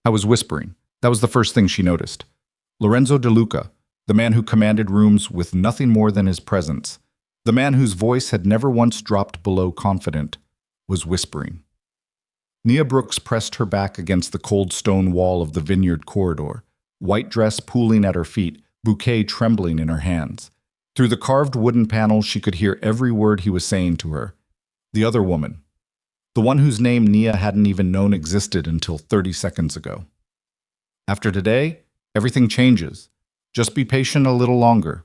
I was whispering. That was the first thing she noticed. Lorenzo De Luca, the man who commanded rooms with nothing more than his presence, the man whose voice had never once dropped below confident, was whispering. Nia Brooks pressed her back against the cold stone wall of the vineyard corridor, white dress pooling at her feet, bouquet trembling in her hands. Through the carved wooden panels, she could hear every word he was saying to her. The other woman. The one whose name Nia hadn't even known existed until 30 seconds ago. After today, everything changes. Just be patient a little longer.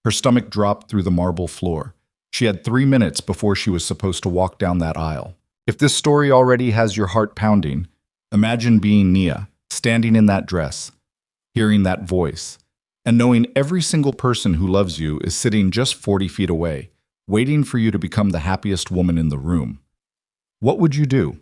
Her stomach dropped through the marble floor. She had 3 minutes before she was supposed to walk down that aisle. If this story already has your heart pounding, imagine being Nia, standing in that dress, hearing that voice, and knowing every single person who loves you is sitting just 40 feet away, waiting for you to become the happiest woman in the room. What would you do?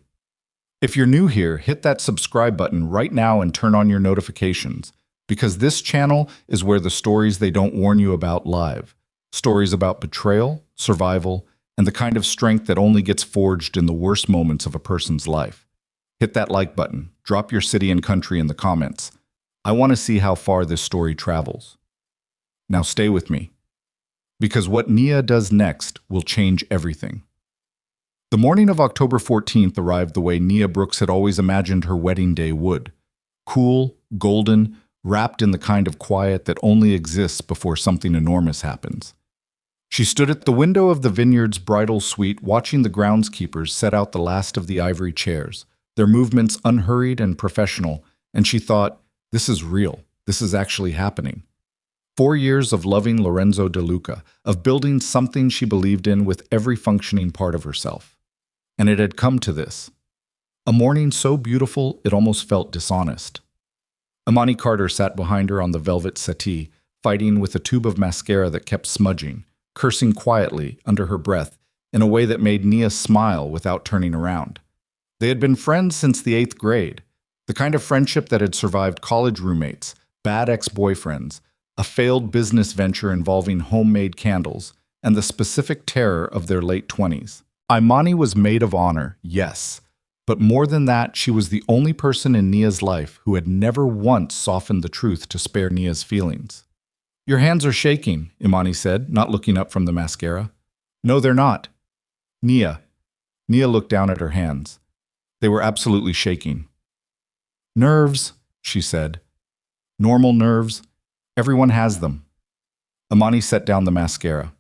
If you're new here, hit that subscribe button right now and turn on your notifications, because this channel is where the stories they don't warn you about live. Stories about betrayal, survival, and the kind of strength that only gets forged in the worst moments of a person's life. Hit that like button, drop your city and country in the comments. I want to see how far this story travels. Now stay with me, because what Nia does next will change everything. The morning of October 14th arrived the way Nia Brooks had always imagined her wedding day would. Cool, golden, wrapped in the kind of quiet that only exists before something enormous happens. She stood at the window of the vineyard's bridal suite watching the groundskeepers set out the last of the ivory chairs, their movements unhurried and professional, and she thought, this is real. This is actually happening. 4 years of loving Lorenzo De Luca, of building something she believed in with every functioning part of herself. And it had come to this. A morning so beautiful it almost felt dishonest. Imani Carter sat behind her on the velvet settee, fighting with a tube of mascara that kept smudging, cursing quietly under her breath in a way that made Nia smile without turning around. They had been friends since the 8th grade, the kind of friendship that had survived college roommates, bad ex-boyfriends, a failed business venture involving homemade candles, and the specific terror of their late 20s. Imani was maid of honor, yes, but more than that, she was the only person in Nia's life who had never once softened the truth to spare Nia's feelings. Your hands are shaking, Imani said, not looking up from the mascara. No, they're not. Nia. Nia looked down at her hands. They were absolutely shaking. Nerves, she said. Normal nerves. Everyone has them. Imani set down the mascara.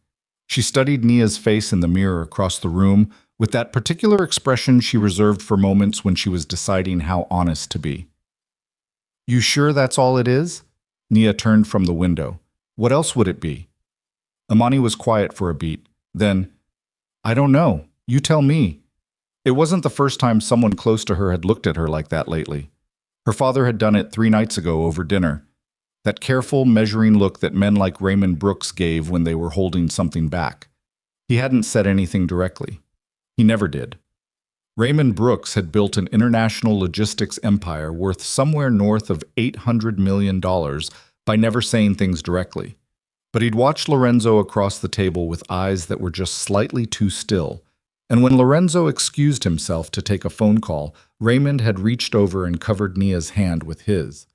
She studied Nia's face in the mirror across the room with that particular expression she reserved for moments when she was deciding how honest to be. You sure that's all it is? Nia turned from the window. What else would it be? Imani was quiet for a beat. Then, I don't know. You tell me. It wasn't the first time someone close to her had looked at her like that lately. Her father had done it 3 nights ago over dinner. That careful, measuring look that men like Raymond Brooks gave when they were holding something back. He hadn't said anything directly. He never did. Raymond Brooks had built an international logistics empire worth somewhere north of $800 million by never saying things directly. But he'd watched Lorenzo across the table with eyes that were just slightly too still, and when Lorenzo excused himself to take a phone call, Raymond had reached over and covered Nia's hand with his.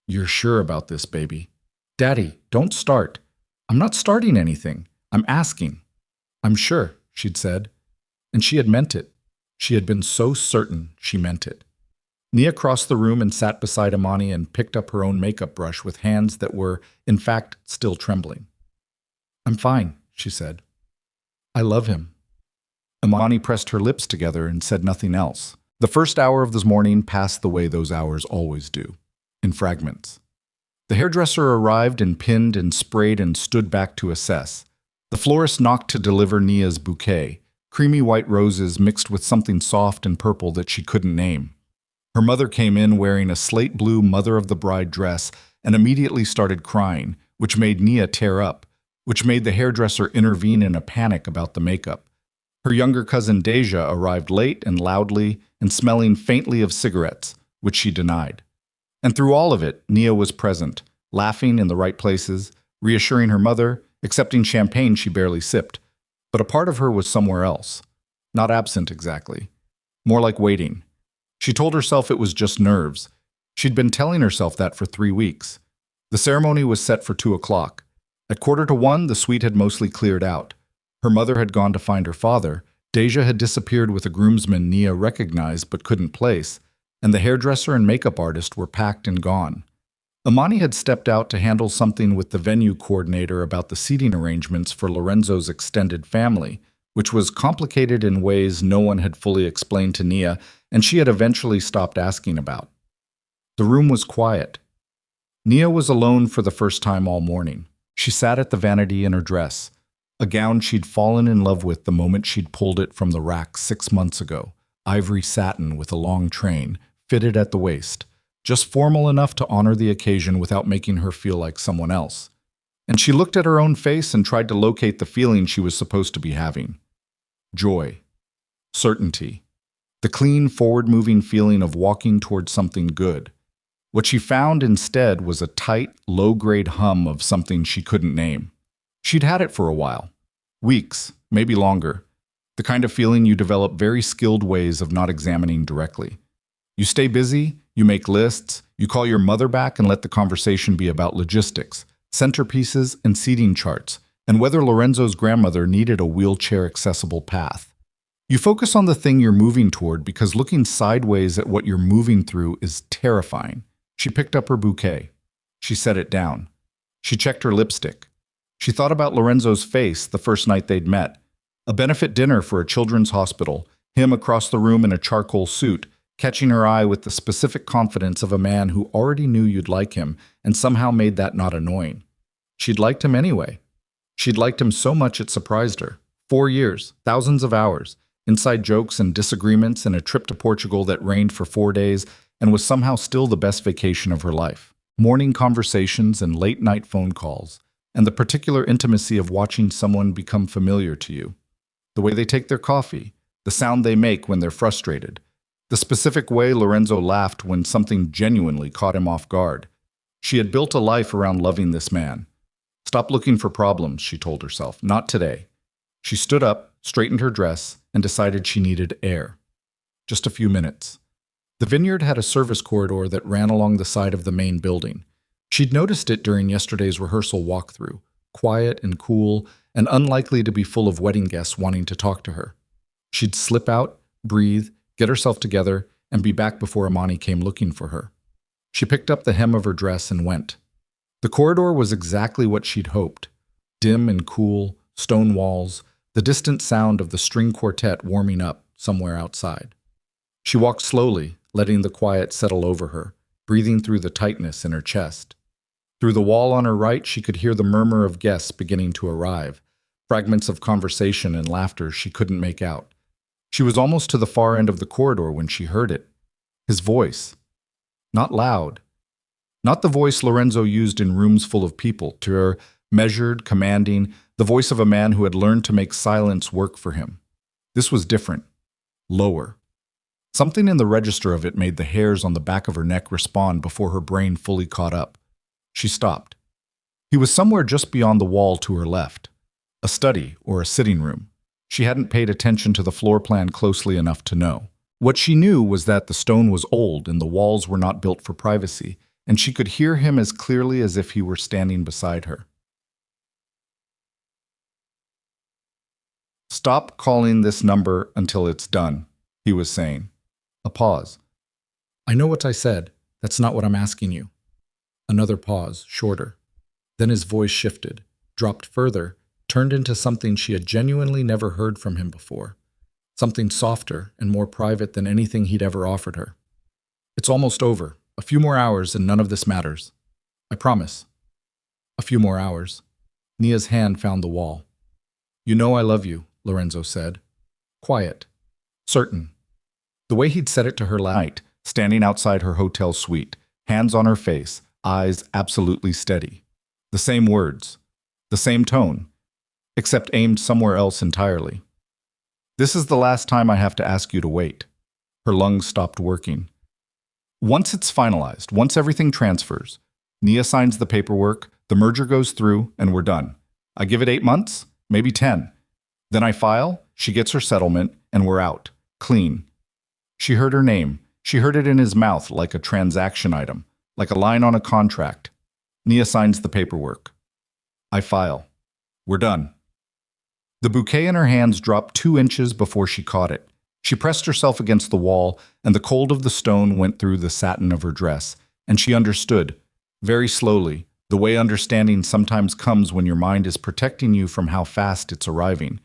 You're sure about this, baby? Daddy, don't start. I'm not starting anything. I'm asking. I'm sure, she'd said. And she had meant it. She had been so certain she meant it. Nia crossed the room and sat beside Imani and picked up her own makeup brush with hands that were, in fact, still trembling. I'm fine, she said. I love him. Imani pressed her lips together and said nothing else. The first hour of this morning passed the way those hours always do, in fragments. The hairdresser arrived and pinned and sprayed and stood back to assess. The florist knocked to deliver Nia's bouquet, creamy white roses mixed with something soft and purple that she couldn't name. Her mother came in wearing a slate blue mother-of-the-bride dress and immediately started crying, which made Nia tear up, which made the hairdresser intervene in a panic about the makeup. Her younger cousin Deja arrived late and loudly and smelling faintly of cigarettes, which she denied. And through all of it, Nia was present, laughing in the right places, reassuring her mother, accepting champagne she barely sipped. But a part of her was somewhere else. Not absent exactly. More like waiting. She told herself it was just nerves. She'd been telling herself that for 3 weeks. The ceremony was set for 2 o'clock. At 1:45, the suite had mostly cleared out. Her mother had gone to find her father, Deja had disappeared with a groomsman Nia recognized but couldn't place, and the hairdresser and makeup artist were packed and gone. Amani had stepped out to handle something with the venue coordinator about the seating arrangements for Lorenzo's extended family, which was complicated in ways no one had fully explained to Nia, and she had eventually stopped asking about. The room was quiet. Nia was alone for the first time all morning. She sat at the vanity in her dress, a gown she'd fallen in love with the moment she'd pulled it from the rack 6 months ago, ivory satin with a long train, fitted at the waist, just formal enough to honor the occasion without making her feel like someone else. And she looked at her own face and tried to locate the feeling she was supposed to be having. Joy. Certainty. The clean, forward-moving feeling of walking towards something good. What she found instead was a tight, low-grade hum of something she couldn't name. She'd had it for a while. Weeks, maybe longer. The kind of feeling you develop very skilled ways of not examining directly. You stay busy, you make lists, you call your mother back and let the conversation be about logistics, centerpieces, and seating charts, and whether Lorenzo's grandmother needed a wheelchair-accessible path. You focus on the thing you're moving toward because looking sideways at what you're moving through is terrifying. She picked up her bouquet. She set it down. She checked her lipstick. She thought about Lorenzo's face the first night they'd met. A benefit dinner for a children's hospital, him across the room in a charcoal suit, catching her eye with the specific confidence of a man who already knew you'd like him and somehow made that not annoying. She'd liked him anyway. She'd liked him so much it surprised her. 4 years, thousands of hours, inside jokes and disagreements, and a trip to Portugal that rained for 4 days and was somehow still the best vacation of her life. Morning conversations and late-night phone calls, and the particular intimacy of watching someone become familiar to you. The way they take their coffee, the sound they make when they're frustrated, the specific way Lorenzo laughed when something genuinely caught him off guard. She had built a life around loving this man. Stop looking for problems, she told herself. Not today. She stood up, straightened her dress, and decided she needed air. Just a few minutes. The vineyard had a service corridor that ran along the side of the main building. She'd noticed it during yesterday's rehearsal walkthrough, quiet and cool, and unlikely to be full of wedding guests wanting to talk to her. She'd slip out, breathe, get herself together, and be back before Amani came looking for her. She picked up the hem of her dress and went. The corridor was exactly what she'd hoped. Dim and cool, stone walls, the distant sound of the string quartet warming up somewhere outside. She walked slowly, letting the quiet settle over her, breathing through the tightness in her chest. Through the wall on her right, she could hear the murmur of guests beginning to arrive, fragments of conversation and laughter she couldn't make out. She was almost to the far end of the corridor when she heard it. His voice. Not loud. Not the voice Lorenzo used in rooms full of people, to her, measured, commanding, the voice of a man who had learned to make silence work for him. This was different. Lower. Something in the register of it made the hairs on the back of her neck respond before her brain fully caught up. She stopped. He was somewhere just beyond the wall to her left. A study or a sitting room. She hadn't paid attention to the floor plan closely enough to know. What she knew was that the stone was old and the walls were not built for privacy, and she could hear him as clearly as if he were standing beside her. "Stop calling this number until it's done," he was saying. A pause. "I know what I said. That's not what I'm asking you." Another pause, shorter. Then his voice shifted, dropped further, turned into something she had genuinely never heard from him before. Something softer and more private than anything he'd ever offered her. "It's almost over. A few more hours and none of this matters. I promise." A few more hours. Nia's hand found the wall. "You know I love you," Lorenzo said. Quiet. Certain. The way he'd said it to her last night, standing outside her hotel suite, hands on her face, eyes absolutely steady. The same words. The same tone. Except aimed somewhere else entirely. "This is the last time I have to ask you to wait." Her lungs stopped working. "Once it's finalized, once everything transfers, Nia signs the paperwork, the merger goes through, and we're done. I give it 8 months, maybe 10. Then I file, she gets her settlement, and we're out. Clean." She heard her name. She heard it in his mouth like a transaction item, like a line on a contract. Nia signs the paperwork. I file. We're done. The bouquet in her hands dropped 2 inches before she caught it. She pressed herself against the wall, and the cold of the stone went through the satin of her dress, and she understood, very slowly, the way understanding sometimes comes when your mind is protecting you from how fast it's arriving,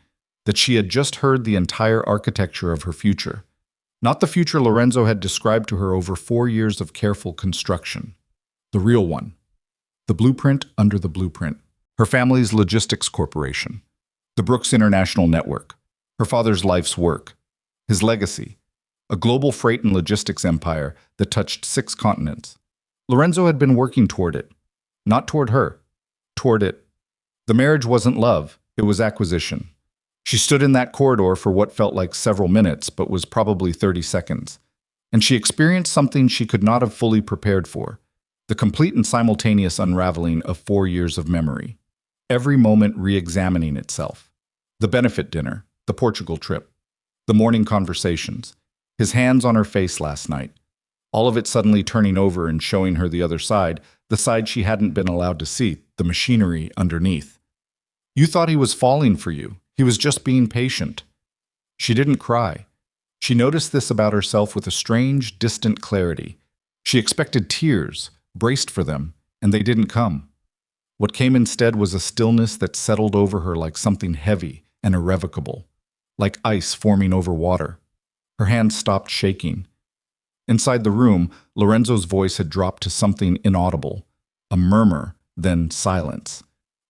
that she had just heard the entire architecture of her future. Not the future Lorenzo had described to her over 4 years of careful construction. The real one. The blueprint under the blueprint. Her family's logistics corporation. The Brooks International Network. Her father's life's work. His legacy. A global freight and logistics empire that touched 6 continents. Lorenzo had been working toward it. Not toward her. Toward it. The marriage wasn't love. It was acquisition. She stood in that corridor for what felt like several minutes, but was probably 30 seconds. And she experienced something she could not have fully prepared for. The complete and simultaneous unraveling of 4 years of memory. Every moment re-examining itself. The benefit dinner, the Portugal trip, the morning conversations, his hands on her face last night. All of it suddenly turning over and showing her the other side, the side she hadn't been allowed to see, the machinery underneath. You thought he was falling for you. He was just being patient. She didn't cry. She noticed this about herself with a strange, distant clarity. She expected tears, braced for them, and they didn't come. What came instead was a stillness that settled over her like something heavy and irrevocable, like ice forming over water. Her hands stopped shaking. Inside the room, Lorenzo's voice had dropped to something inaudible, a murmur, then silence.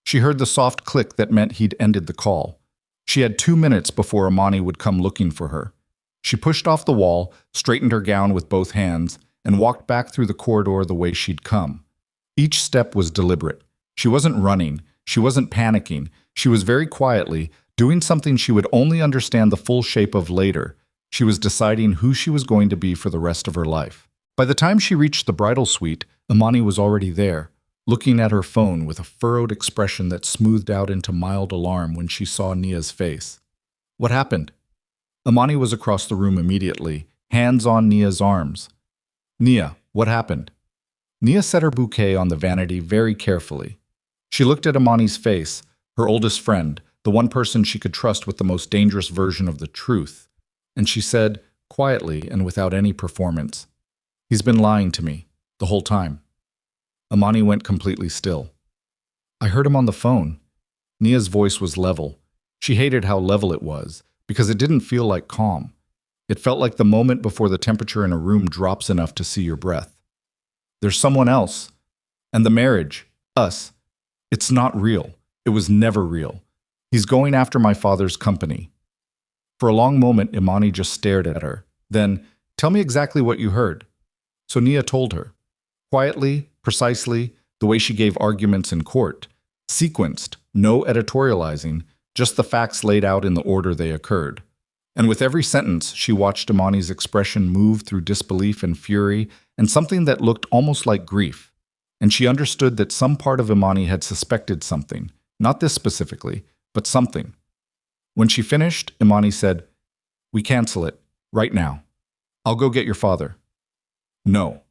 She heard the soft click that meant he'd ended the call. She had 2 minutes before Amani would come looking for her. She pushed off the wall, straightened her gown with both hands, and walked back through the corridor the way she'd come. Each step was deliberate. She wasn't running. She wasn't panicking. She was very quietly doing something she would only understand the full shape of later. She was deciding who she was going to be for the rest of her life. By the time she reached the bridal suite, Amani was already there, looking at her phone with a furrowed expression that smoothed out into mild alarm when she saw Nia's face. What happened? Amani was across the room immediately, hands on Nia's arms. Nia, what happened? Nia set her bouquet on the vanity very carefully. She looked at Amani's face, her oldest friend, the one person she could trust with the most dangerous version of the truth, and she said, quietly and without any performance, "He's been lying to me, the whole time." Amani went completely still. I heard him on the phone. Nia's voice was level. She hated how level it was, because it didn't feel like calm. It felt like the moment before the temperature in a room drops enough to see your breath. There's someone else. And the marriage, us, it's not real. It was never real. He's going after my father's company. For a long moment, Imani just stared at her. Then, tell me exactly what you heard. So Nia told her. Quietly, precisely, the way she gave arguments in court. Sequenced, no editorializing, just the facts laid out in the order they occurred. And with every sentence, she watched Imani's expression move through disbelief and fury and something that looked almost like grief. And she understood that some part of Imani had suspected something, not this specifically, but something. When she finished, Imani said, "We cancel it, right now. I'll go get your father." No.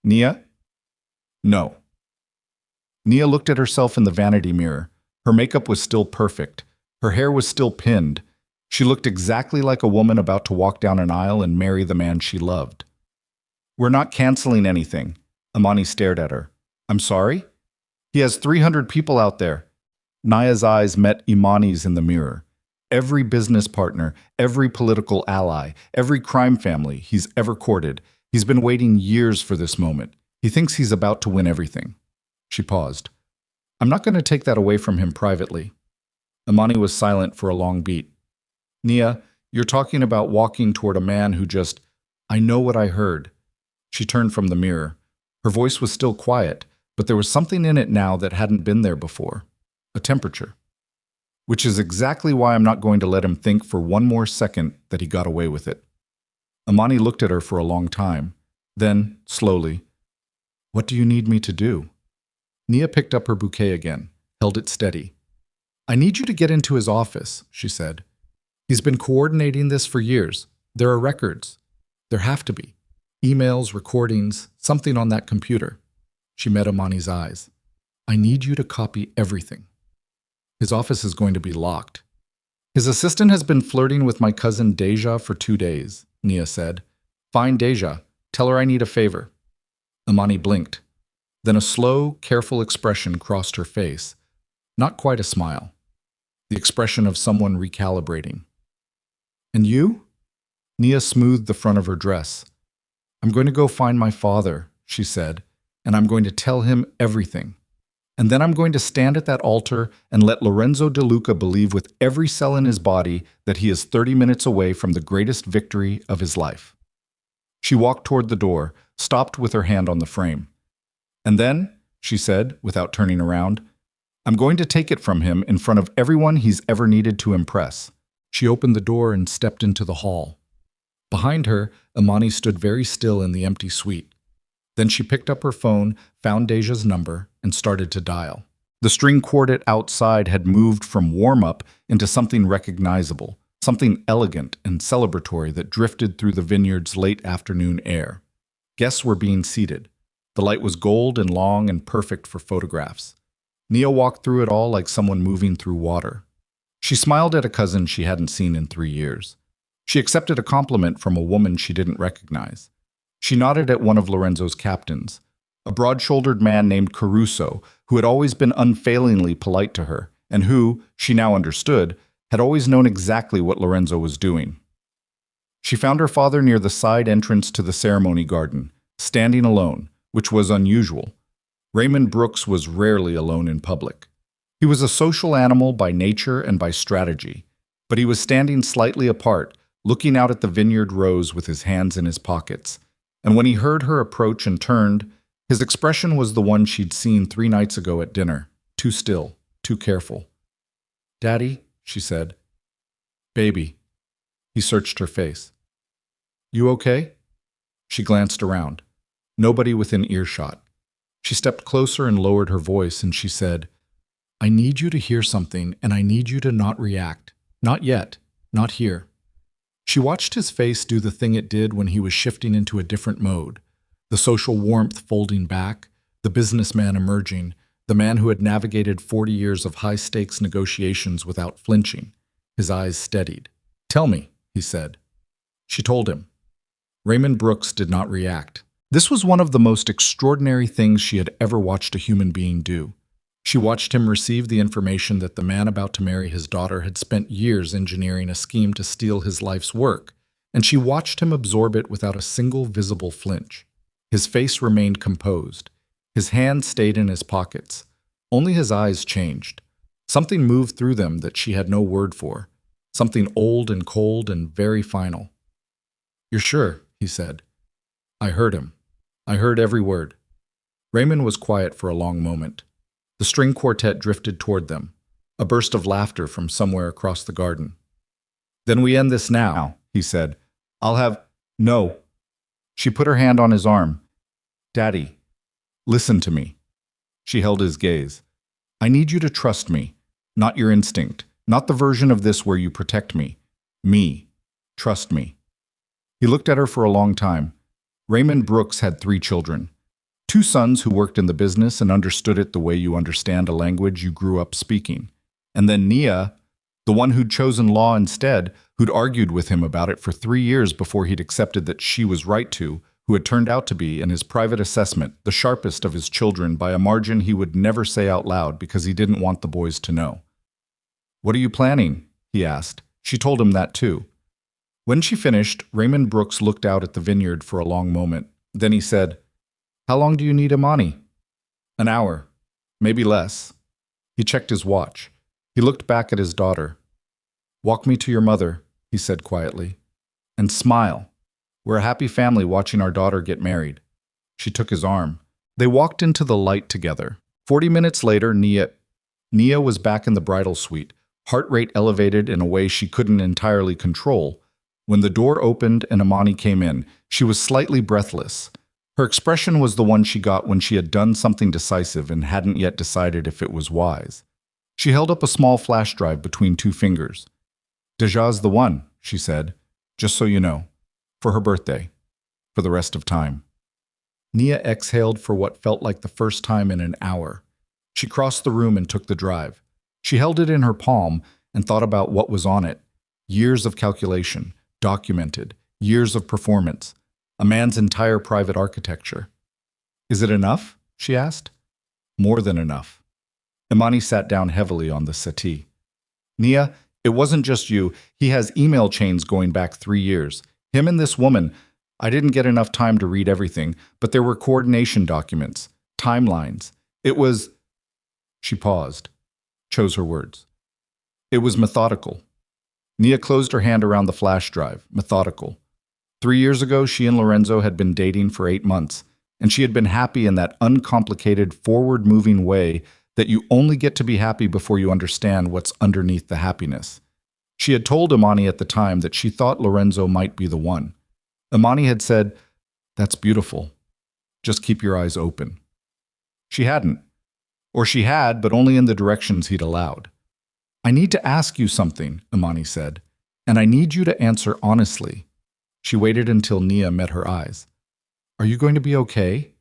Nia? No. Nia looked at herself in the vanity mirror. Her makeup was still perfect. Her hair was still pinned. She looked exactly like a woman about to walk down an aisle and marry the man she loved. "We're not canceling anything." Imani stared at her. "I'm sorry?" "He has 300 people out there." Nia's eyes met Imani's in the mirror. Every business partner, every political ally, every crime family he's ever courted. He's been waiting years for this moment. He thinks he's about to win everything. She paused. "I'm not going to take that away from him privately." Imani was silent for a long beat. "Nia, you're talking about walking toward a man who just, I know what I heard." She turned from the mirror. Her voice was still quiet, but there was something in it now that hadn't been there before. A temperature. Which is exactly why I'm not going to let him think for one more second that he got away with it. Imani looked at her for a long time. Then, slowly, "What do you need me to do?" Nia picked up her bouquet again, held it steady. "I need you to get into his office," she said. "He's been coordinating this for years. There are records. There have to be. Emails, recordings, something on that computer. She met Amani's eyes. I need you to copy everything. His office is going to be locked. His assistant has been flirting with my cousin Deja for 2 days, Nia said. Find Deja. Tell her I need a favor. Amani blinked. Then a slow, careful expression crossed her face. Not quite a smile. The expression of someone recalibrating. And you? Nia smoothed the front of her dress. I'm going to go find my father, she said, and I'm going to tell him everything. And then I'm going to stand at that altar and let Lorenzo De Luca believe with every cell in his body that he is 30 minutes away from the greatest victory of his life. She walked toward the door, stopped with her hand on the frame. And then, she said, without turning around, I'm going to take it from him in front of everyone he's ever needed to impress. She opened the door and stepped into the hall. Behind her, Amani stood very still in the empty suite. Then she picked up her phone, found Deja's number, and started to dial. The string quartet outside had moved from warm-up into something recognizable, something elegant and celebratory that drifted through the vineyard's late afternoon air. Guests were being seated. The light was gold and long and perfect for photographs. Nia walked through it all like someone moving through water. She smiled at a cousin she hadn't seen in 3 years. She accepted a compliment from a woman she didn't recognize. She nodded at one of Lorenzo's captains, a broad-shouldered man named Caruso, who had always been unfailingly polite to her, and who, she now understood, had always known exactly what Lorenzo was doing. She found her father near the side entrance to the ceremony garden, standing alone, which was unusual. Raymond Brooks was rarely alone in public. He was a social animal by nature and by strategy, but he was standing slightly apart, looking out at the vineyard rows with his hands in his pockets. And when he heard her approach and turned, his expression was the one she'd seen 3 nights ago at dinner, too still, too careful. Daddy, she said. Baby. He searched her face. You okay? She glanced around. Nobody within earshot. She stepped closer and lowered her voice, and she said, I need you to hear something, and I need you to not react. Not yet. Not here. She watched his face do the thing it did when he was shifting into a different mode, the social warmth folding back, the businessman emerging, the man who had navigated 40 years of high-stakes negotiations without flinching. His eyes steadied. Tell me, he said. She told him. Raymond Brooks did not react. This was one of the most extraordinary things she had ever watched a human being do. She watched him receive the information that the man about to marry his daughter had spent years engineering a scheme to steal his life's work, and she watched him absorb it without a single visible flinch. His face remained composed. His hands stayed in his pockets. Only his eyes changed. Something moved through them that she had no word for. Something old and cold and very final. You're sure, he said. I heard him. I heard every word. Raymond was quiet for a long moment. The string quartet drifted toward them, a burst of laughter from somewhere across the garden. Then we end this now, he said. I'll have… No. She put her hand on his arm. Daddy, listen to me. She held his gaze. I need you to trust me, not your instinct, not the version of this where you protect me. Me. Trust me. He looked at her for a long time. Raymond Brooks had 3 children. 2 sons who worked in the business and understood it the way you understand a language you grew up speaking. And then Nia, the one who'd chosen law instead, who'd argued with him about it for 3 years before he'd accepted that she was right to, who had turned out to be, in his private assessment, the sharpest of his children by a margin he would never say out loud because he didn't want the boys to know. What are you planning? He asked. She told him that too. When she finished, Raymond Brooks looked out at the vineyard for a long moment. Then he said, How long do you need Amani? An hour. Maybe less. He checked his watch. He looked back at his daughter. Walk me to your mother, he said quietly. And smile. We're a happy family watching our daughter get married. She took his arm. They walked into the light together. 40 minutes later, Nia was back in the bridal suite, heart rate elevated in a way she couldn't entirely control. When the door opened and Amani came in, she was slightly breathless. Her expression was the one she got when she had done something decisive and hadn't yet decided if it was wise. She held up a small flash drive between 2 fingers. Deja's the one, she said, just so you know, for her birthday. for the rest of time. Nia exhaled for what felt like the first time in an hour. She crossed the room and took the drive. She held it in her palm and thought about what was on it. Years of calculation, documented, years of performance, a man's entire private architecture. Is it enough? She asked. More than enough. Imani sat down heavily on the settee. Nia, it wasn't just you. He has email chains going back 3 years. Him and this woman. I didn't get enough time to read everything, but there were coordination documents, timelines. It was... She paused, chose her words. It was methodical. Nia closed her hand around the flash drive. Methodical. 3 years ago, she and Lorenzo had been dating for 8 months, and she had been happy in that uncomplicated, forward-moving way that you only get to be happy before you understand what's underneath the happiness. She had told Imani at the time that she thought Lorenzo might be the one. Imani had said, "That's beautiful. Just keep your eyes open." She hadn't. Or she had, but only in the directions he'd allowed. "I need to ask you something," Imani said, "and I need you to answer honestly." She waited until Nia met her eyes. "Are you going to be okay?"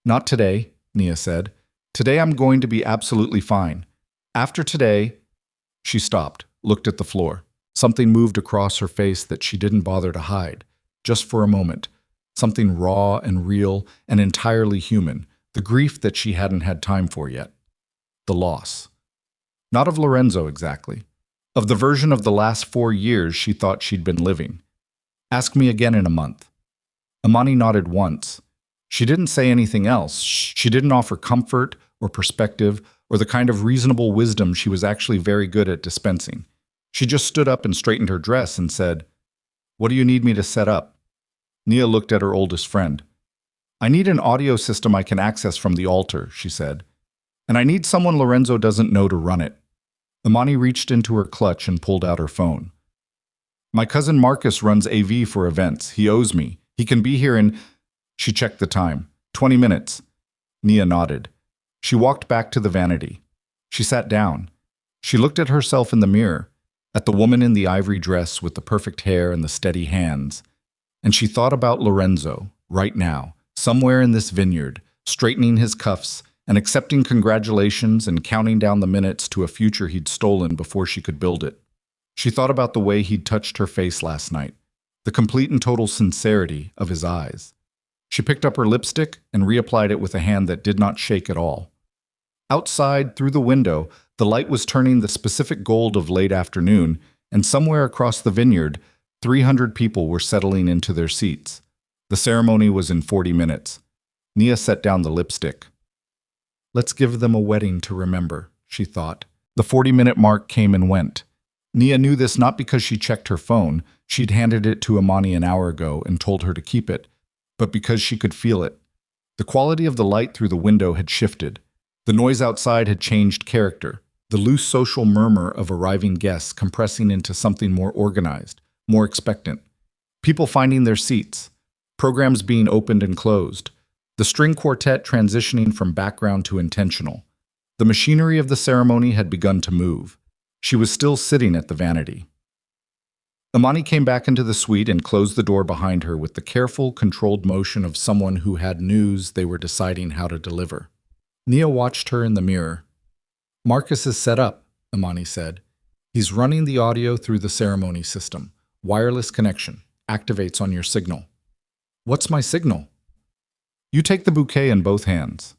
"Not today," Nia said. "Today I'm going to be absolutely fine. After today..." She stopped, looked at the floor. Something moved across her face that she didn't bother to hide. Just for a moment. Something raw and real and entirely human. The grief that she hadn't had time for yet. The loss. Not of Lorenzo exactly. Of the version of the last 4 years she thought she'd been living. "Ask me again in a month." Imani nodded once. She didn't say anything else. She didn't offer comfort or perspective or the kind of reasonable wisdom she was actually very good at dispensing. She just stood up and straightened her dress and said, "What do you need me to set up?" Nia looked at her oldest friend. "I need an audio system I can access from the altar," she said. "And I need someone Lorenzo doesn't know to run it." Imani reached into her clutch and pulled out her phone. "My cousin Marcus runs AV for events. He owes me. He can be here in..." She checked the time. 20 minutes. Nia nodded. She walked back to the vanity. She sat down. She looked at herself in the mirror, at the woman in the ivory dress with the perfect hair and the steady hands. And she thought about Lorenzo, right now, somewhere in this vineyard, straightening his cuffs and accepting congratulations and counting down the minutes to a future he'd stolen before she could build it. She thought about the way he'd touched her face last night, the complete and total sincerity of his eyes. She picked up her lipstick and reapplied it with a hand that did not shake at all. Outside, through the window, the light was turning the specific gold of late afternoon, and somewhere across the vineyard, 300 people were settling into their seats. The ceremony was in 40 minutes. Nia set down the lipstick. "Let's give them a wedding to remember," she thought. The 40-minute mark came and went. Nia knew this not because she checked her phone. She'd handed it to Imani an hour ago and told her to keep it, but because she could feel it. The quality of the light through the window had shifted. The noise outside had changed character, the loose social murmur of arriving guests compressing into something more organized, more expectant. People finding their seats, programs being opened and closed, the string quartet transitioning from background to intentional. The machinery of the ceremony had begun to move. She was still sitting at the vanity. Imani came back into the suite and closed the door behind her with the careful, controlled motion of someone who had news they were deciding how to deliver. Nia watched her in the mirror. "Marcus is set up," Imani said. "He's running the audio through the ceremony system. Wireless connection. Activates on your signal." "What's my signal?" "You take the bouquet in both hands."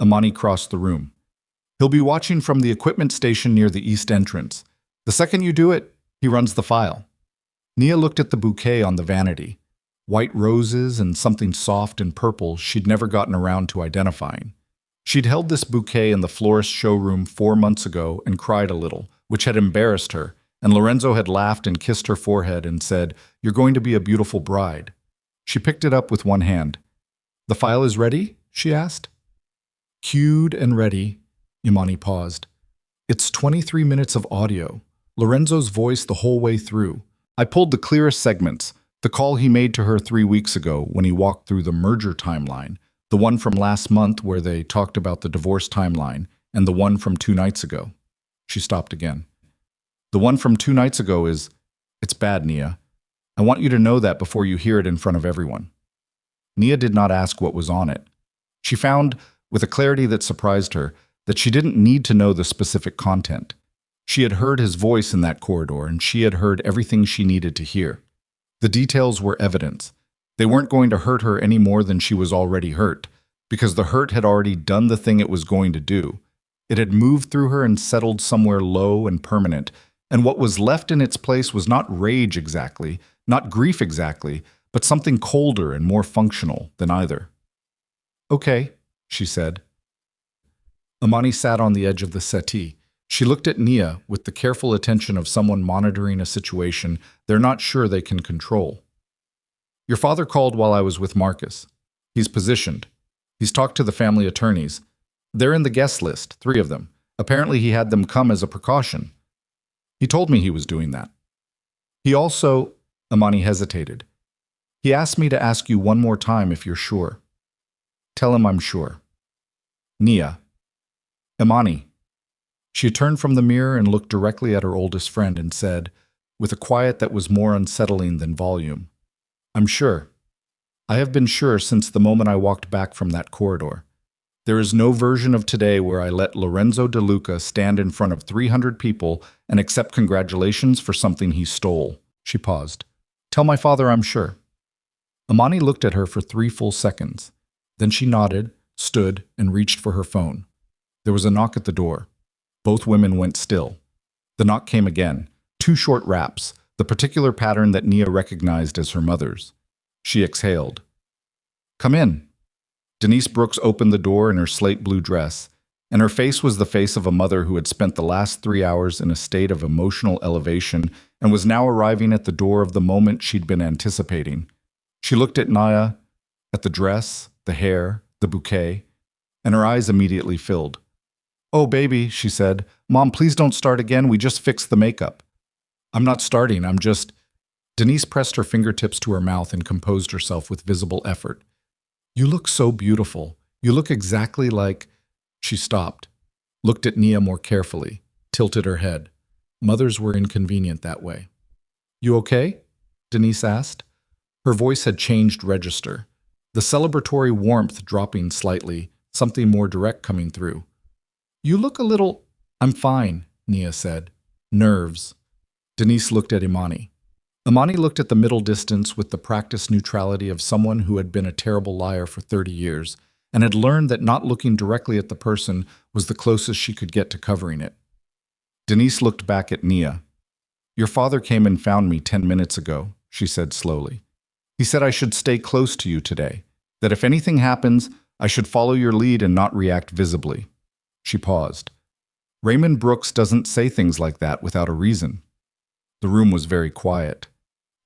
Imani crossed the room. "He'll be watching from the equipment station near the east entrance. The second you do it, he runs the file." Nia looked at the bouquet on the vanity. White roses and something soft and purple she'd never gotten around to identifying. She'd held this bouquet in the florist showroom 4 months ago and cried a little, which had embarrassed her, and Lorenzo had laughed and kissed her forehead and said, "You're going to be a beautiful bride." She picked it up with one hand. "The file is ready?" she asked. "Cued and ready." Imani paused. "It's 23 minutes of audio. Lorenzo's voice the whole way through. I pulled the clearest segments, the call he made to her 3 weeks ago when he walked through the merger timeline, the one from last month where they talked about the divorce timeline, and the one from 2 nights ago." She stopped again. "The one from 2 nights ago is... It's bad, Nia. I want you to know that before you hear it in front of everyone." Nia did not ask what was on it. She found, with a clarity that surprised her, that she didn't need to know the specific content. She had heard his voice in that corridor, and she had heard everything she needed to hear. The details were evidence. They weren't going to hurt her any more than she was already hurt, because the hurt had already done the thing it was going to do. It had moved through her and settled somewhere low and permanent, and what was left in its place was not rage exactly, not grief exactly, but something colder and more functional than either. "Okay," she said. Amani sat on the edge of the settee. She looked at Nia with the careful attention of someone monitoring a situation they're not sure they can control. "Your father called while I was with Marcus. He's positioned. He's talked to the family attorneys. They're in the guest list, 3 of them. Apparently he had them come as a precaution. He told me he was doing that. He also—" Amani hesitated. "He asked me to ask you one more time if you're sure." "Tell him I'm sure." "Nia." "Amani." She turned from the mirror and looked directly at her oldest friend and said, with a quiet that was more unsettling than volume, "I'm sure. I have been sure since the moment I walked back from that corridor. There is no version of today where I let Lorenzo De Luca stand in front of 300 people and accept congratulations for something he stole." She paused. "Tell my father I'm sure." Amani looked at her for 3 full seconds. Then she nodded, stood, and reached for her phone. There was a knock at the door. Both women went still. The knock came again, 2 short raps, the particular pattern that Nia recognized as her mother's. She exhaled. "Come in." Denise Brooks opened the door in her slate blue dress, and her face was the face of a mother who had spent the last 3 hours in a state of emotional elevation and was now arriving at the door of the moment she'd been anticipating. She looked at Nia, at the dress, the hair, the bouquet, and her eyes immediately filled. "Oh, baby," she said. "Mom, please don't start again. We just fixed the makeup." "I'm not starting, I'm just—" Denise pressed her fingertips to her mouth and composed herself with visible effort. "You look so beautiful. You look exactly like—" She stopped, looked at Nia more carefully, tilted her head. Mothers were inconvenient that way. "You okay?" Denise asked. Her voice had changed register, the celebratory warmth dropping slightly, something more direct coming through. "You look a little—" "I'm fine," Nia said. "Nerves." Denise looked at Imani. Imani looked at the middle distance with the practiced neutrality of someone who had been a terrible liar for 30 years and had learned that not looking directly at the person was the closest she could get to covering it. Denise looked back at Nia. "Your father came and found me 10 minutes ago," she said slowly. "He said I should stay close to you today, that if anything happens, I should follow your lead and not react visibly." She paused. "Raymond Brooks doesn't say things like that without a reason." The room was very quiet.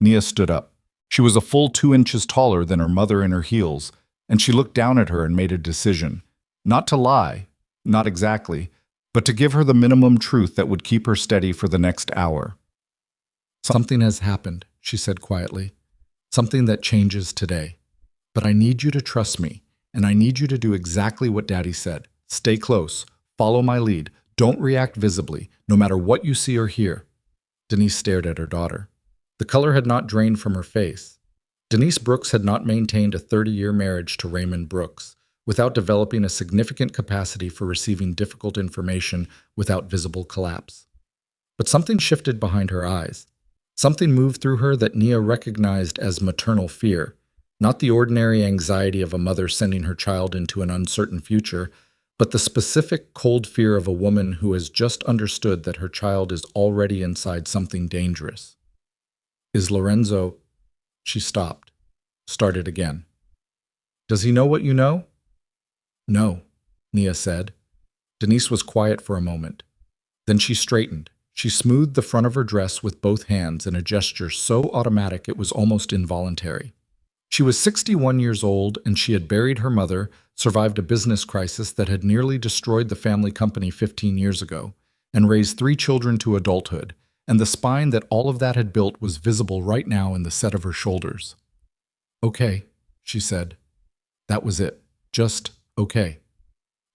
Nia stood up. She was a full 2 inches taller than her mother in her heels, and she looked down at her and made a decision. Not to lie, not exactly, but to give her the minimum truth that would keep her steady for the next hour. "Something has happened," she said quietly. "Something that changes today. But I need you to trust me, and I need you to do exactly what Daddy said. Stay close. Follow my lead. Don't react visibly, no matter what you see or hear." Denise stared at her daughter. The color had not drained from her face. Denise Brooks had not maintained a 30-year marriage to Raymond Brooks without developing a significant capacity for receiving difficult information without visible collapse. But something shifted behind her eyes. Something moved through her that Nia recognized as maternal fear, not the ordinary anxiety of a mother sending her child into an uncertain future, but the specific cold fear of a woman who has just understood that her child is already inside something dangerous. "Is Lorenzo—" She stopped, started again. "Does he know what you know?" "No," Nia said. Denise was quiet for a moment. Then she straightened. She smoothed the front of her dress with both hands in a gesture so automatic it was almost involuntary. She was 61 years old, and she had buried her mother, survived a business crisis that had nearly destroyed the family company 15 years ago, and raised 3 children to adulthood, and the spine that all of that had built was visible right now in the set of her shoulders. "Okay," she said. That was it. Just okay.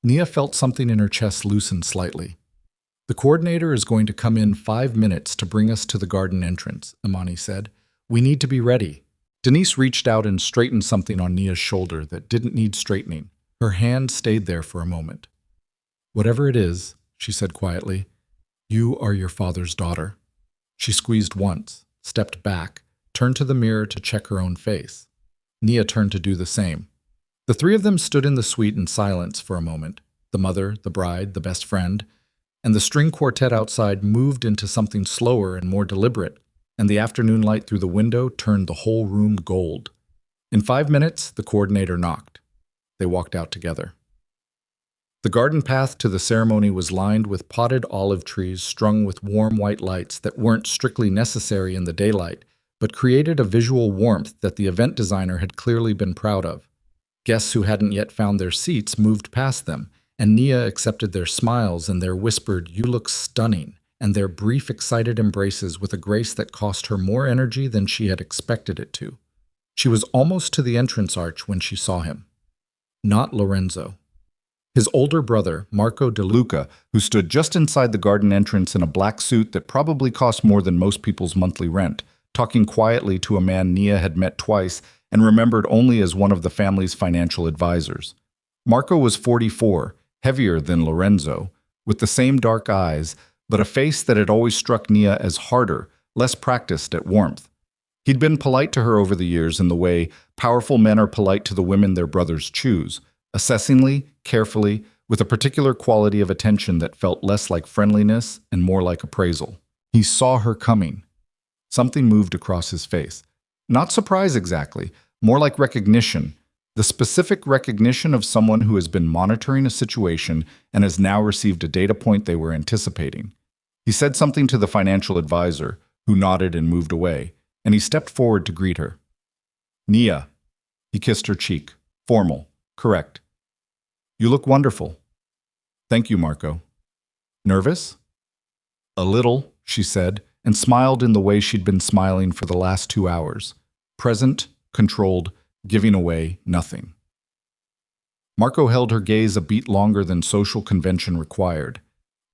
Nia felt something in her chest loosen slightly. "The coordinator is going to come in 5 minutes to bring us to the garden entrance," Imani said. "We need to be ready." Denise reached out and straightened something on Nia's shoulder that didn't need straightening. Her hand stayed there for a moment. "Whatever it is," she said quietly, "you are your father's daughter." She squeezed once, stepped back, turned to the mirror to check her own face. Nia turned to do the same. The three of them stood in the suite in silence for a moment. The mother, the bride, the best friend, and the string quartet outside moved into something slower and more deliberate, and the afternoon light through the window turned the whole room gold. In 5 minutes, the coordinator knocked. They walked out together. The garden path to the ceremony was lined with potted olive trees strung with warm white lights that weren't strictly necessary in the daylight, but created a visual warmth that the event designer had clearly been proud of. Guests who hadn't yet found their seats moved past them, and Nia accepted their smiles and their whispered, "You look stunning," and their brief, excited embraces with a grace that cost her more energy than she had expected it to. She was almost to the entrance arch when she saw him. Not Lorenzo. His older brother, Marco De Luca, who stood just inside the garden entrance in a black suit that probably cost more than most people's monthly rent, talking quietly to a man Nia had met twice and remembered only as one of the family's financial advisors. Marco was 44, heavier than Lorenzo, with the same dark eyes, but a face that had always struck Nia as harder, less practiced at warmth. He'd been polite to her over the years in the way powerful men are polite to the women their brothers choose, assessingly, carefully, with a particular quality of attention that felt less like friendliness and more like appraisal. He saw her coming. Something moved across his face. Not surprise exactly, more like recognition, the specific recognition of someone who has been monitoring a situation and has now received a data point they were anticipating. He said something to the financial advisor, who nodded and moved away, and he stepped forward to greet her. "Nia." He kissed her cheek. Formal. Correct. "You look wonderful." "Thank you, Marco." "Nervous?" "A little," she said, and smiled in the way she'd been smiling for the last 2 hours. Present, controlled, giving away nothing. Marco held her gaze a beat longer than social convention required.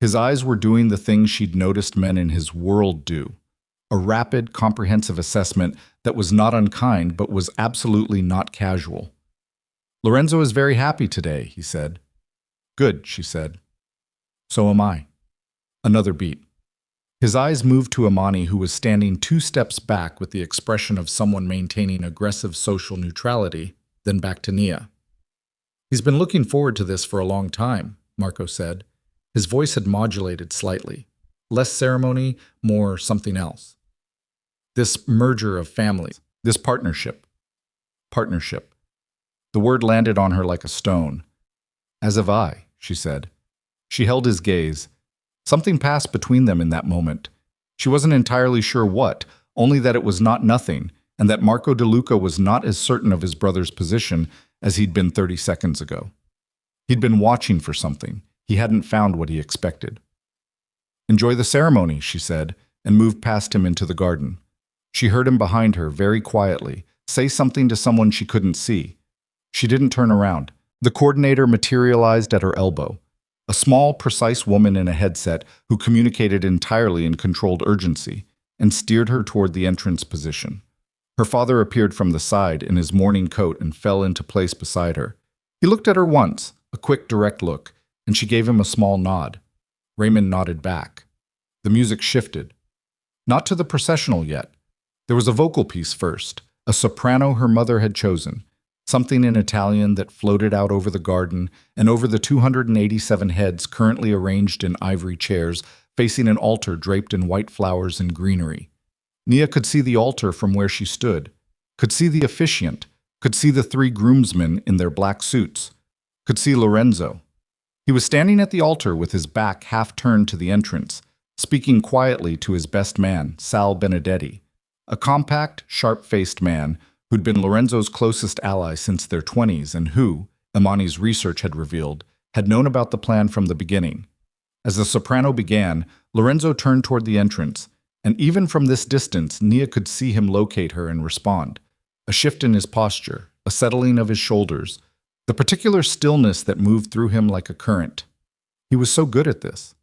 His eyes were doing the thing she'd noticed men in his world do. A rapid, comprehensive assessment that was not unkind but was absolutely not casual. "Lorenzo is very happy today," he said. "Good," she said. "So am I." Another beat. His eyes moved to Amani, who was standing 2 steps back with the expression of someone maintaining aggressive social neutrality, then back to Nia. "He's been looking forward to this for a long time," Marco said. His voice had modulated slightly. Less ceremony, more something else. "This merger of families, this partnership." Partnership. The word landed on her like a stone. "As have I," she said. She held his gaze. Something passed between them in that moment. She wasn't entirely sure what, only that it was not nothing, and that Marco De Luca was not as certain of his brother's position as he'd been 30 seconds ago. He'd been watching for something. He hadn't found what he expected. "Enjoy the ceremony," she said, and moved past him into the garden. She heard him behind her, very quietly, say something to someone she couldn't see. She didn't turn around. The coordinator materialized at her elbow. A small, precise woman in a headset who communicated entirely in controlled urgency and steered her toward the entrance position. Her father appeared from the side in his morning coat and fell into place beside her. He looked at her once, a quick, direct look, and she gave him a small nod. Raymond nodded back. The music shifted. Not to the processional yet. There was a vocal piece first, a soprano her mother had chosen, something in Italian that floated out over the garden and over the 287 heads currently arranged in ivory chairs facing an altar draped in white flowers and greenery. Nia could see the altar from where she stood, could see the officiant, could see the 3 groomsmen in their black suits, could see Lorenzo. He was standing at the altar with his back half turned to the entrance, speaking quietly to his best man, Sal Benedetti, a compact, sharp-faced man who'd been Lorenzo's closest ally since their 20s and who, Imani's research had revealed, had known about the plan from the beginning. As the soprano began, Lorenzo turned toward the entrance, and even from this distance, Nia could see him locate her and respond. A shift in his posture, a settling of his shoulders, the particular stillness that moved through him like a current. He was so good at this.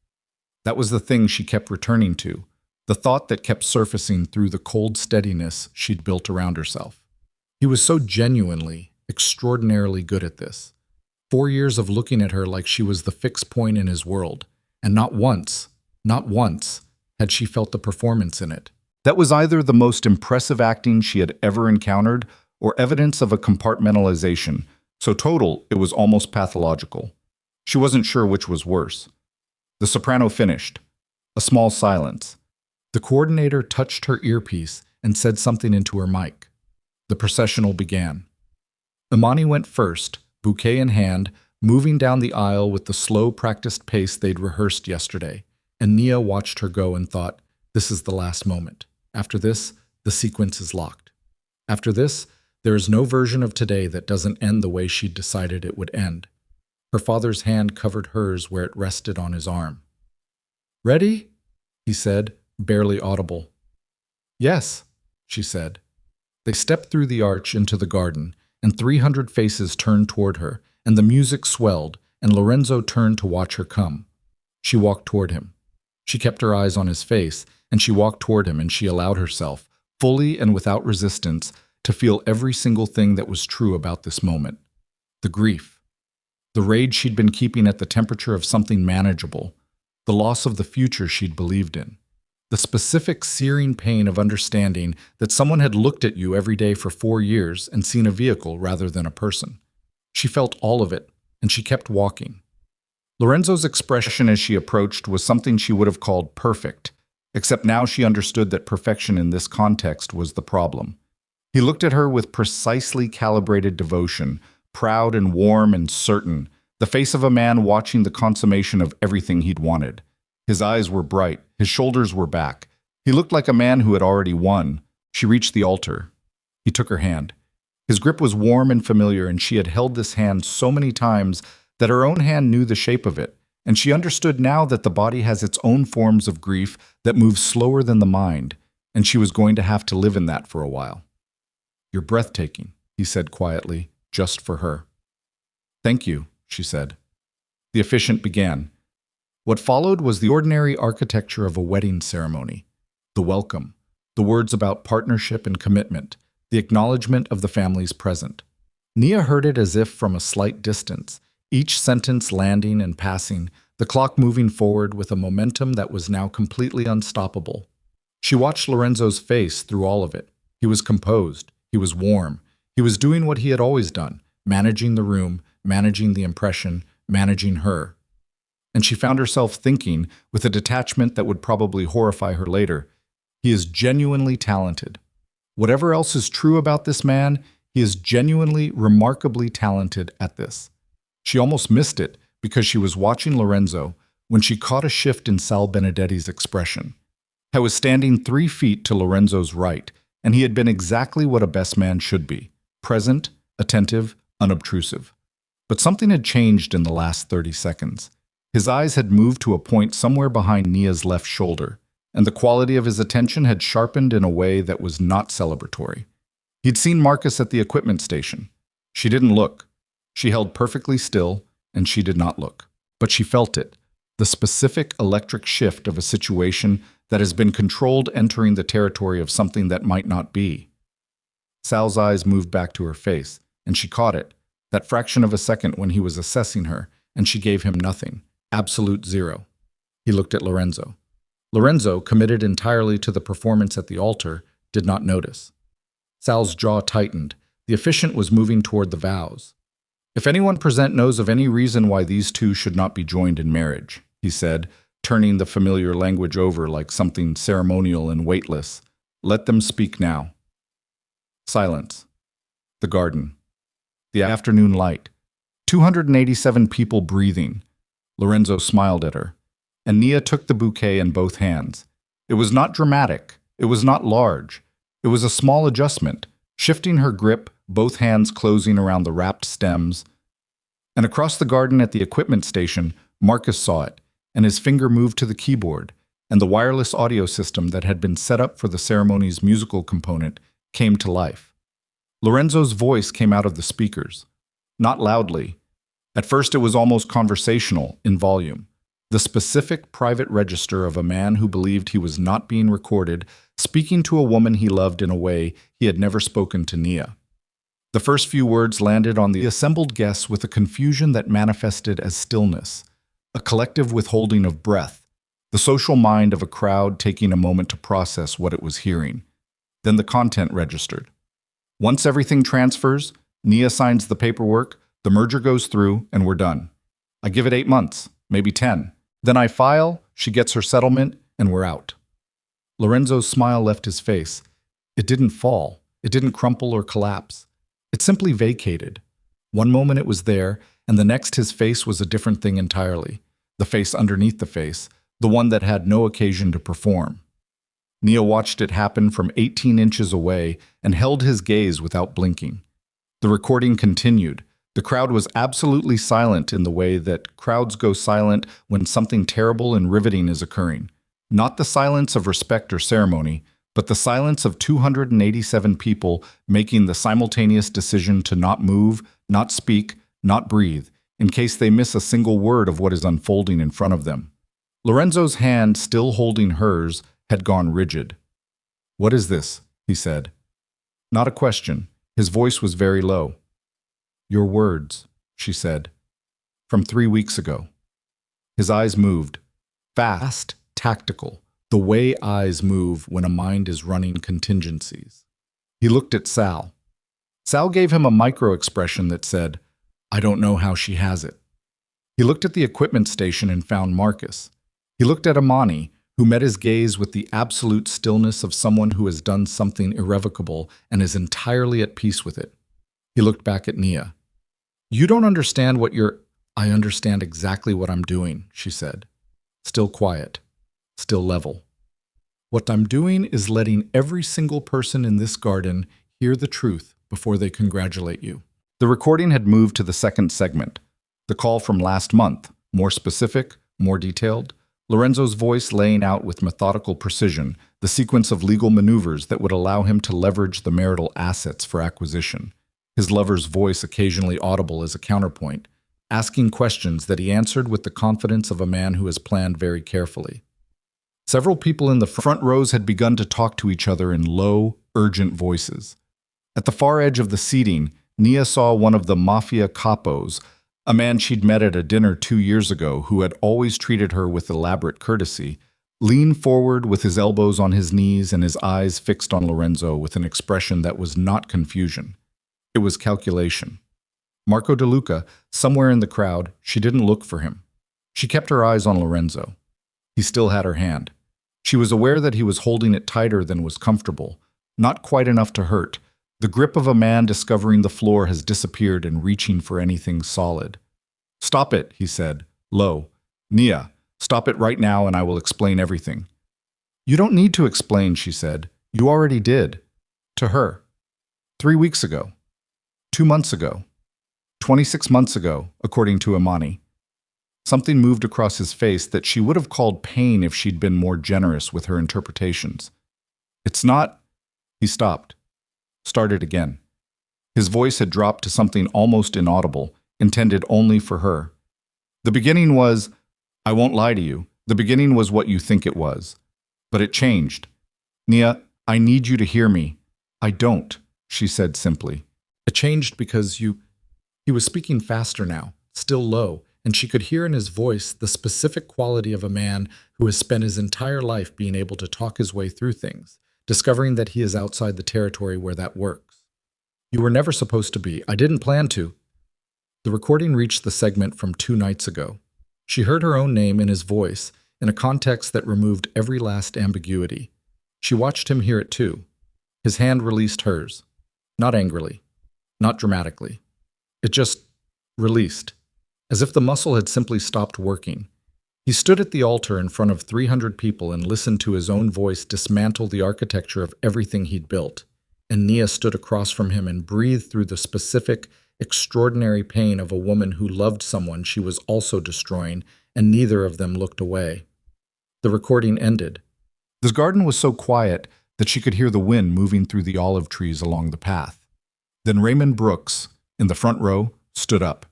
That was the thing she kept returning to, the thought that kept surfacing through the cold steadiness she'd built around herself. He was so genuinely, extraordinarily good at this. 4 years of looking at her like she was the fixed point in his world, and not once, had she felt the performance in it. That was either the most impressive acting she had ever encountered or evidence of a compartmentalization, so total it was almost pathological. She wasn't sure which was worse. The soprano finished. A small silence. The coordinator touched her earpiece and said something into her mic. The processional began. Imani went first, bouquet in hand, moving down the aisle with the slow, practiced pace they'd rehearsed yesterday, and Nia watched her go and thought, this is the last moment. After this, the sequence is locked. After this, there is no version of today that doesn't end the way she'd decided it would end. Her father's hand covered hers where it rested on his arm. "Ready?" he said, barely audible. "Yes," she said. They stepped through the arch into the garden, and 300 faces turned toward her, and the music swelled, and Lorenzo turned to watch her come. She walked toward him. She kept her eyes on his face, and she walked toward him, and she allowed herself, fully and without resistance, to feel every single thing that was true about this moment. The grief. The rage she'd been keeping at the temperature of something manageable. The loss of the future she'd believed in. The specific searing pain of understanding that someone had looked at you every day for 4 years and seen a vehicle rather than a person. She felt all of it, and she kept walking. Lorenzo's expression as she approached was something she would have called perfect, except now she understood that perfection in this context was the problem. He looked at her with precisely calibrated devotion, proud and warm and certain, the face of a man watching the consummation of everything he'd wanted. His eyes were bright, his shoulders were back. He looked like a man who had already won. She reached the altar. He took her hand. His grip was warm and familiar, and she had held this hand so many times that her own hand knew the shape of it, and she understood now that the body has its own forms of grief that move slower than the mind, and she was going to have to live in that for a while. "You're breathtaking," he said quietly, just for her. "Thank you," she said. The officiant began. What followed was the ordinary architecture of a wedding ceremony. The welcome, the words about partnership and commitment, the acknowledgement of the families present. Nia heard it as if from a slight distance, each sentence landing and passing, the clock moving forward with a momentum that was now completely unstoppable. She watched Lorenzo's face through all of it. He was composed. He was warm. He was doing what he had always done, managing the room, managing the impression, managing her. And she found herself thinking, with a detachment that would probably horrify her later, he is genuinely talented. Whatever else is true about this man, he is genuinely, remarkably talented at this. She almost missed it because she was watching Lorenzo when she caught a shift in Sal Benedetti's expression. I was standing 3 feet to Lorenzo's right, and he had been exactly what a best man should be, present, attentive, unobtrusive. But something had changed in the last 30 seconds. His eyes had moved to a point somewhere behind Nia's left shoulder, and the quality of his attention had sharpened in a way that was not celebratory. He'd seen Marcus at the equipment station. She didn't look. She held perfectly still, and she did not look. But she felt it, the specific electric shift of a situation that has been controlled entering the territory of something that might not be. Sal's eyes moved back to her face, and she caught it, that fraction of a second when he was assessing her, and she gave him nothing, absolute zero. He looked at Lorenzo. Lorenzo, committed entirely to the performance at the altar, did not notice. Sal's jaw tightened. The officiant was moving toward the vows. "If anyone present knows of any reason why these two should not be joined in marriage," he said, turning the familiar language over like something ceremonial and weightless, "let them speak now." Silence. The garden. The afternoon light. 287 people breathing. Lorenzo smiled at her, and Nia took the bouquet in both hands. It was not dramatic. It was not large. It was a small adjustment, shifting her grip, both hands closing around the wrapped stems. And across the garden at the equipment station, Marcus saw it, and his finger moved to the keyboard, and the wireless audio system that had been set up for the ceremony's musical component came to life. Lorenzo's voice came out of the speakers. Not loudly. At first it was almost conversational in volume. The specific private register of a man who believed he was not being recorded, speaking to a woman he loved in a way he had never spoken to Nia. The first few words landed on the assembled guests with a confusion that manifested as stillness, a collective withholding of breath, the social mind of a crowd taking a moment to process what it was hearing. Then the content registered. Once everything transfers, Nia signs the paperwork, the merger goes through, and we're done. I give it 8 months, maybe 10. Then I file, she gets her settlement, and we're out. Lorenzo's smile left his face. It didn't fall. It didn't crumple or collapse. It simply vacated. One moment it was there, and the next his face was a different thing entirely. The face underneath the face, the one that had no occasion to perform. Nia watched it happen from 18 inches away and held his gaze without blinking. The recording continued. The crowd was absolutely silent in the way that crowds go silent when something terrible and riveting is occurring. Not the silence of respect or ceremony, but the silence of 287 people making the simultaneous decision to not move, not speak, not breathe, in case they miss a single word of what is unfolding in front of them. Lorenzo's hand, still holding hers, had gone rigid. "What is this?" he said. Not a question. His voice was very low. "Your words," she said, "from 3 weeks ago." His eyes moved. Fast, tactical, the way eyes move when a mind is running contingencies. He looked at Sal. Sal gave him a micro-expression that said, "I don't know how she has it." He looked at the equipment station and found Marcus. He looked at Amani, who met his gaze with the absolute stillness of someone who has done something irrevocable and is entirely at peace with it. He looked back at Nia. "You don't understand what you're—" "I understand exactly what I'm doing," she said. Still quiet, still level. "What I'm doing is letting every single person in this garden hear the truth before they congratulate you." The recording had moved to the second segment, the call from last month, more specific, more detailed. Lorenzo's voice laying out with methodical precision the sequence of legal maneuvers that would allow him to leverage the marital assets for acquisition. His lover's voice occasionally audible as a counterpoint, asking questions that he answered with the confidence of a man who has planned very carefully. Several people in the front rows had begun to talk to each other in low, urgent voices. At the far edge of the seating, Nia saw one of the Mafia capos, a man she'd met at a dinner 2 years ago who had always treated her with elaborate courtesy, lean forward with his elbows on his knees and his eyes fixed on Lorenzo with an expression that was not confusion. It was calculation. Marco De Luca, somewhere in the crowd, she didn't look for him. She kept her eyes on Lorenzo. He still had her hand. She was aware that he was holding it tighter than was comfortable, not quite enough to hurt. The grip of a man discovering the floor has disappeared and reaching for anything solid. "Stop it," he said, low. "Nia, stop it right now and I will explain everything." "You don't need to explain," she said. "You already did." To her. 3 weeks ago. 2 months ago. 26 months ago, according to Imani. Something moved across his face that she would have called pain if she'd been more generous with her interpretations. "It's not—" He stopped. Started again. His voice had dropped to something almost inaudible, intended only for her. "The beginning was— I won't lie to you. The beginning was what you think it was. But it changed. Nia, I need you to hear me." "I don't," she said simply. "It changed because you—" He was speaking faster now, still low, and she could hear in his voice the specific quality of a man who has spent his entire life being able to talk his way through things, discovering that he is outside the territory where that works. "You were never supposed to be. I didn't plan to." The recording reached the segment from 2 nights ago. She heard her own name in his voice, in a context that removed every last ambiguity. She watched him hear it too. His hand released hers. Not angrily. Not dramatically. It just released, as if the muscle had simply stopped working. He stood at the altar in front of 300 people and listened to his own voice dismantle the architecture of everything he'd built. And Nia stood across from him and breathed through the specific, extraordinary pain of a woman who loved someone she was also destroying, and neither of them looked away. The recording ended. The garden was so quiet that she could hear the wind moving through the olive trees along the path. Then Raymond Brooks, in the front row, stood up.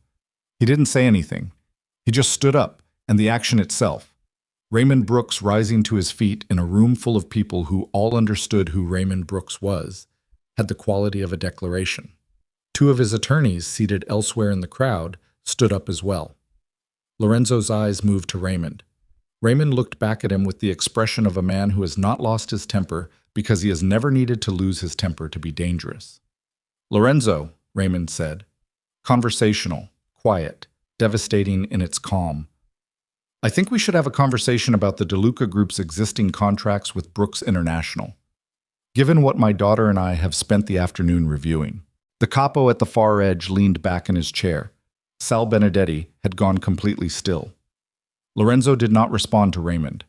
He didn't say anything. He just stood up, and the action itself. Raymond Brooks rising to his feet in a room full of people who all understood who Raymond Brooks was, had the quality of a declaration. Two of his attorneys, seated elsewhere in the crowd, stood up as well. Lorenzo's eyes moved to Raymond. Raymond looked back at him with the expression of a man who has not lost his temper because he has never needed to lose his temper to be dangerous. "Lorenzo," Raymond said. Conversational, quiet, devastating in its calm. "I think we should have a conversation about the DeLuca Group's existing contracts with Brooks International, given what my daughter and I have spent the afternoon reviewing." The capo at the far edge leaned back in his chair. Sal Benedetti had gone completely still. Lorenzo did not respond to Raymond.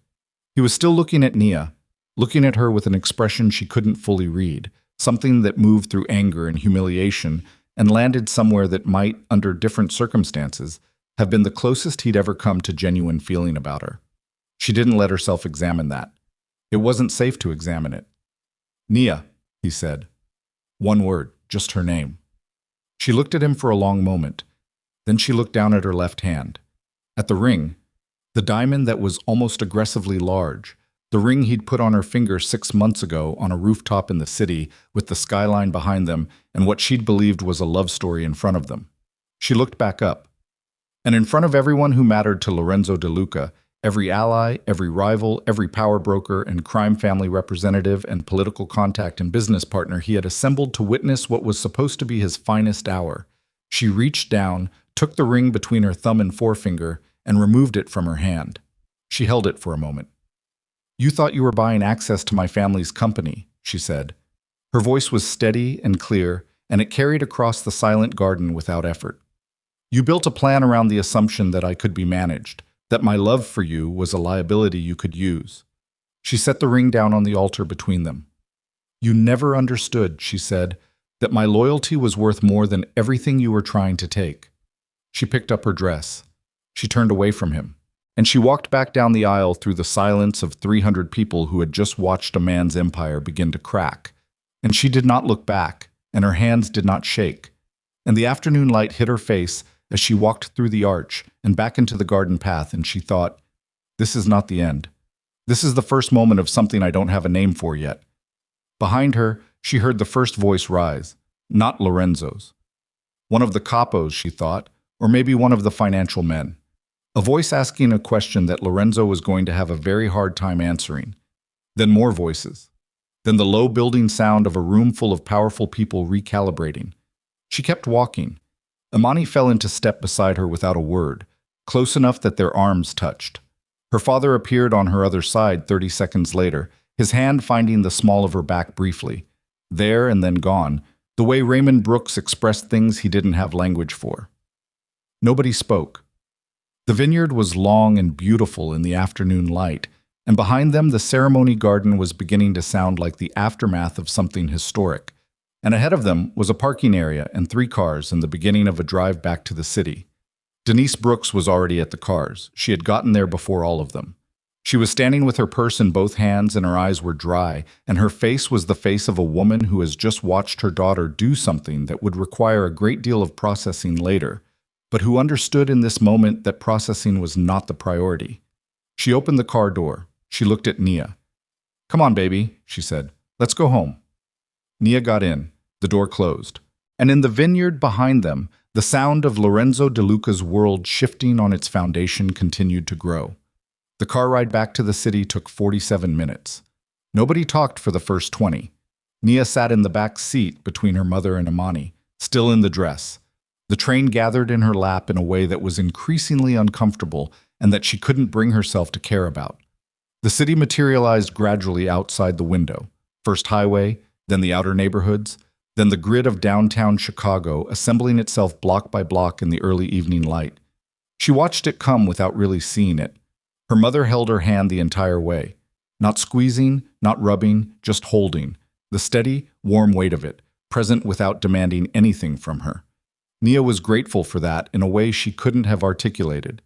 He was still looking at Nia, looking at her with an expression she couldn't fully read, something that moved through anger and humiliation and landed somewhere that might, under different circumstances, have been the closest he'd ever come to genuine feeling about her. She didn't let herself examine that. It wasn't safe to examine it. "Nia," he said. One word, just her name. She looked at him for a long moment. Then she looked down at her left hand. At the ring, the diamond that was almost aggressively large, the ring he'd put on her finger 6 months ago on a rooftop in the city with the skyline behind them and what she'd believed was a love story in front of them. She looked back up. And in front of everyone who mattered to Lorenzo DeLuca, every ally, every rival, every power broker and crime family representative and political contact and business partner he had assembled to witness what was supposed to be his finest hour, she reached down, took the ring between her thumb and forefinger, and removed it from her hand. She held it for a moment. "You thought you were buying access to my family's company," she said. Her voice was steady and clear, and it carried across the silent garden without effort. "You built a plan around the assumption that I could be managed, that my love for you was a liability you could use." She set the ring down on the altar between them. "You never understood," she said, "that my loyalty was worth more than everything you were trying to take." She picked up her dress. She turned away from him, and she walked back down the aisle through the silence of 300 people who had just watched a man's empire begin to crack. And she did not look back, and her hands did not shake. And the afternoon light hit her face as she walked through the arch and back into the garden path, and she thought, "This is not the end. This is the first moment of something I don't have a name for yet." Behind her, she heard the first voice rise, not Lorenzo's. One of the capos, she thought, or maybe one of the financial men. A voice asking a question that Lorenzo was going to have a very hard time answering. Then more voices. Then the low building sound of a room full of powerful people recalibrating. She kept walking. Imani fell into step beside her without a word, close enough that their arms touched. Her father appeared on her other side 30 seconds later, his hand finding the small of her back briefly. There and then gone, the way Raymond Brooks expressed things he didn't have language for. Nobody spoke. The vineyard was long and beautiful in the afternoon light, and behind them the ceremony garden was beginning to sound like the aftermath of something historic. And ahead of them was a parking area and 3 cars and the beginning of a drive back to the city. Denise Brooks was already at the cars. She had gotten there before all of them. She was standing with her purse in both hands and her eyes were dry, and her face was the face of a woman who has just watched her daughter do something that would require a great deal of processing later, but who understood in this moment that processing was not the priority. She opened the car door. She looked at Nia. "Come on, baby," she said. "Let's go home." Nia got in. The door closed. And in the vineyard behind them, the sound of Lorenzo DeLuca's world shifting on its foundation continued to grow. The car ride back to the city took 47 minutes. Nobody talked for the first 20. Nia sat in the back seat between her mother and Imani, still in the dress. The train gathered in her lap in a way that was increasingly uncomfortable and that she couldn't bring herself to care about. The city materialized gradually outside the window. First highway, then the outer neighborhoods, then the grid of downtown Chicago assembling itself block by block in the early evening light. She watched it come without really seeing it. Her mother held her hand the entire way. Not squeezing, not rubbing, just holding. The steady, warm weight of it, present without demanding anything from her. Nia was grateful for that in a way she couldn't have articulated.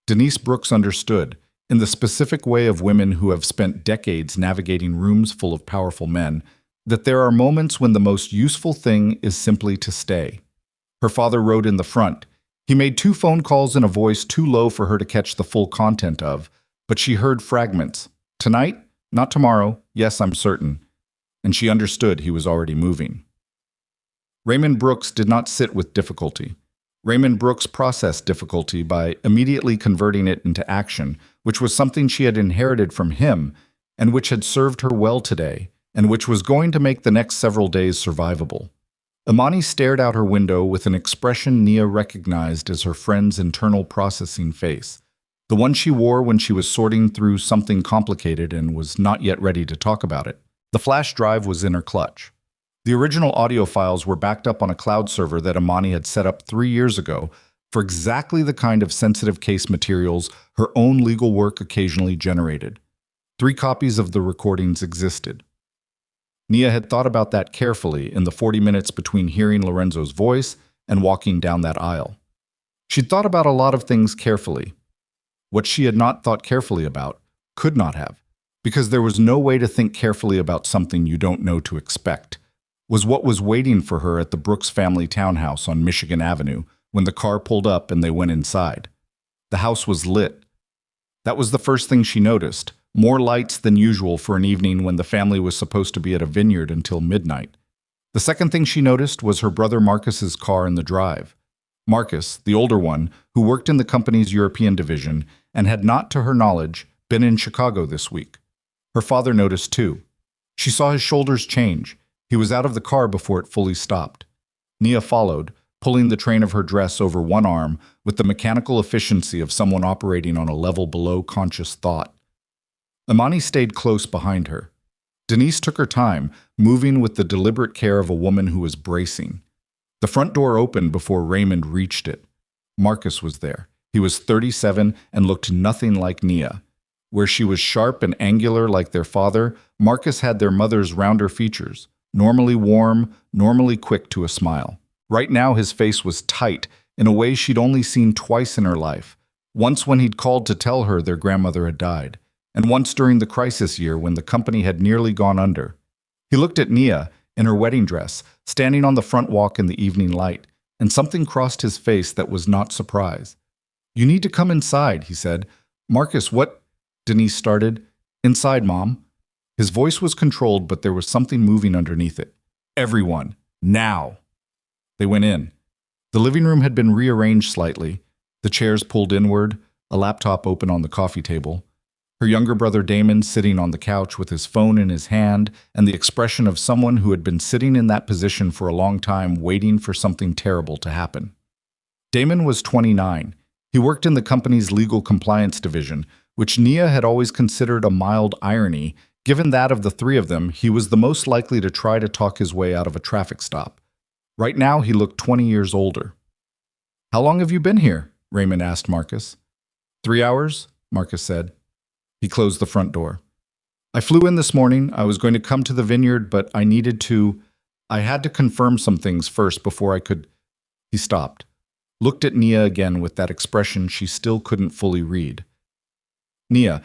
Denise Brooks understood, in the specific way of women who have spent decades navigating rooms full of powerful men, that there are moments when the most useful thing is simply to stay. Her father rode in the front. He made 2 phone calls in a voice too low for her to catch the full content of, but she heard fragments. Tonight? Not tomorrow. Yes, I'm certain. And she understood he was already moving. Raymond Brooks did not sit with difficulty. Raymond Brooks processed difficulty by immediately converting it into action, which was something she had inherited from him and which had served her well today, and which was going to make the next several days survivable. Imani stared out her window with an expression Nia recognized as her friend's internal processing face, the one she wore when she was sorting through something complicated and was not yet ready to talk about it. The flash drive was in her clutch. The original audio files were backed up on a cloud server that Imani had set up 3 years ago for exactly the kind of sensitive case materials her own legal work occasionally generated. 3 copies of the recordings existed. Nia had thought about that carefully in the 40 minutes between hearing Lorenzo's voice and walking down that aisle. She'd thought about a lot of things carefully. What she had not thought carefully about could not have, because there was no way to think carefully about something you don't know to expect, was what was waiting for her at the Brooks family townhouse on Michigan Avenue when the car pulled up and they went inside. The house was lit. That was the first thing she noticed. More lights than usual for an evening when the family was supposed to be at a vineyard until midnight. The second thing she noticed was her brother Marcus's car in the drive. Marcus, the older one, who worked in the company's European division and had not, to her knowledge, been in Chicago this week. Her father noticed too. She saw his shoulders change. He was out of the car before it fully stopped. Nia followed, pulling the train of her dress over one arm with the mechanical efficiency of someone operating on a level below conscious thought. Imani stayed close behind her. Denise took her time, moving with the deliberate care of a woman who was bracing. The front door opened before Raymond reached it. Marcus was there. He was 37 and looked nothing like Nia. Where she was sharp and angular like their father, Marcus had their mother's rounder features, normally warm, normally quick to a smile. Right now his face was tight in a way she'd only seen twice in her life, once when he'd called to tell her their grandmother had died, and once during the crisis year when the company had nearly gone under. He looked at Nia, in her wedding dress, standing on the front walk in the evening light, and something crossed his face that was not surprise. "You need to come inside," he said. "Marcus, what—" Denise started. "Inside, Mom." His voice was controlled, but there was something moving underneath it. "Everyone, now!" They went in. The living room had been rearranged slightly, the chairs pulled inward, a laptop open on the coffee table. Her younger brother Damon sitting on the couch with his phone in his hand and the expression of someone who had been sitting in that position for a long time waiting for something terrible to happen. Damon was 29. He worked in the company's legal compliance division, which Nia had always considered a mild irony, given that of the 3 of them, he was the most likely to try to talk his way out of a traffic stop. Right now, he looked 20 years older. "How long have you been here?" Raymond asked Marcus. 3 hours, Marcus said. He closed the front door. "I flew in this morning. I was going to come to the vineyard, but I had to confirm some things first before I could—" He stopped, looked at Nia again with that expression she still couldn't fully read. "Nia,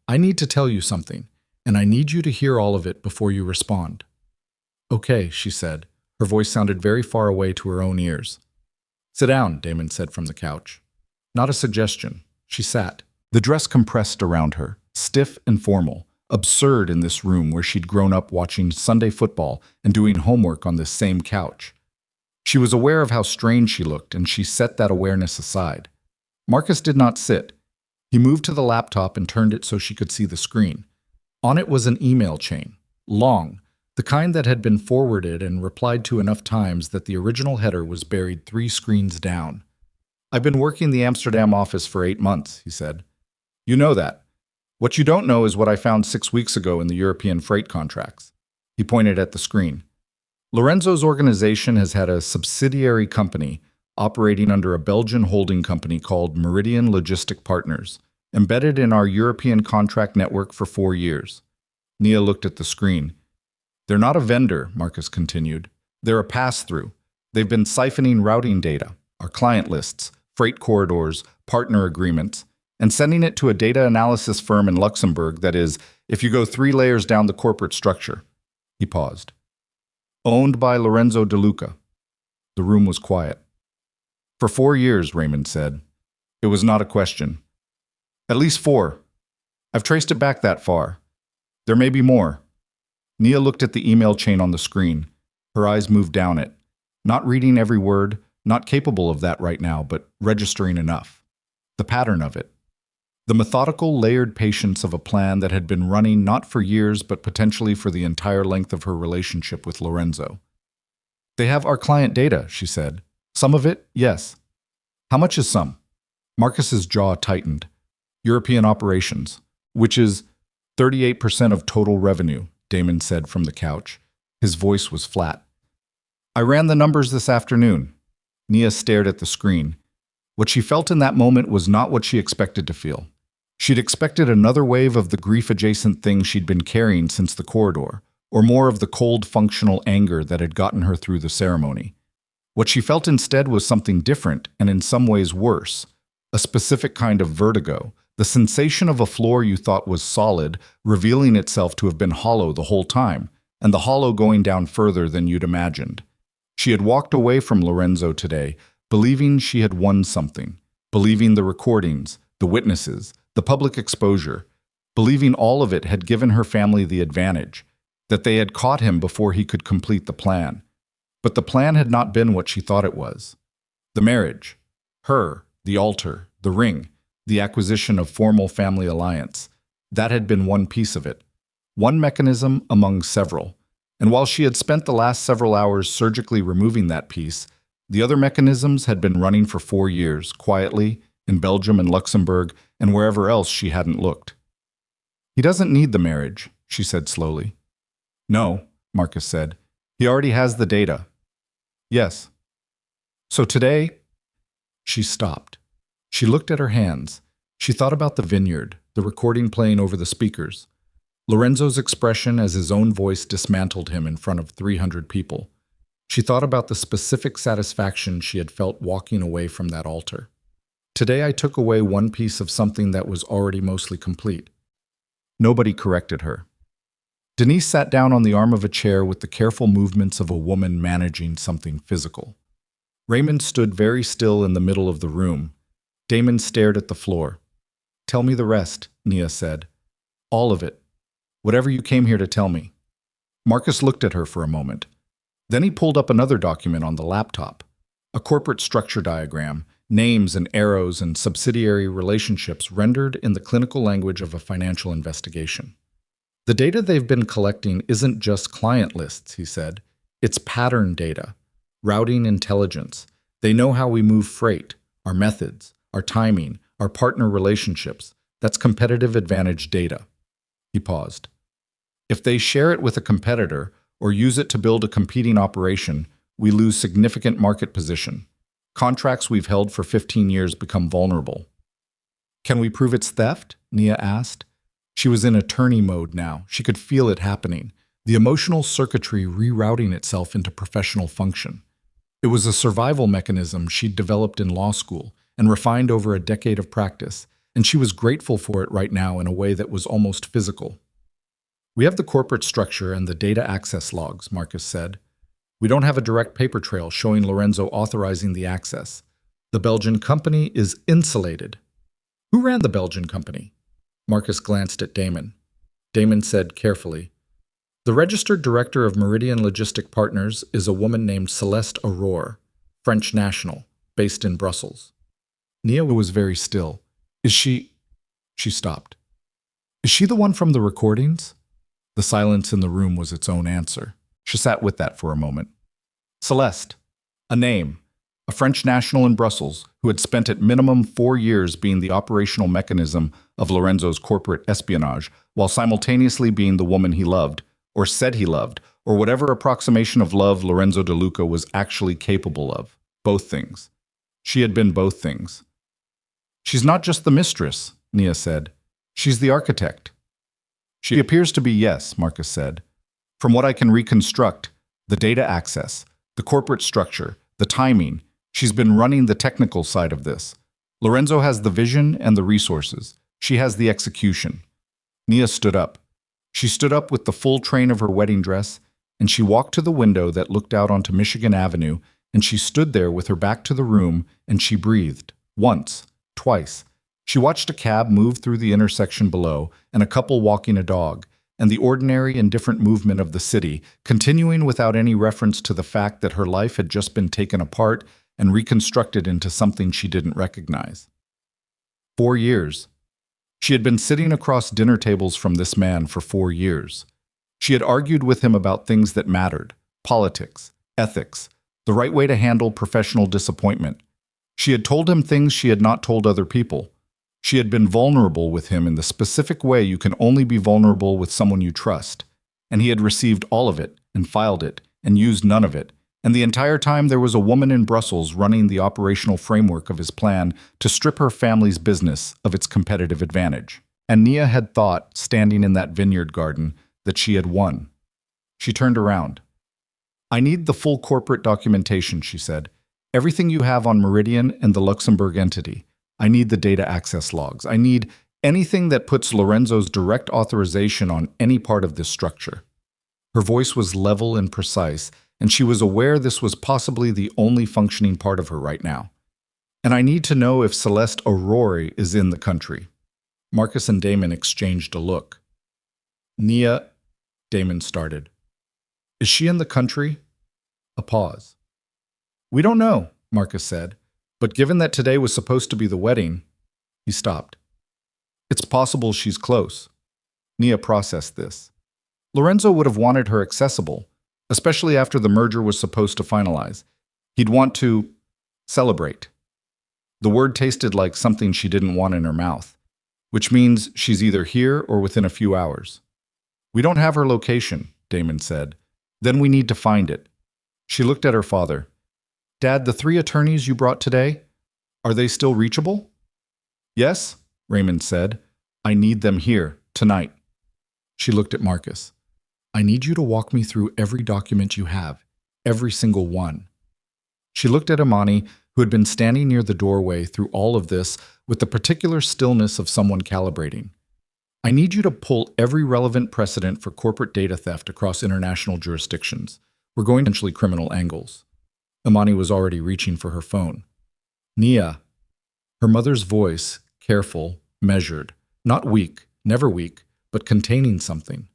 I need to tell you something, and I need you to hear all of it before you respond." "Okay," she said. Her voice sounded very far away to her own ears. "Sit down," Damon said from the couch. Not a suggestion. She sat. The dress compressed around her, stiff and formal, absurd in this room where she'd grown up watching Sunday football and doing homework on this same couch. She was aware of how strange she looked, and she set that awareness aside. Marcus did not sit. He moved to the laptop and turned it so she could see the screen. On it was an email chain, long, the kind that had been forwarded and replied to enough times that the original header was buried 3 screens down. "I've been working the Amsterdam office for 8 months, he said. "You know that. What you don't know is what I found 6 weeks ago in the European freight contracts." He pointed at the screen. "Lorenzo's organization has had a subsidiary company operating under a Belgian holding company called Meridian Logistic Partners, embedded in our European contract network for 4 years. Nia looked at the screen. "They're not a vendor," Marcus continued. "They're a pass-through. They've been siphoning routing data, our client lists, freight corridors, partner agreements, and sending it to a data analysis firm in Luxembourg that is, if you go 3 layers down the corporate structure." He paused. "Owned by Lorenzo De Luca." The room was quiet. "For 4 years," Raymond said. It was not a question. "At least 4. I've traced it back that far. There may be more." Nia looked at the email chain on the screen. Her eyes moved down it. Not reading every word, not capable of that right now, but registering enough. The pattern of it. The methodical, layered patience of a plan that had been running not for years, but potentially for the entire length of her relationship with Lorenzo. They have our client data, she said. Some of it, yes. How much is some? Marcus's jaw tightened. European operations, which is 38% of total revenue, Damon said from the couch. His voice was flat. I ran the numbers this afternoon. Nia stared at the screen. What she felt in that moment was not what she expected to feel. She'd expected another wave of the grief-adjacent thing she'd been carrying since the corridor, or more of the cold, functional anger that had gotten her through the ceremony. What she felt instead was something different, and in some ways worse. A specific kind of vertigo, the sensation of a floor you thought was solid, revealing itself to have been hollow the whole time, and the hollow going down further than you'd imagined. She had walked away from Lorenzo today, believing she had won something, believing the recordings, the witnesses, the public exposure, believing all of it had given her family the advantage, that they had caught him before he could complete the plan. But the plan had not been what she thought it was. The marriage, her, the altar, the ring, the acquisition of formal family alliance, that had been one piece of it, one mechanism among several. And while she had spent the last several hours surgically removing that piece, the other mechanisms had been running for 4 years, quietly, in Belgium and Luxembourg, and wherever else she hadn't looked. He doesn't need the marriage, she said slowly. No, Marcus said. He already has the data. Yes. So today, she stopped. She looked at her hands. She thought about the vineyard, the recording playing over the speakers. Lorenzo's expression as his own voice dismantled him in front of 300 people. She thought about the specific satisfaction she had felt walking away from that altar. Today I took away one piece of something that was already mostly complete. Nobody corrected her. Denise sat down on the arm of a chair with the careful movements of a woman managing something physical. Raymond stood very still in the middle of the room. Damon stared at the floor. Tell me the rest, Nia said. All of it. Whatever you came here to tell me. Marcus looked at her for a moment. Then he pulled up another document on the laptop. A corporate structure diagram, names and arrows and subsidiary relationships rendered in the clinical language of a financial investigation. The data they've been collecting isn't just client lists, he said. It's pattern data, routing intelligence. They know how we move freight, our methods, our timing, our partner relationships. That's competitive advantage data. He paused. If they share it with a competitor or use it to build a competing operation, we lose significant market position. Contracts we've held for 15 years become vulnerable. Can we prove it's theft? Nia asked. She was in attorney mode now. She could feel it happening, the emotional circuitry rerouting itself into professional function. It was a survival mechanism she'd developed in law school and refined over a decade of practice, and she was grateful for it right now in a way that was almost physical. We have the corporate structure and the data access logs, Marcus said. We don't have a direct paper trail showing Lorenzo authorizing the access. The Belgian company is insulated. Who ran the Belgian company? Marcus glanced at Damon. Damon said carefully, the registered director of Meridian Logistic Partners is a woman named Celeste Aurore, French national, based in Brussels. Nia was very still. Is she... She stopped. Is she the one from the recordings? The silence in the room was its own answer. She sat with that for a moment. Celeste. A name. A French national in Brussels who had spent at minimum 4 years being the operational mechanism of Lorenzo's corporate espionage, while simultaneously being the woman he loved, or said he loved, or whatever approximation of love Lorenzo De Luca was actually capable of. Both things. She had been both things. She's not just the mistress, Nia said. She's the architect. She appears to be, yes, Marcus said. From what I can reconstruct, the data access, the corporate structure, the timing, she's been running the technical side of this. Lorenzo has the vision and the resources. She has the execution. Nia stood up. She stood up with the full train of her wedding dress, and she walked to the window that looked out onto Michigan Avenue, and she stood there with her back to the room, and she breathed. Once, twice. She watched a cab move through the intersection below, and a couple walking a dog. and the ordinary, indifferent movement of the city, continuing without any reference to the fact that her life had just been taken apart and reconstructed into something she didn't recognize. 4 years. She had been sitting across dinner tables from this man for 4 years. She had argued with him about things that mattered: politics, ethics, the right way to handle professional disappointment. She had told him things she had not told other people. She had been vulnerable with him in the specific way you can only be vulnerable with someone you trust. And he had received all of it, and filed it, and used none of it. And the entire time there was a woman in Brussels running the operational framework of his plan to strip her family's business of its competitive advantage. And Nia had thought, standing in that vineyard garden, that she had won. She turned around. "I need the full corporate documentation," she said. "Everything you have on Meridian and the Luxembourg entity. I need the data access logs. I need anything that puts Lorenzo's direct authorization on any part of this structure." Her voice was level and precise, and she was aware this was possibly the only functioning part of her right now. "And I need to know if Celeste Aurore is in the country." Marcus and Damon exchanged a look. "Nia," Damon started. "Is she in the country?" A pause. "We don't know," Marcus said, "but given that today was supposed to be the wedding..." He stopped. "It's possible she's close." Nia processed this. Lorenzo would have wanted her accessible, especially after the merger was supposed to finalize. He'd want to celebrate. The word tasted like something she didn't want in her mouth, which means she's either here or within a few hours. "We don't have her location," Damon said. "Then we need to find it." She looked at her father. "Dad, the 3 attorneys you brought today, are they still reachable?" "Yes," Raymond said. "I need them here, tonight." She looked at Marcus. "I need you to walk me through every document you have, every single one." She looked at Imani, who had been standing near the doorway through all of this with the particular stillness of someone calibrating. "I need you to pull every relevant precedent for corporate data theft across international jurisdictions. We're going to potentially criminal angles." Imani was already reaching for her phone. "Nia." Her mother's voice, careful, measured, not weak, never weak, but containing something.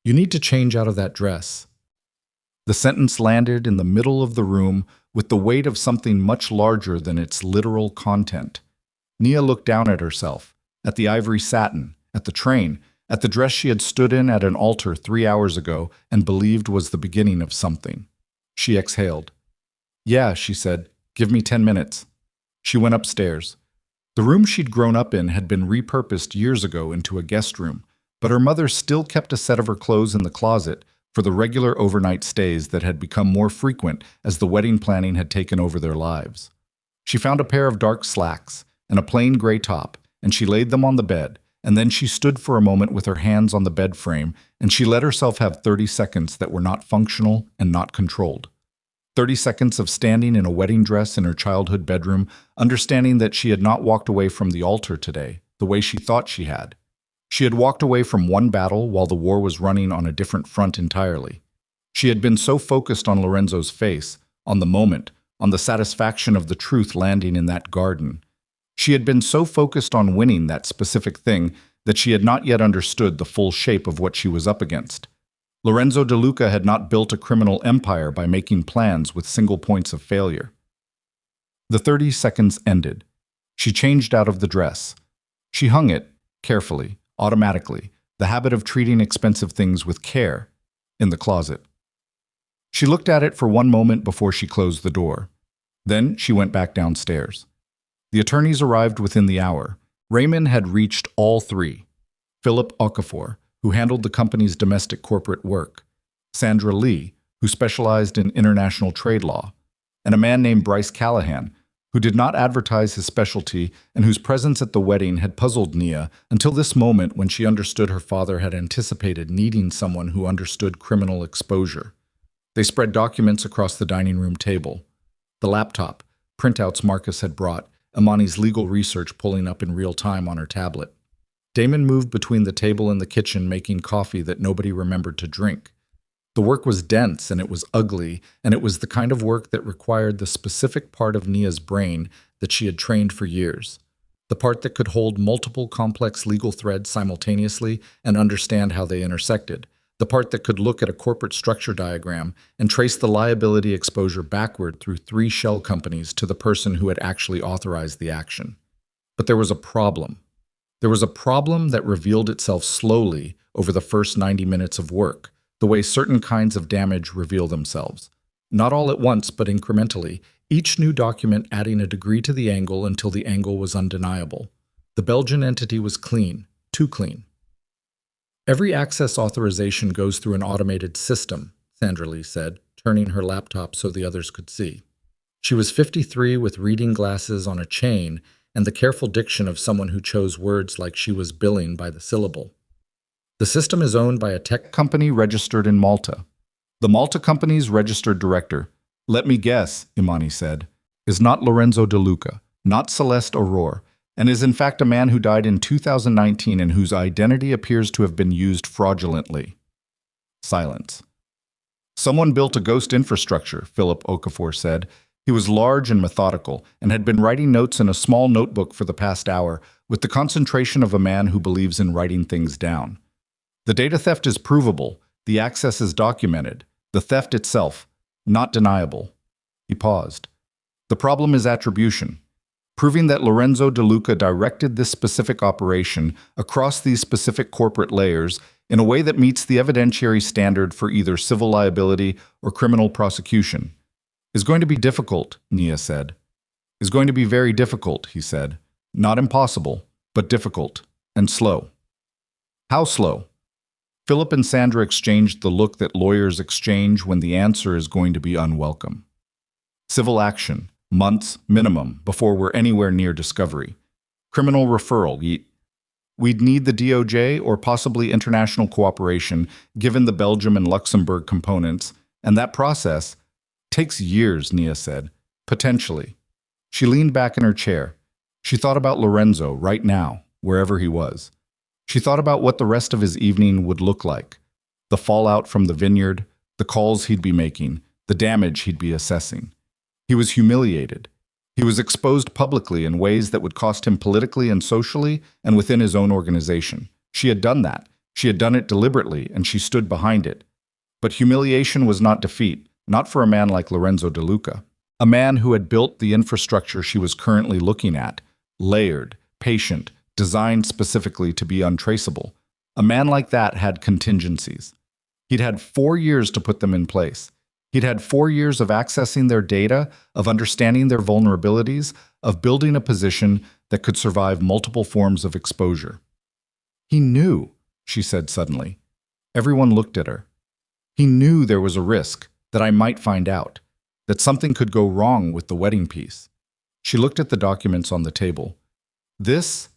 "You need to change out of that dress." The sentence landed in the middle of the room with the weight of something much larger than its literal content. Nia looked down at herself, at the ivory satin, at the train, at the dress she had stood in at an altar 3 hours ago and believed was the beginning of something. She exhaled. "Yeah," she said, "give me 10 minutes." She went upstairs. The room she'd grown up in had been repurposed years ago into a guest room, but her mother still kept a set of her clothes in the closet for the regular overnight stays that had become more frequent as the wedding planning had taken over their lives. She found a pair of dark slacks and a plain gray top, and she laid them on the bed, and then she stood for a moment with her hands on the bed frame, and she let herself have 30 seconds that were not functional and not controlled. 30 seconds of standing in a wedding dress in her childhood bedroom, understanding that she had not walked away from the altar today, the way she thought she had. She had walked away from one battle while the war was running on a different front entirely. She had been so focused on Lorenzo's face, on the moment, on the satisfaction of the truth landing in that garden. She had been so focused on winning that specific thing that she had not yet understood the full shape of what she was up against. Lorenzo De Luca had not built a criminal empire by making plans with single points of failure. The 30 seconds ended. She changed out of the dress. She hung it, carefully, automatically, the habit of treating expensive things with care, in the closet. She looked at it for one moment before she closed the door. Then she went back downstairs. The attorneys arrived within the hour. Raymond had reached all 3. Philip Okafor, who handled the company's domestic corporate work, Sandra Lee, who specialized in international trade law, and a man named Bryce Callahan, who did not advertise his specialty and whose presence at the wedding had puzzled Nia until this moment when she understood her father had anticipated needing someone who understood criminal exposure. They spread documents across the dining room table. The laptop, printouts Marcus had brought, Imani's legal research pulling up in real time on her tablet. Damon moved between the table and the kitchen making coffee that nobody remembered to drink. The work was dense and it was ugly, and it was the kind of work that required the specific part of Nia's brain that she had trained for years. the part that could hold multiple complex legal threads simultaneously and understand how they intersected, the part that could look at a corporate structure diagram and trace the liability exposure backward through 3 shell companies to the person who had actually authorized the action. But there was a problem. There was a problem that revealed itself slowly over the first 90 minutes of work, the way certain kinds of damage reveal themselves. Not all at once, but incrementally, each new document adding a degree to the angle until the angle was undeniable. The Belgian entity was clean, too clean. Every access authorization goes through an automated system, Sandra Lee said, turning her laptop so the others could see. She was 53 with reading glasses on a chain and the careful diction of someone who chose words like she was billing by the syllable. The system is owned by a tech company registered in Malta. The Malta company's registered director, let me guess, Imani said, is not Lorenzo De Luca, not Celeste Aurore, and is in fact a man who died in 2019 and whose identity appears to have been used fraudulently. Silence. Someone built a ghost infrastructure, Philip Okafor said. He was large and methodical, and had been writing notes in a small notebook for the past hour, with the concentration of a man who believes in writing things down. The data theft is provable, the access is documented, the theft itself, not deniable. He paused. The problem is attribution. Proving that Lorenzo De Luca directed this specific operation across these specific corporate layers in a way that meets the evidentiary standard for either civil liability or criminal prosecution is going to be difficult, Nia said. Is going to be very difficult, he said. Not impossible, but difficult and slow. How slow? Philip and Sandra exchanged the look that lawyers exchange when the answer is going to be unwelcome. Civil action, months minimum before we're anywhere near discovery. Criminal referral, we'd need the DOJ or possibly international cooperation given the Belgium and Luxembourg components, and that process takes years, Nia said. Potentially. She leaned back in her chair. She thought about Lorenzo right now, wherever he was. She thought about what the rest of his evening would look like. The fallout from the vineyard, the calls he'd be making, the damage he'd be assessing. He was humiliated. He was exposed publicly in ways that would cost him politically and socially and within his own organization. She had done that. She had done it deliberately, and she stood behind it. But humiliation was not defeat. Not for a man like Lorenzo De Luca, a man who had built the infrastructure she was currently looking at, layered, patient, designed specifically to be untraceable. A man like that had contingencies. He'd had 4 years to put them in place. He'd had 4 years of accessing their data, of understanding their vulnerabilities, of building a position that could survive multiple forms of exposure. He knew, she said suddenly. Everyone looked at her. He knew there was a risk, that I might find out, that something could go wrong with the wedding piece. She looked at the documents on the table. This,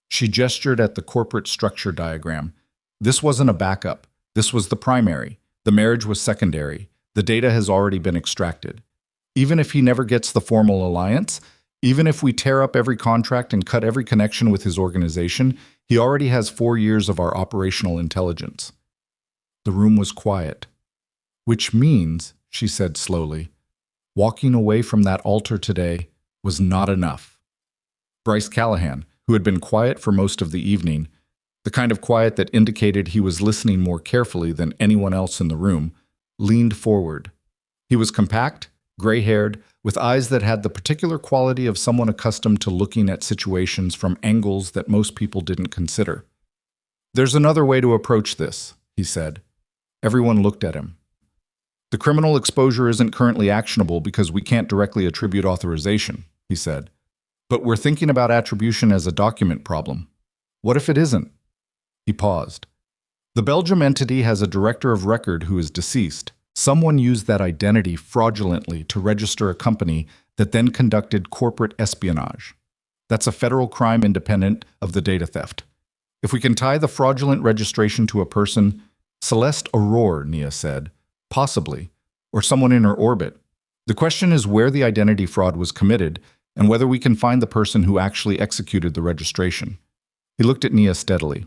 she gestured at the corporate structure diagram. This wasn't a backup. This was the primary. The marriage was secondary. The data has already been extracted. Even if he never gets the formal alliance, even if we tear up every contract and cut every connection with his organization, he already has 4 years of our operational intelligence. The room was quiet. Which means, she said slowly, walking away from that altar today was not enough. Bryce Callahan, who had been quiet for most of the evening, the kind of quiet that indicated he was listening more carefully than anyone else in the room, leaned forward. He was compact, gray-haired, with eyes that had the particular quality of someone accustomed to looking at situations from angles that most people didn't consider. There's another way to approach this, he said. Everyone looked at him. The criminal exposure isn't currently actionable because we can't directly attribute authorization, he said. But we're thinking about attribution as a document problem. What if it isn't? He paused. The Belgium entity has a director of record who is deceased. Someone used that identity fraudulently to register a company that then conducted corporate espionage. That's a federal crime independent of the data theft. If we can tie the fraudulent registration to a person, Celeste Aurore, Nia said, possibly, or someone in her orbit. The question is where the identity fraud was committed and whether we can find the person who actually executed the registration. He looked at Nia steadily.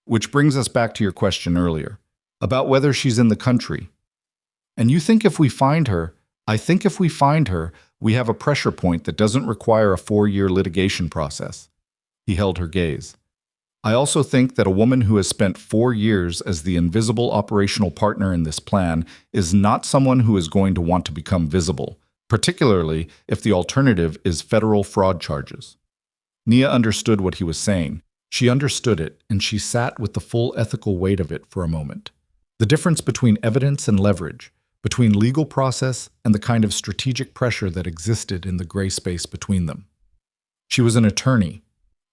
Which brings us back to your question earlier, about whether she's in the country. And you think if we find her, I think if we find her, we have a pressure point that doesn't require a 4-year litigation process. He held her gaze. I also think that a woman who has spent 4 years as the invisible operational partner in this plan is not someone who is going to want to become visible, particularly if the alternative is federal fraud charges. Nia understood what he was saying. She understood it, and she sat with the full ethical weight of it for a moment. The difference between evidence and leverage, between legal process and the kind of strategic pressure that existed in the gray space between them. She was an attorney.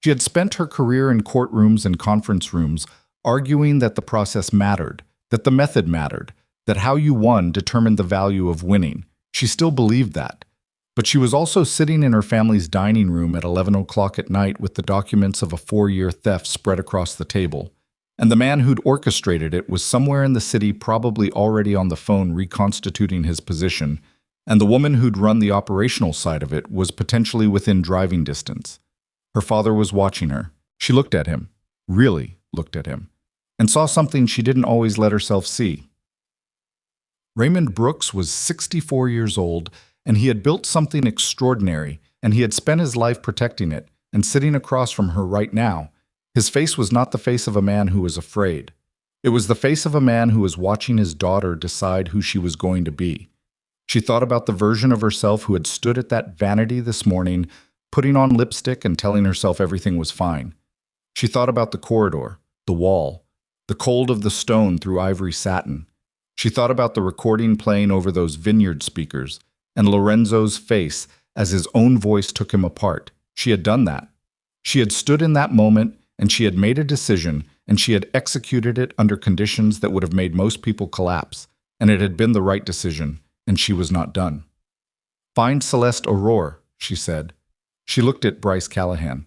She had spent her career in courtrooms and conference rooms arguing that the process mattered, that the method mattered, that how you won determined the value of winning. She still believed that. But she was also sitting in her family's dining room at 11 o'clock at night with the documents of a 4-year theft spread across the table. And the man who'd orchestrated it was somewhere in the city, probably already on the phone reconstituting his position, and the woman who'd run the operational side of it was potentially within driving distance. Her father was watching her. She looked at him, really looked at him, and saw something she didn't always let herself see. Raymond Brooks was 64 years old, and he had built something extraordinary, and he had spent his life protecting it, and sitting across from her right now, his face was not the face of a man who was afraid. It was the face of a man who was watching his daughter decide who she was going to be. She thought about the version of herself who had stood at that vanity this morning, putting on lipstick and telling herself everything was fine. She thought about the corridor, the wall, the cold of the stone through ivory satin. She thought about the recording playing over those vineyard speakers, and Lorenzo's face as his own voice took him apart. She had done that. She had stood in that moment, and she had made a decision, and she had executed it under conditions that would have made most people collapse, and it had been the right decision, and she was not done. "Find Celeste Aurore," she said. She looked at Bryce Callahan.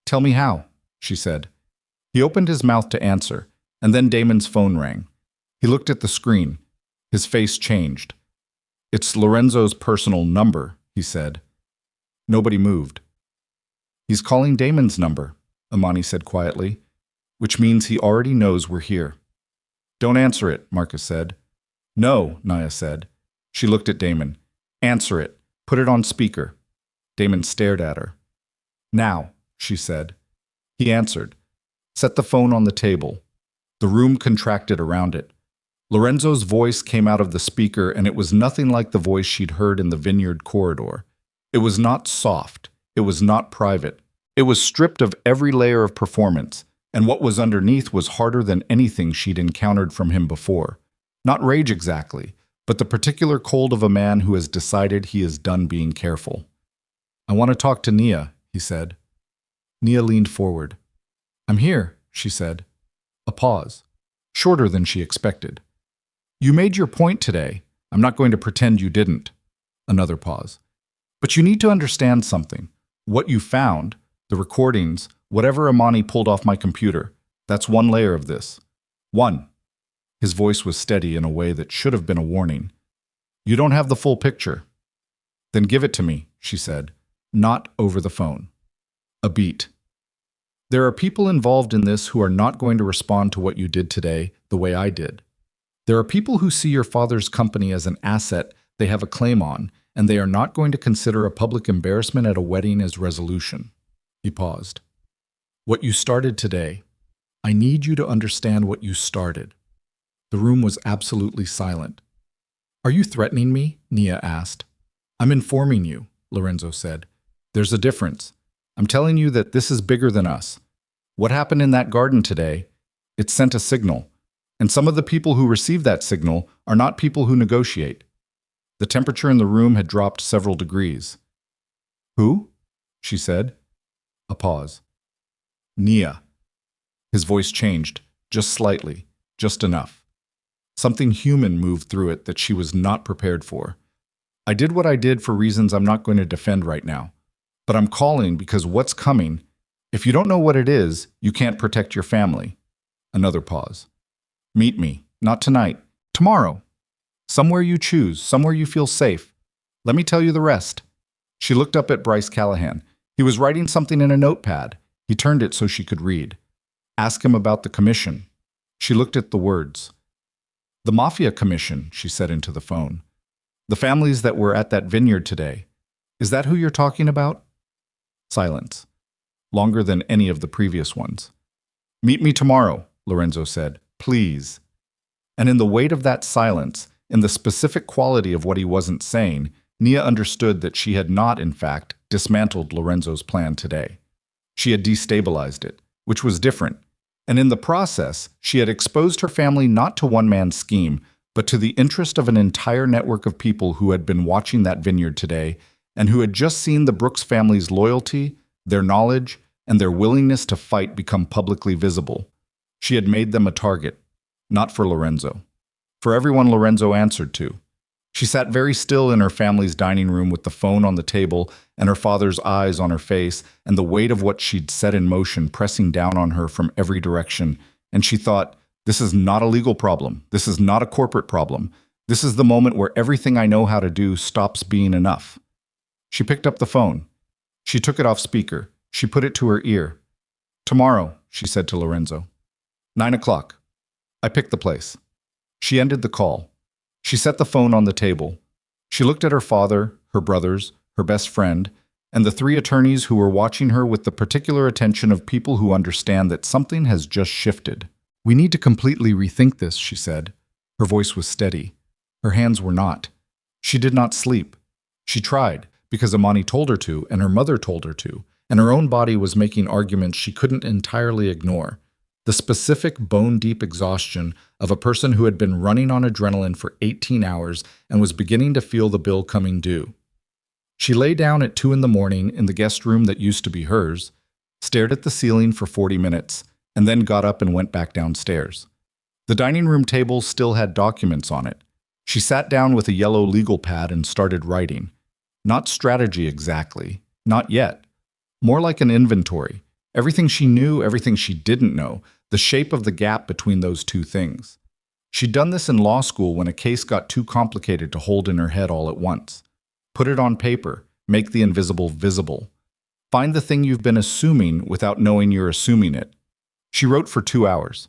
"Tell me how," she said. He opened his mouth to answer, and then Damon's phone rang. He looked at the screen. His face changed. "It's Lorenzo's personal number," he said. Nobody moved. "He's calling Damon's number," Amani said quietly, "which means he already knows we're here." "Don't answer it," Marcus said. "No," Nia said. She looked at Damon. "Answer it. Put it on speaker." Damon stared at her. "Now," she said. He answered. Set the phone on the table. The room contracted around it. Lorenzo's voice came out of the speaker, and it was nothing like the voice she'd heard in the vineyard corridor. It was not soft. It was not private. It was stripped of every layer of performance, and what was underneath was harder than anything she'd encountered from him before. Not rage exactly, but the particular cold of a man who has decided he is done being careful. "I want to talk to Nia," he said. Nia leaned forward. "I'm here," she said. A pause, shorter than she expected. "You made your point today. I'm not going to pretend you didn't." Another pause. "But you need to understand something. What you found, the recordings, whatever Amani pulled off my computer, that's one layer of this. One." His voice was steady in a way that should have been a warning. "You don't have the full picture." "Then give it to me," she said. "Not over the phone." A beat. "There are people involved in this who are not going to respond to what you did today the way I did. There are people who see your father's company as an asset they have a claim on, and they are not going to consider a public embarrassment at a wedding as resolution." He paused. "What you started today, I need you to understand what you started." The room was absolutely silent. "Are you threatening me?" Nia asked. "I'm informing you," Lorenzo said. "There's a difference. I'm telling you that this is bigger than us. What happened in that garden today, it sent a signal. And some of the people who received that signal are not people who negotiate." The temperature in the room had dropped several degrees. "Who?" she said. A pause. "Nia." His voice changed, just slightly, just enough. Something human moved through it that she was not prepared for. "I did what I did for reasons I'm not going to defend right now. But I'm calling because what's coming, if you don't know what it is, you can't protect your family." Another pause. "Meet me, not tonight, tomorrow. Somewhere you choose, somewhere you feel safe. Let me tell you the rest." She looked up at Bryce Callahan. He was writing something in a notepad. He turned it so she could read. "Ask him about the commission." She looked at the words. "The Mafia commission," she said into the phone. "The families that were at that vineyard today. Is that who you're talking about?" Silence. longer than any of the previous ones. "Meet me tomorrow," Lorenzo said. "Please." And in the weight of that silence, in the specific quality of what he wasn't saying, Nia understood that she had not, in fact, dismantled Lorenzo's plan today. She had destabilized it, which was different. And in the process, she had exposed her family not to one man's scheme, but to the interest of an entire network of people who had been watching that vineyard today and who had just seen the Brooks family's loyalty, their knowledge, and their willingness to fight become publicly visible. She had made them a target, not for Lorenzo. For everyone Lorenzo answered to. She sat very still in her family's dining room with the phone on the table and her father's eyes on her face and the weight of what she'd set in motion pressing down on her from every direction, and she thought, this is not a legal problem. This is not a corporate problem. This is the moment where everything I know how to do stops being enough. She picked up the phone. She took it off speaker. She put it to her ear. "Tomorrow," she said to Lorenzo. 9 o'clock. I picked the place. She ended the call. She set the phone on the table. She looked at her father, her brothers, her best friend, and the 3 attorneys who were watching her with the particular attention of people who understand that something has just shifted. "We need to completely rethink this," she said. Her voice was steady. Her hands were not. She did not sleep. She tried, because Amani told her to, and her mother told her to, and her own body was making arguments she couldn't entirely ignore. The specific bone-deep exhaustion of a person who had been running on adrenaline for 18 hours and was beginning to feel the bill coming due. She lay down at 2 in the morning in the guest room that used to be hers, stared at the ceiling for 40 minutes, and then got up and went back downstairs. The dining room table still had documents on it. She sat down with a yellow legal pad and started writing. Not strategy exactly, not yet. More like an inventory. Everything she knew, everything she didn't know, the shape of the gap between those two things. She'd done this in law school when a case got too complicated to hold in her head all at once. Put it on paper, make the invisible visible. Find the thing you've been assuming without knowing you're assuming it. She wrote for 2 hours.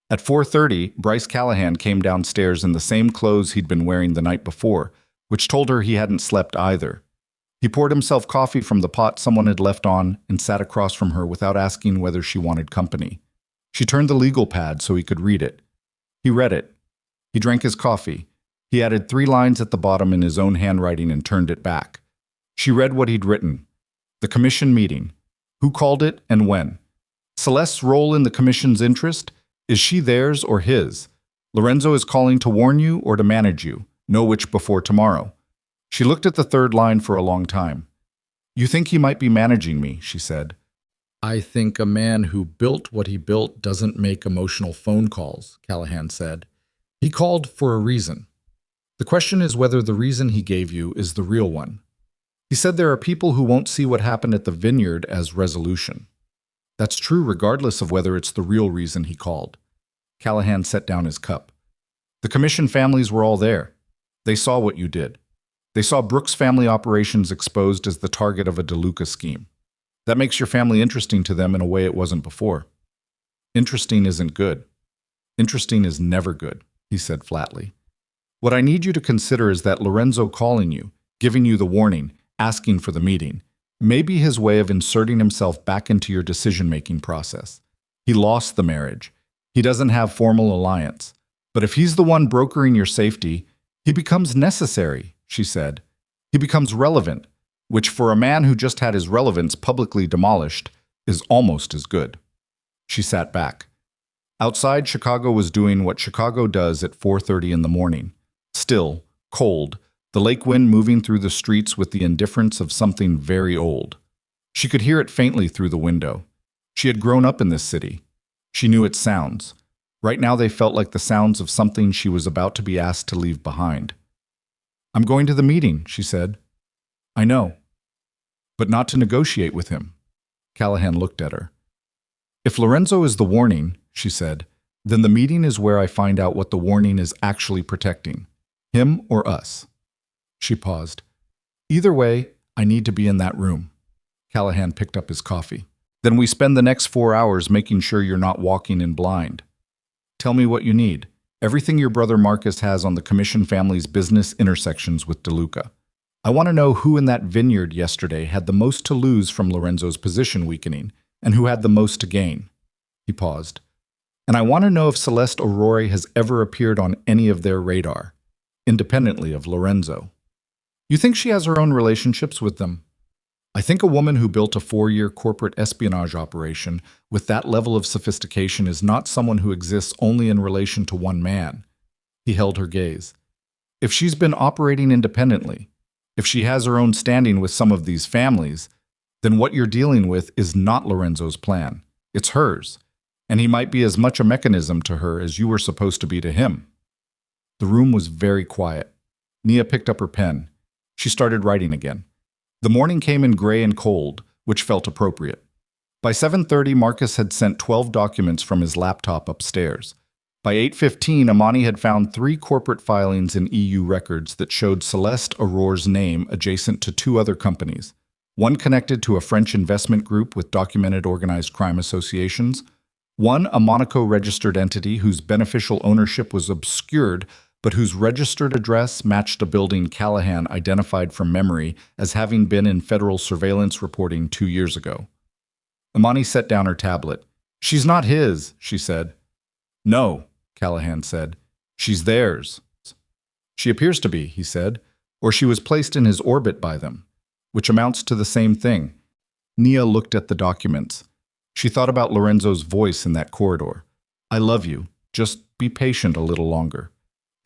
At 4:30, Bryce Callahan came downstairs in the same clothes he'd been wearing the night before, which told her he hadn't slept either. He poured himself coffee from the pot someone had left on and sat across from her without asking whether she wanted company. She turned the legal pad so he could read it. He read it. He drank his coffee. He added 3 lines at the bottom in his own handwriting and turned it back. She read what he'd written. The commission meeting. Who called it and when? Celeste's role in the commission's interest? Is she theirs or his? Lorenzo is calling to warn you or to manage you. Know which before tomorrow. She looked at the 3rd line for a long time. You think he might be managing me, she said. I think a man who built what he built doesn't make emotional phone calls, Callahan said. He called for a reason. The question is whether the reason he gave you is the real one. He said there are people who won't see what happened at the vineyard as resolution. That's true regardless of whether it's the real reason he called. Callahan set down his cup. The commission families were all there. They saw what you did. They saw Brooks family operations exposed as the target of a DeLuca scheme. That makes your family interesting to them in a way it wasn't before. Interesting isn't good. Interesting is never good, he said flatly. What I need you to consider is that Lorenzo calling you, giving you the warning, asking for the meeting, may be his way of inserting himself back into your decision-making process. He lost the marriage. He doesn't have formal alliance. But if he's the one brokering your safety, he becomes necessary, she said. He becomes relevant, which for a man who just had his relevance publicly demolished is almost as good. She sat back. Outside, Chicago was doing what Chicago does at 4:30 in the morning. Still, cold, the lake wind moving through the streets with the indifference of something very old. She could hear it faintly through the window. She had grown up in this city. She knew its sounds. Right now they felt like the sounds of something she was about to be asked to leave behind. I'm going to the meeting, she said. I know. But not to negotiate with him. Callahan looked at her. If Lorenzo is the warning, she said, then the meeting is where I find out what the warning is actually protecting. Him or us. She paused. Either way, I need to be in that room. Callahan picked up his coffee. Then we spend the next 4 hours making sure you're not walking in blind. Tell me what you need. Everything your brother Marcus has on the commission family's business intersections with DeLuca. I want to know who in that vineyard yesterday had the most to lose from Lorenzo's position weakening, and who had the most to gain. He paused. And I want to know if Celeste Aurora has ever appeared on any of their radar, independently of Lorenzo. You think she has her own relationships with them? I think a woman who built a 4-year corporate espionage operation with that level of sophistication is not someone who exists only in relation to one man. He held her gaze. If she's been operating independently, if she has her own standing with some of these families, then what you're dealing with is not Lorenzo's plan. It's hers, and he might be as much a mechanism to her as you were supposed to be to him. The room was very quiet. Nia picked up her pen. She started writing again. The morning came in gray and cold, which felt appropriate. By 7:30, Marcus had sent 12 documents from his laptop upstairs. By 8:15, Amani had found 3 corporate filings in EU records that showed Celeste Aurora's name adjacent to 2 other companies, one connected to a French investment group with documented organized crime associations, one a Monaco-registered entity whose beneficial ownership was obscured but whose registered address matched a building Callahan identified from memory as having been in federal surveillance reporting 2 years ago. Amani set down her tablet. "She's not his," she said. "No," Callahan said. "She's theirs." "She appears to be," he said, "or she was placed in his orbit by them, which amounts to the same thing." Nia looked at the documents. She thought about Lorenzo's voice in that corridor. "I love you. Just be patient a little longer."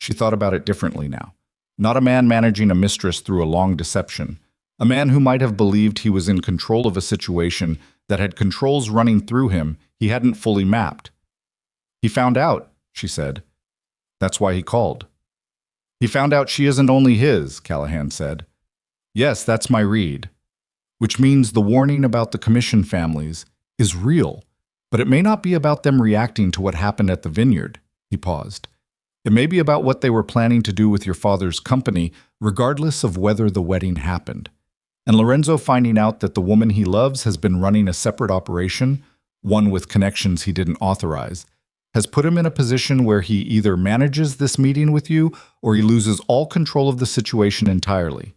She thought about it differently now. Not a man managing a mistress through a long deception. A man who might have believed he was in control of a situation that had controls running through him he hadn't fully mapped. "He found out," she said. "That's why he called." "He found out she isn't only his," Callahan said. "Yes, that's my read." Which means the warning about the commission families is real, but it may not be about them reacting to what happened at the vineyard. He paused. It may be about what they were planning to do with your father's company, regardless of whether the wedding happened. And Lorenzo finding out that the woman he loves has been running a separate operation, one with connections he didn't authorize, has put him in a position where he either manages this meeting with you or he loses all control of the situation entirely.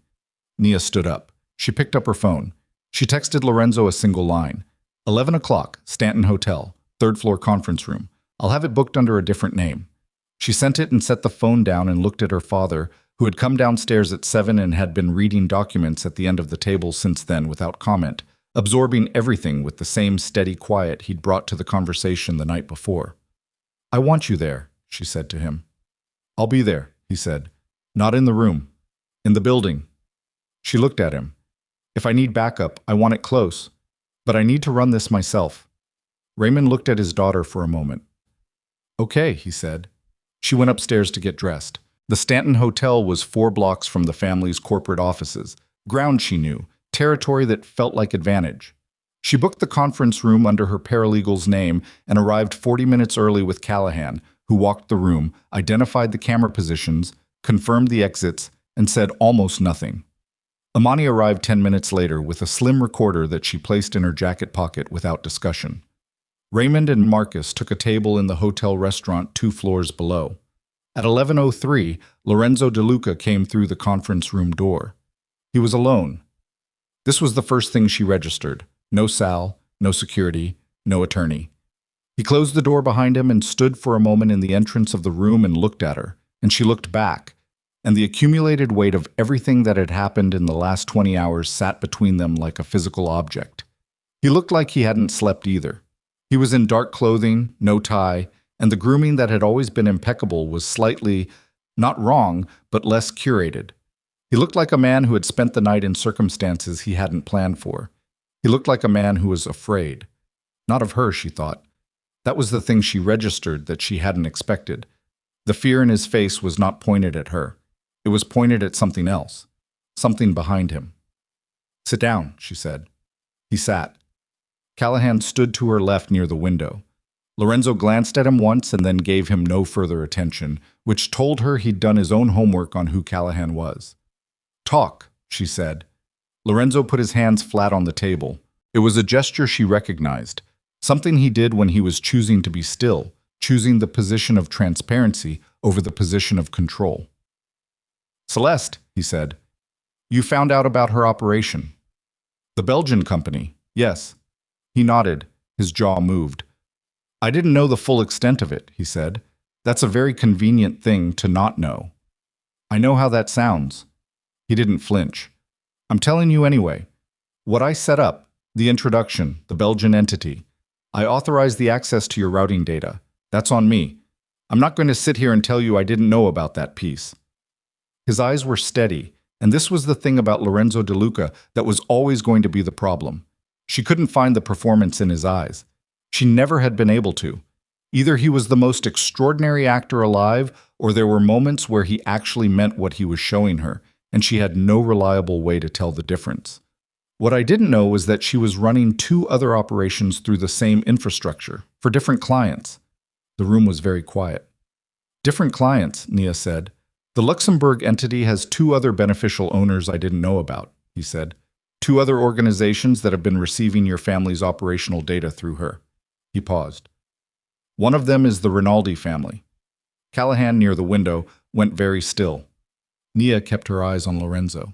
Nia stood up. She picked up her phone. She texted Lorenzo a single line. 11 o'clock, Stanton Hotel, 3rd floor conference room. I'll have it booked under a different name. She sent it and set the phone down and looked at her father, who had come downstairs at 7 and had been reading documents at the end of the table since then without comment, absorbing everything with the same steady quiet he'd brought to the conversation the night before. "I want you there," she said to him. "I'll be there," he said. "Not in the room. In the building." She looked at him. "If I need backup, I want it close. But I need to run this myself." Raymond looked at his daughter for a moment. "Okay," he said. She went upstairs to get dressed. The Stanton Hotel was 4 blocks from the family's corporate offices, ground she knew, territory that felt like advantage. She booked the conference room under her paralegal's name and arrived 40 minutes early with Callahan, who walked the room, identified the camera positions, confirmed the exits, and said almost nothing. Amani arrived 10 minutes later with a slim recorder that she placed in her jacket pocket without discussion. Raymond and Marcus took a table in the hotel restaurant 2 floors below. At 11:03, Lorenzo DeLuca came through the conference room door. He was alone. This was the first thing she registered. No Sal, no security, no attorney. He closed the door behind him and stood for a moment in the entrance of the room and looked at her, and she looked back, and the accumulated weight of everything that had happened in the last 20 hours sat between them like a physical object. He looked like he hadn't slept either. He was in dark clothing, no tie, and the grooming that had always been impeccable was slightly, not wrong, but less curated. He looked like a man who had spent the night in circumstances he hadn't planned for. He looked like a man who was afraid. Not of her, she thought. That was the thing she registered that she hadn't expected. The fear in his face was not pointed at her. It was pointed at something else, something behind him. "Sit down," she said. He sat. Callahan stood to her left near the window. Lorenzo glanced at him once and then gave him no further attention, which told her he'd done his own homework on who Callahan was. "Talk," she said. Lorenzo put his hands flat on the table. It was a gesture she recognized, something he did when he was choosing to be still, choosing the position of transparency over the position of control. "Celeste," he said, "you found out about her operation." "The Belgian company, yes." He nodded. His jaw moved. I didn't know the full extent of it, he said. That's a very convenient thing to not know. I know how that sounds. He didn't flinch. I'm telling you anyway. What I set up, the introduction, the Belgian entity, I authorized the access to your routing data. That's on me. I'm not going to sit here and tell you I didn't know about that piece. His eyes were steady, and this was the thing about Lorenzo De Luca that was always going to be the problem. She couldn't find the performance in his eyes. She never had been able to. Either he was the most extraordinary actor alive, or there were moments where he actually meant what he was showing her, and she had no reliable way to tell the difference. What I didn't know was that she was running 2 other operations through the same infrastructure, for different clients. The room was very quiet. Different clients, Nia said. The Luxembourg entity has 2 other beneficial owners I didn't know about, he said. 2 other organizations that have been receiving your family's operational data through her. He paused. One of them is the Rinaldi family. Callahan, near the window, went very still. Nia kept her eyes on Lorenzo.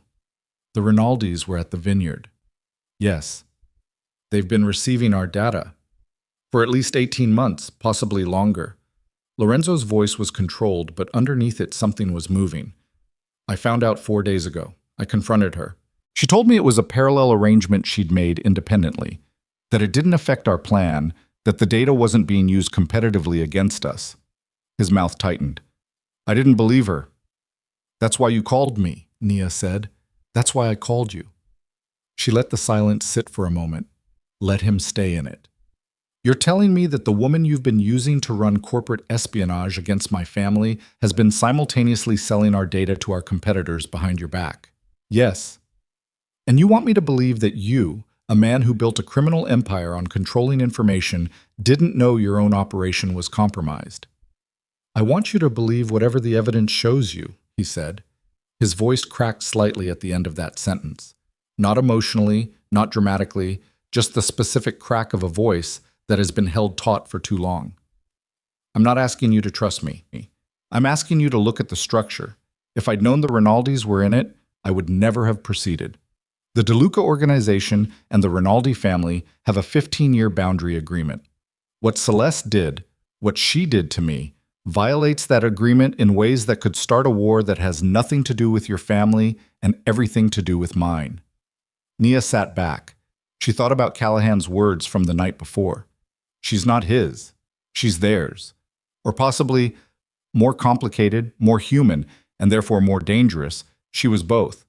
The Rinaldis were at the vineyard. Yes. They've been receiving our data. For at least 18 months, possibly longer. Lorenzo's voice was controlled, but underneath it something was moving. I found out 4 days ago. I confronted her. She told me it was a parallel arrangement she'd made independently, that it didn't affect our plan, that the data wasn't being used competitively against us. His mouth tightened. I didn't believe her. That's why you called me, Nia said. That's why I called you. She let the silence sit for a moment. Let him stay in it. You're telling me that the woman you've been using to run corporate espionage against my family has been simultaneously selling our data to our competitors behind your back? Yes. And you want me to believe that you, a man who built a criminal empire on controlling information, didn't know your own operation was compromised? I want you to believe whatever the evidence shows you, he said. His voice cracked slightly at the end of that sentence. Not emotionally, not dramatically, just the specific crack of a voice that has been held taut for too long. I'm not asking you to trust me. I'm asking you to look at the structure. If I'd known the Rinaldis were in it, I would never have proceeded. The De Luca organization and the Rinaldi family have a 15-year boundary agreement. What Celeste did, what she did to me, violates that agreement in ways that could start a war that has nothing to do with your family and everything to do with mine. Nia sat back. She thought about Callahan's words from the night before. She's not his. She's theirs. Or possibly more complicated, more human, and therefore more dangerous. She was both.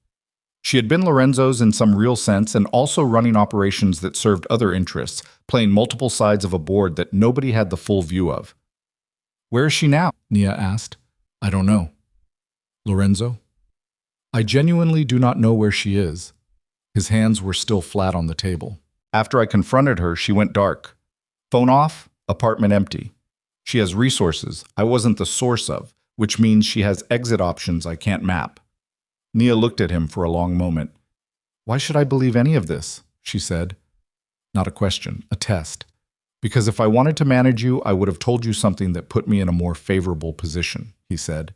She had been Lorenzo's in some real sense and also running operations that served other interests, playing multiple sides of a board that nobody had the full view of. Where is she now? Nia asked. I don't know. Lorenzo? I genuinely do not know where she is. His hands were still flat on the table. After I confronted her, she went dark. Phone off, apartment empty. She has resources I wasn't the source of, which means she has exit options I can't map. Nia looked at him for a long moment. Why should I believe any of this? She said. Not a question, a test. Because if I wanted to manage you, I would have told you something that put me in a more favorable position, he said.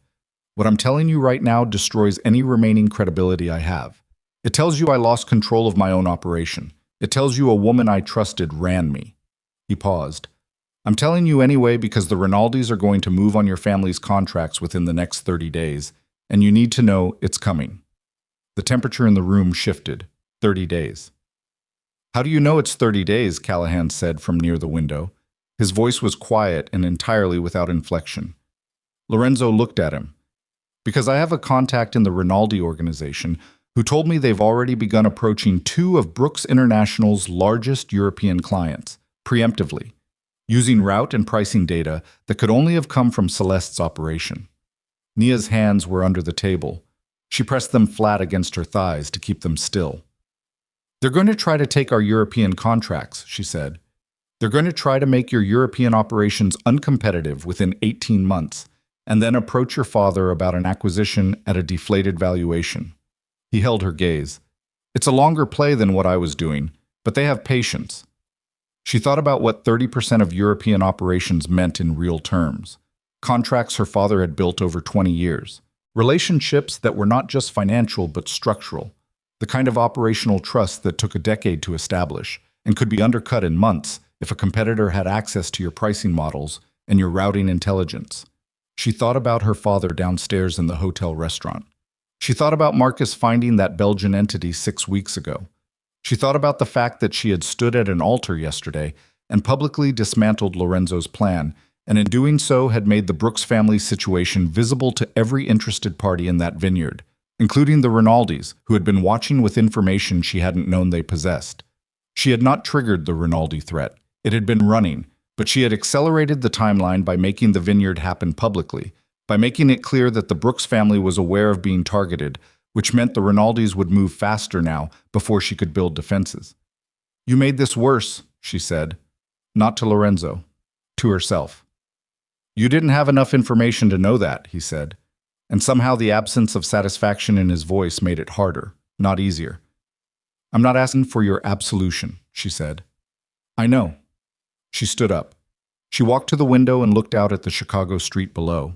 What I'm telling you right now destroys any remaining credibility I have. It tells you I lost control of my own operation. It tells you a woman I trusted ran me. He paused. I'm telling you anyway because the Rinaldis are going to move on your family's contracts within the next 30 days, and you need to know it's coming. The temperature in the room shifted. 30 days. How do you know it's 30 days? Callahan said from near the window. His voice was quiet and entirely without inflection. Lorenzo looked at him. Because I have a contact in the Rinaldi organization who told me they've already begun approaching 2 of Brooks International's largest European clients, preemptively, using route and pricing data that could only have come from Celeste's operation. Nia's hands were under the table. She pressed them flat against her thighs to keep them still. They're going to try to take our European contracts, she said. They're going to try to make your European operations uncompetitive within 18 months, and then approach your father about an acquisition at a deflated valuation. He held her gaze. It's a longer play than what I was doing, but they have patience. She thought about what 30% of European operations meant in real terms. Contracts her father had built over 20 years. Relationships that were not just financial but structural. The kind of operational trust that took a decade to establish, and could be undercut in months if a competitor had access to your pricing models and your routing intelligence. She thought about her father downstairs in the hotel restaurant. She thought about Marcus finding that Belgian entity 6 weeks ago. She thought about the fact that she had stood at an altar yesterday and publicly dismantled Lorenzo's plan, and in doing so had made the Brooks family situation visible to every interested party in that vineyard, including the Rinaldis, who had been watching with information she hadn't known they possessed. She had not triggered the Rinaldi threat. It had been running, but she had accelerated the timeline by making the vineyard happen publicly, by making it clear that the Brooks family was aware of being targeted, which meant the Rinaldis would move faster now before she could build defenses. "You made this worse," she said. Not to Lorenzo, to herself. "You didn't have enough information to know that," he said, and somehow the absence of satisfaction in his voice made it harder, not easier. "I'm not asking for your absolution," she said. "I know." She stood up. She walked to the window and looked out at the Chicago street below.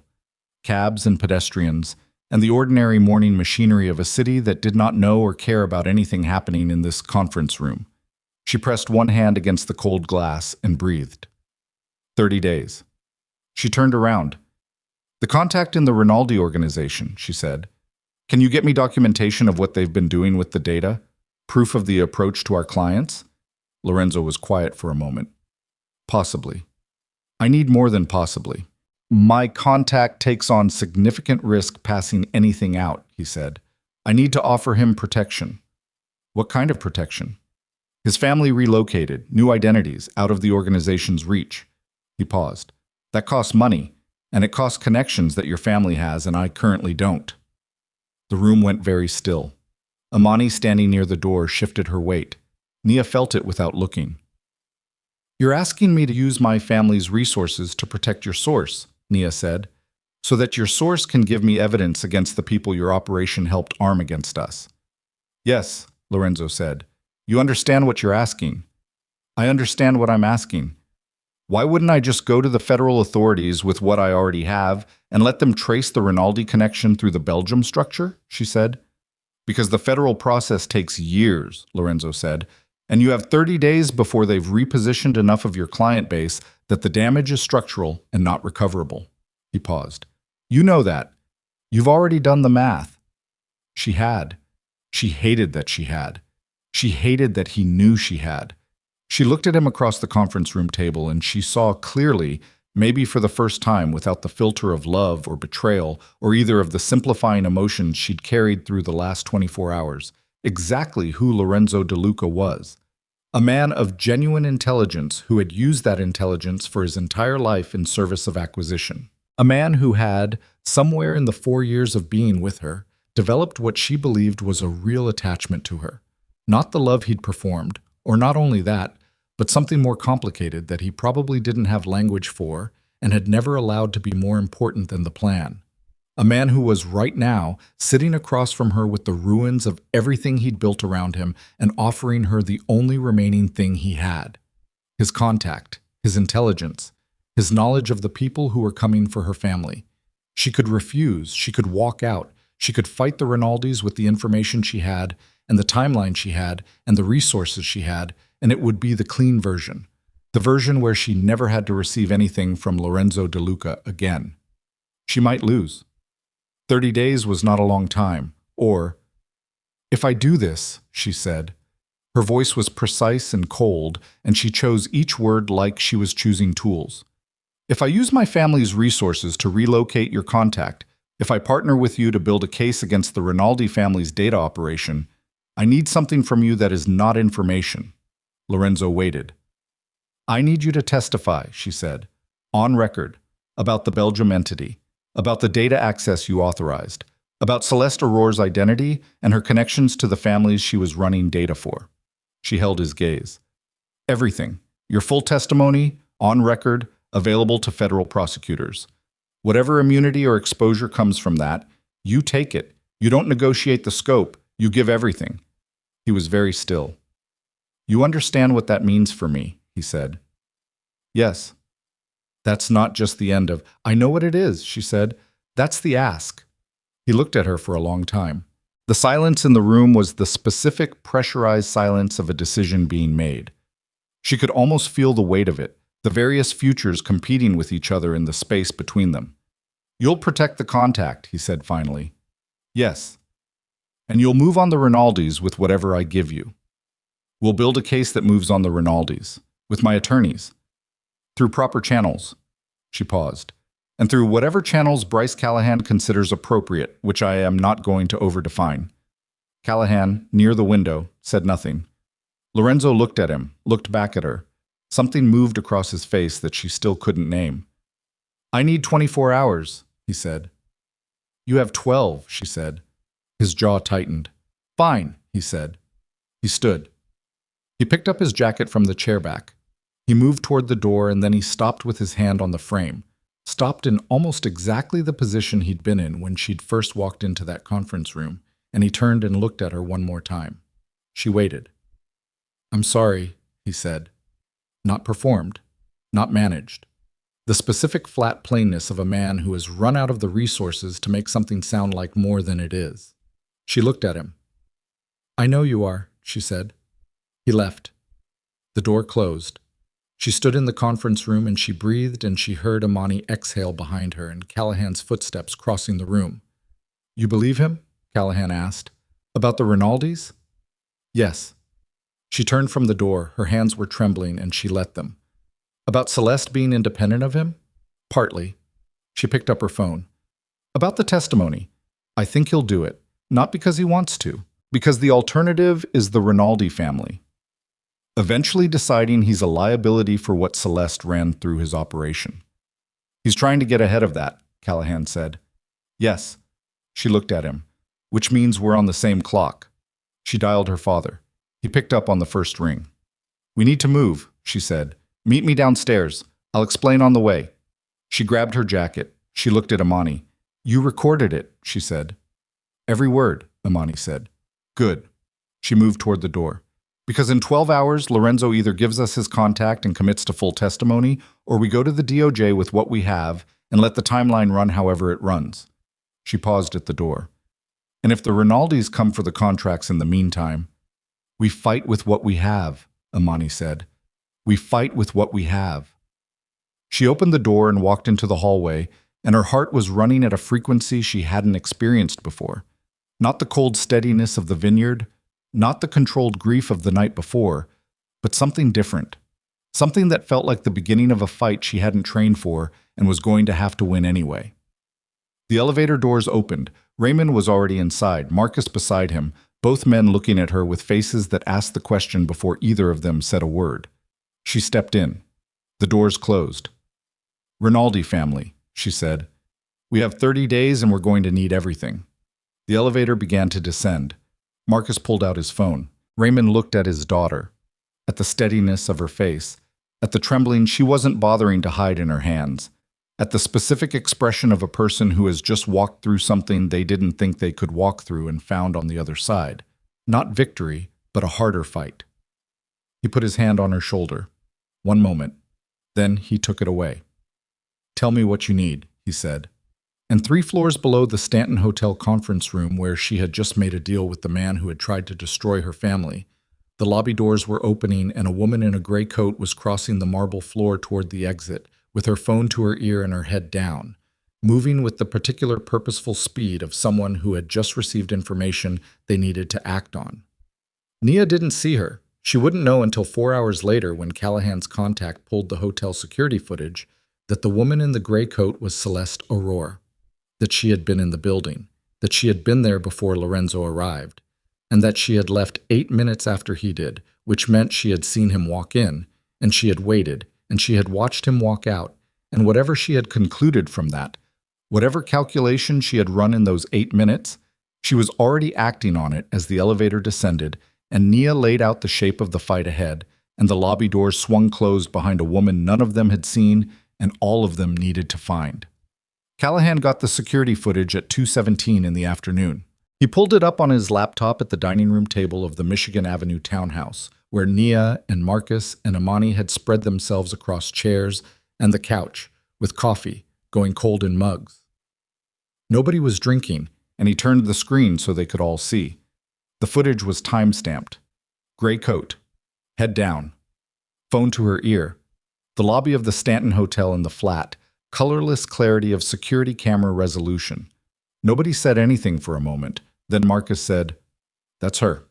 Cabs and pedestrians, and the ordinary morning machinery of a city that did not know or care about anything happening in this conference room. She pressed one hand against the cold glass and breathed. 30 days. She turned around. "The contact in the Rinaldi organization," she said. "Can you get me documentation of what they've been doing with the data? Proof of the approach to our clients?" Lorenzo was quiet for a moment. "Possibly. I need more than possibly. My contact takes on significant risk passing anything out," he said. "I need to offer him protection." "What kind of protection?" "His family relocated, new identities, out of the organization's reach." He paused. "That costs money, and it costs connections that your family has and I currently don't." The room went very still. Amani, standing near the door, shifted her weight. Nia felt it without looking. "You're asking me to use my family's resources to protect your source," Nia said, "so that your source can give me evidence against the people your operation helped arm against us." "Yes," Lorenzo said. "You understand what you're asking." "I understand what I'm asking. Why wouldn't I just go to the federal authorities with what I already have and let them trace the Rinaldi connection through the Belgium structure?" she said. "Because the federal process takes years," Lorenzo said, "and you have 30 days before they've repositioned enough of your client base that the damage is structural and not recoverable." He paused. "You know that. You've already done the math." She had. She hated that she had. She hated that he knew she had. She looked at him across the conference room table and she saw clearly, maybe for the first time without the filter of love or betrayal or either of the simplifying emotions she'd carried through the last 24 hours, exactly who Lorenzo DeLuca was. A man of genuine intelligence who had used that intelligence for his entire life in service of acquisition. A man who had, somewhere in the 4 years of being with her, developed what she believed was a real attachment to her. Not the love he'd performed, or not only that, but something more complicated that he probably didn't have language for and had never allowed to be more important than the plan. A man who was right now sitting across from her with the ruins of everything he'd built around him and offering her the only remaining thing he had. His contact, his intelligence, his knowledge of the people who were coming for her family. She could refuse, she could walk out, she could fight the Rinaldis with the information she had and the timeline she had and the resources she had, and it would be the clean version. The version where she never had to receive anything from Lorenzo DeLuca again. She might lose. 30 days was not a long time, or, "If I do this," she said. Her voice was precise and cold, and she chose each word like she was choosing tools. "If I use my family's resources to relocate your contact, if I partner with you to build a case against the Rinaldi family's data operation, I need something from you that is not information." Lorenzo waited. "I need you to testify," she said, "on record, about the Belgium entity, about the data access you authorized, about Celeste Aurore's identity and her connections to the families she was running data for." She held his gaze. "Everything. Your full testimony, on record, available to federal prosecutors. Whatever immunity or exposure comes from that, you take it. You don't negotiate the scope. You give everything." He was very still. "You understand what that means for me," he said. "Yes." "That's not just the end of—" "I know what it is," she said. "That's the ask." He looked at her for a long time. The silence in the room was the specific, pressurized silence of a decision being made. She could almost feel the weight of it, the various futures competing with each other in the space between them. "You'll protect the contact," he said finally. "Yes. And you'll move on the Rinaldis with whatever I give you. We'll build a case that moves on the Rinaldis, with my attorneys. Through proper channels." She paused. "And through whatever channels Bryce Callahan considers appropriate, which I am not going to overdefine." Callahan, near the window, said nothing. Lorenzo looked at him, looked back at her. Something moved across his face that she still couldn't name. "I need 24 hours, he said. "You have 12, she said. His jaw tightened. "Fine," he said. He stood. He picked up his jacket from the chair back. He moved toward the door and then he stopped with his hand on the frame, stopped in almost exactly the position he'd been in when she'd first walked into that conference room, and he turned and looked at her one more time. She waited. "I'm sorry," he said. Not performed, not managed. The specific flat plainness of a man who has run out of the resources to make something sound like more than it is. She looked at him. "I know you are," she said. He left. The door closed. She stood in the conference room and she breathed and she heard Amani exhale behind her and Callahan's footsteps crossing the room. "You believe him?" Callahan asked. "About the Rinaldis?" "Yes." She turned from the door, her hands were trembling, and she let them. "About Celeste being independent of him?" "Partly." She picked up her phone. "About the testimony. I think he'll do it. Not because he wants to. Because the alternative is the Rinaldi family. Eventually deciding he's a liability for what Celeste ran through his operation. He's trying to get ahead of that," Callahan said. "Yes." She looked at him. "Which means we're on the same clock." She dialed her father. He picked up on the first ring. "We need to move," she said. "Meet me downstairs. I'll explain on the way." She grabbed her jacket. She looked at Amani. "You recorded it," she said. "Every word," Amani said. "Good." She moved toward the door. "Because in 12 hours, Lorenzo either gives us his contact and commits to full testimony, or we go to the DOJ with what we have and let the timeline run however it runs." She paused at the door. "And if the Rinaldis come for the contracts in the meantime—" "We fight with what we have," Amani said. "We fight with what we have." She opened the door and walked into the hallway, and her heart was running at a frequency she hadn't experienced before. Not the cold steadiness of the vineyard, not the controlled grief of the night before, but something different. Something that felt like the beginning of a fight she hadn't trained for and was going to have to win anyway. The elevator doors opened. Raymond was already inside, Marcus beside him, both men looking at her with faces that asked the question before either of them said a word. She stepped in. The doors closed. "Rinaldi family," she said. "We have 30 days and we're going to need everything." The elevator began to descend. Marcus pulled out his phone. Raymond looked at his daughter, at the steadiness of her face, at the trembling she wasn't bothering to hide in her hands, at the specific expression of a person who has just walked through something they didn't think they could walk through and found on the other side. Not victory, but a harder fight. He put his hand on her shoulder. One moment. Then he took it away. "Tell me what you need," he said. And 3 floors below the Stanton Hotel conference room where she had just made a deal with the man who had tried to destroy her family, the lobby doors were opening and a woman in a gray coat was crossing the marble floor toward the exit, with her phone to her ear and her head down, moving with the particular purposeful speed of someone who had just received information they needed to act on. Nia didn't see her. She wouldn't know until 4 hours later when Callahan's contact pulled the hotel security footage that the woman in the gray coat was Celeste Aurora, that she had been in the building, that she had been there before Lorenzo arrived, and that she had left 8 minutes after he did, which meant she had seen him walk in, and she had waited, and she had watched him walk out, and whatever she had concluded from that, whatever calculation she had run in those 8 minutes, she was already acting on it as the elevator descended, and Nia laid out the shape of the fight ahead, and the lobby doors swung closed behind a woman none of them had seen and all of them needed to find. Callahan got the security footage at 2:17 in the afternoon. He pulled it up on his laptop at the dining room table of the Michigan Avenue townhouse, where Nia and Marcus and Amani had spread themselves across chairs and the couch, with coffee, going cold in mugs. Nobody was drinking, and he turned the screen so they could all see. The footage was time-stamped. Gray coat. Head down. Phone to her ear. The lobby of the Stanton Hotel in the flat, colorless clarity of security camera resolution. Nobody said anything for a moment. Then Marcus said, "That's her."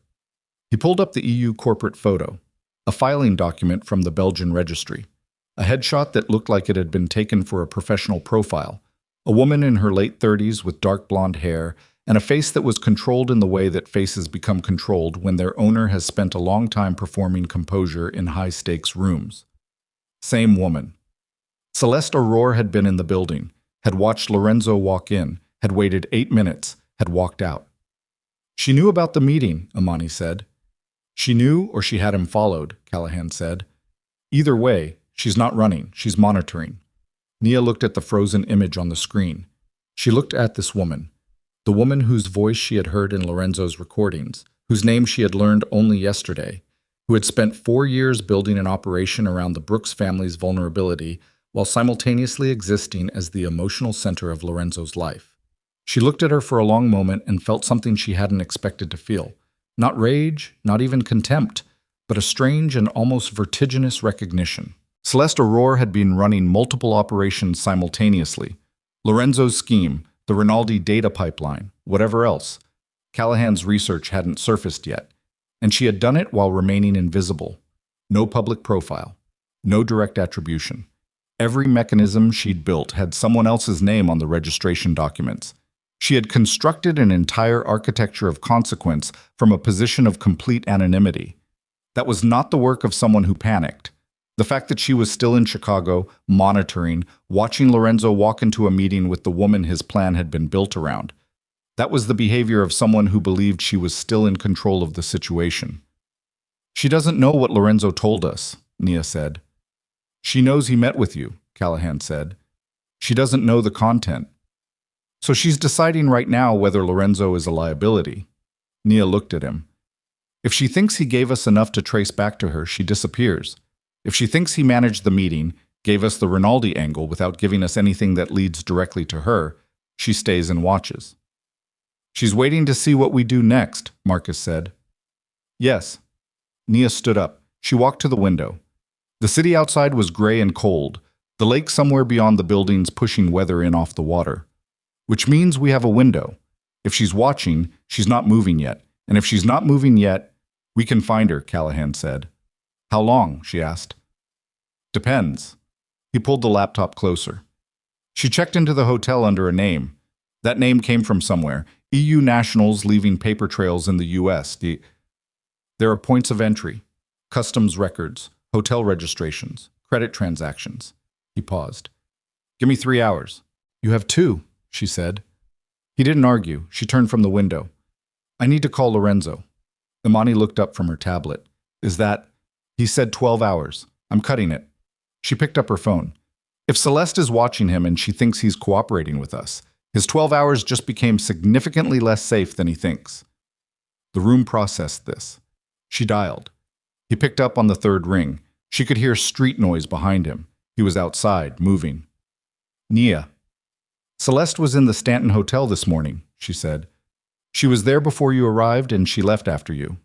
He pulled up the EU corporate photo, a filing document from the Belgian registry, a headshot that looked like it had been taken for a professional profile, a woman in her late 30s with dark blonde hair, and a face that was controlled in the way that faces become controlled when their owner has spent a long time performing composure in high-stakes rooms. Same woman. Celeste Aurore had been in the building, had watched Lorenzo walk in, had waited 8 minutes, had walked out. She knew about the meeting, Amani said. She knew or she had him followed, Callahan said. Either way, she's not running, she's monitoring. Nia looked at the frozen image on the screen. She looked at this woman, the woman whose voice she had heard in Lorenzo's recordings, whose name she had learned only yesterday, who had spent 4 years building an operation around the Brooks family's vulnerability while simultaneously existing as the emotional center of Lorenzo's life. She looked at her for a long moment and felt something she hadn't expected to feel. Not rage, not even contempt, but a strange and almost vertiginous recognition. Celeste Aurore had been running multiple operations simultaneously. Lorenzo's scheme, the Rinaldi data pipeline, whatever else. Callahan's research hadn't surfaced yet, and she had done it while remaining invisible. No public profile, no direct attribution. Every mechanism she'd built had someone else's name on the registration documents. She had constructed an entire architecture of consequence from a position of complete anonymity. That was not the work of someone who panicked. The fact that she was still in Chicago, monitoring, watching Lorenzo walk into a meeting with the woman his plan had been built around, that was the behavior of someone who believed she was still in control of the situation. She doesn't know what Lorenzo told us, Nia said. She knows he met with you, Callahan said. She doesn't know the content. So she's deciding right now whether Lorenzo is a liability. Nia looked at him. If she thinks he gave us enough to trace back to her, she disappears. If she thinks he managed the meeting, gave us the Rinaldi angle without giving us anything that leads directly to her, she stays and watches. She's waiting to see what we do next, Marcus said. Yes. Nia stood up. She walked to the window. The city outside was gray and cold, the lake somewhere beyond the buildings pushing weather in off the water. Which means we have a window. If she's watching, she's not moving yet. And if she's not moving yet, we can find her, Callahan said. How long? She asked. Depends. He pulled the laptop closer. She checked into the hotel under a name. That name came from somewhere. EU nationals leaving paper trails in the US. There are points of entry, customs records, hotel registrations, credit transactions. He paused. Give me 3 hours. You have 2. She said. He didn't argue. She turned from the window. I need to call Lorenzo. Imani looked up from her tablet. Is that? He said 12 hours. I'm cutting it. She picked up her phone. If Celeste is watching him and she thinks he's cooperating with us, his 12 hours just became significantly less safe than he thinks. The room processed this. She dialed. He picked up on the 3rd ring. She could hear street noise behind him. He was outside, moving. Nia. Celeste was in the Stanton Hotel this morning, she said. She was there before you arrived and she left after you.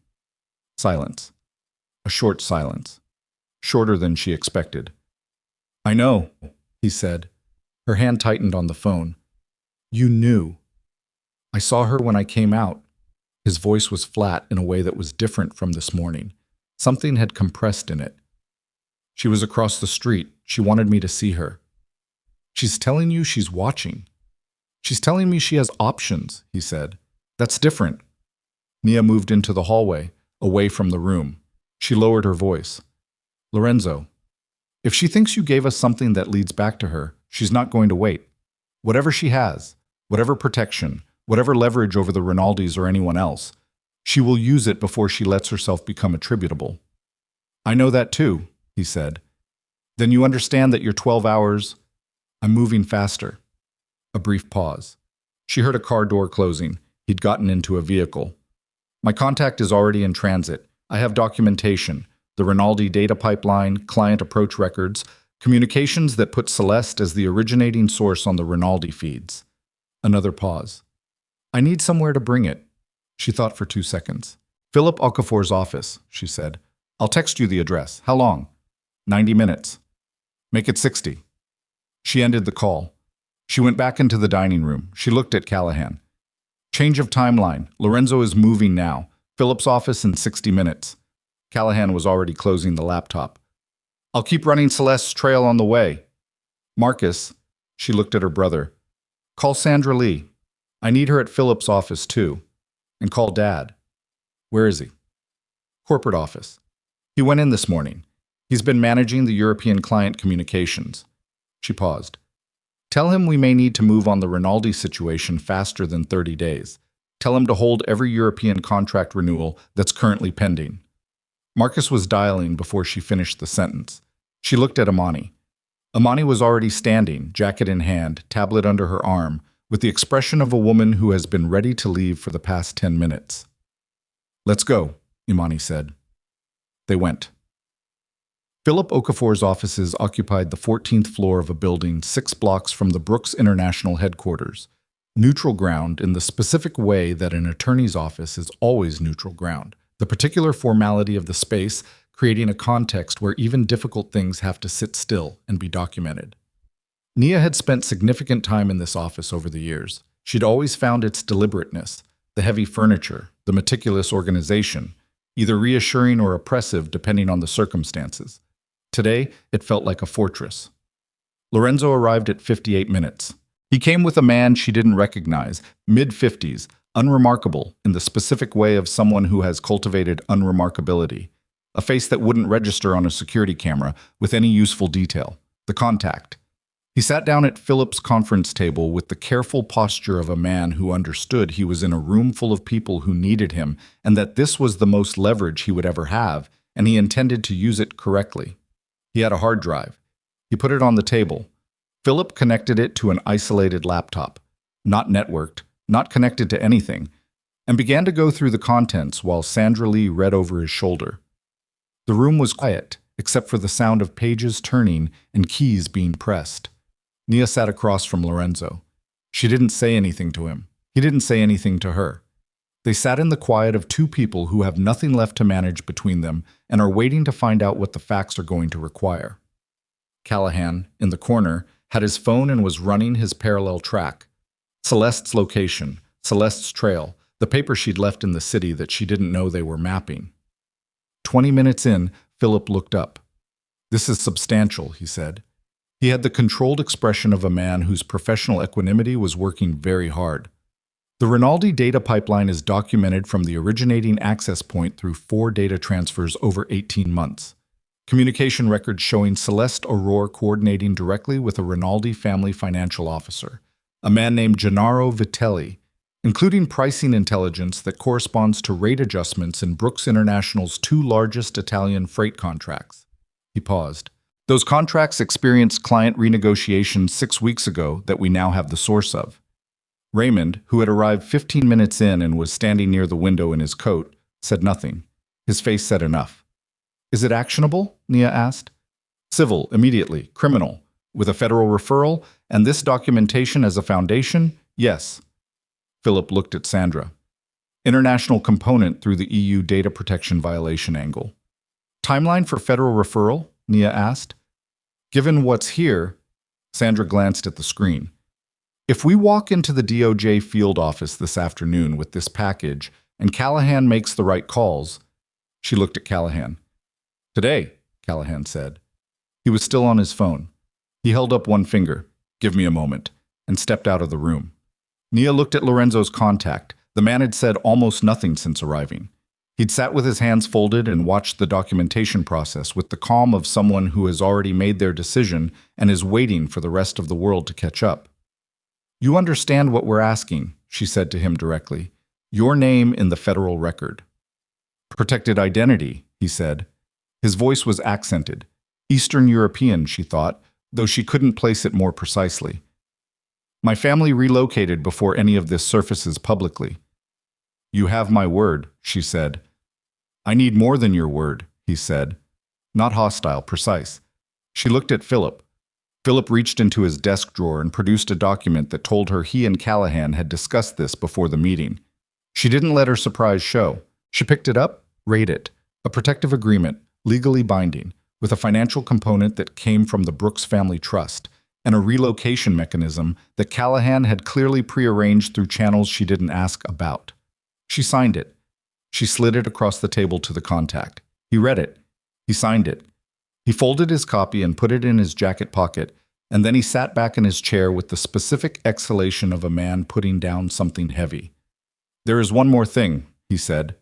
Silence. A short silence. Shorter than she expected. I know, he said. Her hand tightened on the phone. You knew. I saw her when I came out. His voice was flat in a way that was different from this morning. Something had compressed in it. She was across the street. She wanted me to see her. She's telling you she's watching. She's telling me she has options, he said. That's different. Nia moved into the hallway, away from the room. She lowered her voice. Lorenzo, if she thinks you gave us something that leads back to her, she's not going to wait. Whatever she has, whatever protection, whatever leverage over the Rinaldis or anyone else, she will use it before she lets herself become attributable. I know that too, he said. Then you understand that your 12 hours... I'm moving faster. A brief pause. She heard a car door closing. He'd gotten into a vehicle. My contact is already in transit. I have documentation, the Rinaldi data pipeline, client approach records, communications that put Celeste as the originating source on the Rinaldi feeds. Another pause. I need somewhere to bring it. She thought for 2 seconds. Philip Okafor's office, she said. I'll text you the address. How long? 90 minutes. Make it 60. She ended the call. She went back into the dining room. She looked at Callahan. Change of timeline. Lorenzo is moving now. Philip's office in 60 minutes. Callahan was already closing the laptop. I'll keep running Celeste's trail on the way. Marcus, she looked at her brother. Call Sandra Lee. I need her at Philip's office too. And call Dad. Where is he? Corporate office. He went in this morning. He's been managing the European client communications. She paused. Tell him we may need to move on the Rinaldi situation faster than 30 days. Tell him to hold every European contract renewal that's currently pending. Marcus was dialing before she finished the sentence. She looked at Amani. Amani was already standing, jacket in hand, tablet under her arm, with the expression of a woman who has been ready to leave for the past 10 minutes. Let's go, Imani said. They went. Philip Okafor's offices occupied the 14th floor of a building 6 blocks from the Brooks International headquarters, neutral ground in the specific way that an attorney's office is always neutral ground, the particular formality of the space creating a context where even difficult things have to sit still and be documented. Nia had spent significant time in this office over the years. She'd always found its deliberateness, the heavy furniture, the meticulous organization, either reassuring or oppressive depending on the circumstances. Today, it felt like a fortress. Lorenzo arrived at 58 minutes. He came with a man she didn't recognize, mid-50s, unremarkable in the specific way of someone who has cultivated unremarkability, a face that wouldn't register on a security camera with any useful detail, the contact. He sat down at Philip's conference table with the careful posture of a man who understood he was in a room full of people who needed him and that this was the most leverage he would ever have, and he intended to use it correctly. He had a hard drive. He put it on the table. Philip connected it to an isolated laptop, not networked, not connected to anything, and began to go through the contents while Sandra Lee read over his shoulder. The room was quiet, except for the sound of pages turning and keys being pressed. Nia sat across from Lorenzo. She didn't say anything to him. He didn't say anything to her. They sat in the quiet of two people who have nothing left to manage between them and are waiting to find out what the facts are going to require. Callahan, in the corner, had his phone and was running his parallel track. Celeste's location, Celeste's trail, the paper she'd left in the city that she didn't know they were mapping. 20 minutes in, Philip looked up. This is substantial, he said. He had the controlled expression of a man whose professional equanimity was working very hard. The Rinaldi data pipeline is documented from the originating access point through 4 data transfers over 18 months. Communication records showing Celeste Aurore coordinating directly with a Rinaldi family financial officer, a man named Gennaro Vitelli, including pricing intelligence that corresponds to rate adjustments in Brooks International's 2 largest Italian freight contracts. He paused. Those contracts experienced client renegotiations 6 weeks ago that we now have the source of. Raymond, who had arrived 15 minutes in and was standing near the window in his coat, said nothing. His face said enough. Is it actionable? Nia asked. Civil, immediately. Criminal. With a federal referral, and this documentation as a foundation? Yes. Philip looked at Sandra. International component through the EU data protection violation angle. Timeline for federal referral? Nia asked. Given what's here, Sandra glanced at the screen. If we walk into the DOJ field office this afternoon with this package and Callahan makes the right calls, she looked at Callahan. Today, Callahan said. He was still on his phone. He held up one finger, give me a moment, and stepped out of the room. Nia looked at Lorenzo's contact. The man had said almost nothing since arriving. He'd sat with his hands folded and watched the documentation process with the calm of someone who has already made their decision and is waiting for the rest of the world to catch up. You understand what we're asking, she said to him directly. Your name in the federal record. Protected identity, he said. His voice was accented. Eastern European, she thought, though she couldn't place it more precisely. My family relocated before any of this surfaces publicly. You have my word, she said. I need more than your word, he said. Not hostile, precise. She looked at Philip. Philip reached into his desk drawer and produced a document that told her he and Callahan had discussed this before the meeting. She didn't let her surprise show. She picked it up, read it. A protective agreement, legally binding, with a financial component that came from the Brooks Family Trust, and a relocation mechanism that Callahan had clearly prearranged through channels she didn't ask about. She signed it. She slid it across the table to the contact. He read it. He signed it. He folded his copy and put it in his jacket pocket, and then he sat back in his chair with the specific exhalation of a man putting down something heavy. "There is one more thing," he said.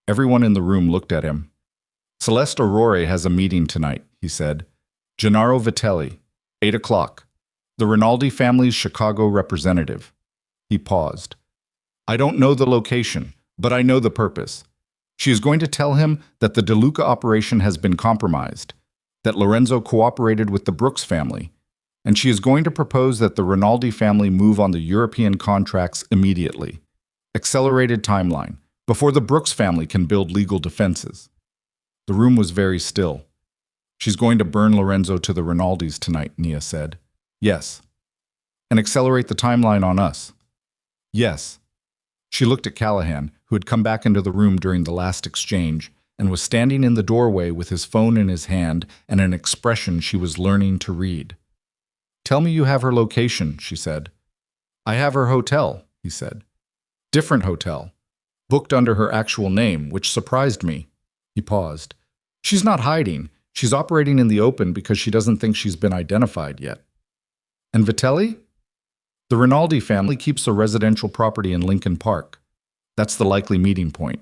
Everyone in the room looked at him. "Celeste Aurore has a meeting tonight," he said. "Gennaro Vitelli, 8 o'clock. The Rinaldi family's Chicago representative." He paused. "I don't know the location, but I know the purpose. She is going to tell him that the DeLuca operation has been compromised, that Lorenzo cooperated with the Brooks family, and she is going to propose that the Rinaldi family move on the European contracts immediately. Accelerated timeline, before the Brooks family can build legal defenses." The room was very still. "She's going to burn Lorenzo to the Rinaldis tonight," Nia said. "Yes." "And accelerate the timeline on us." "Yes." She looked at Callahan, who had come back into the room during the last exchange, and was standing in the doorway with his phone in his hand and an expression she was learning to read. "Tell me you have her location," she said. "I have her hotel," he said. "Different hotel. Booked under her actual name, which surprised me." He paused. "She's not hiding. She's operating in the open because she doesn't think she's been identified yet." "And Vitelli?" "The Rinaldi family keeps a residential property in Lincoln Park. That's the likely meeting point."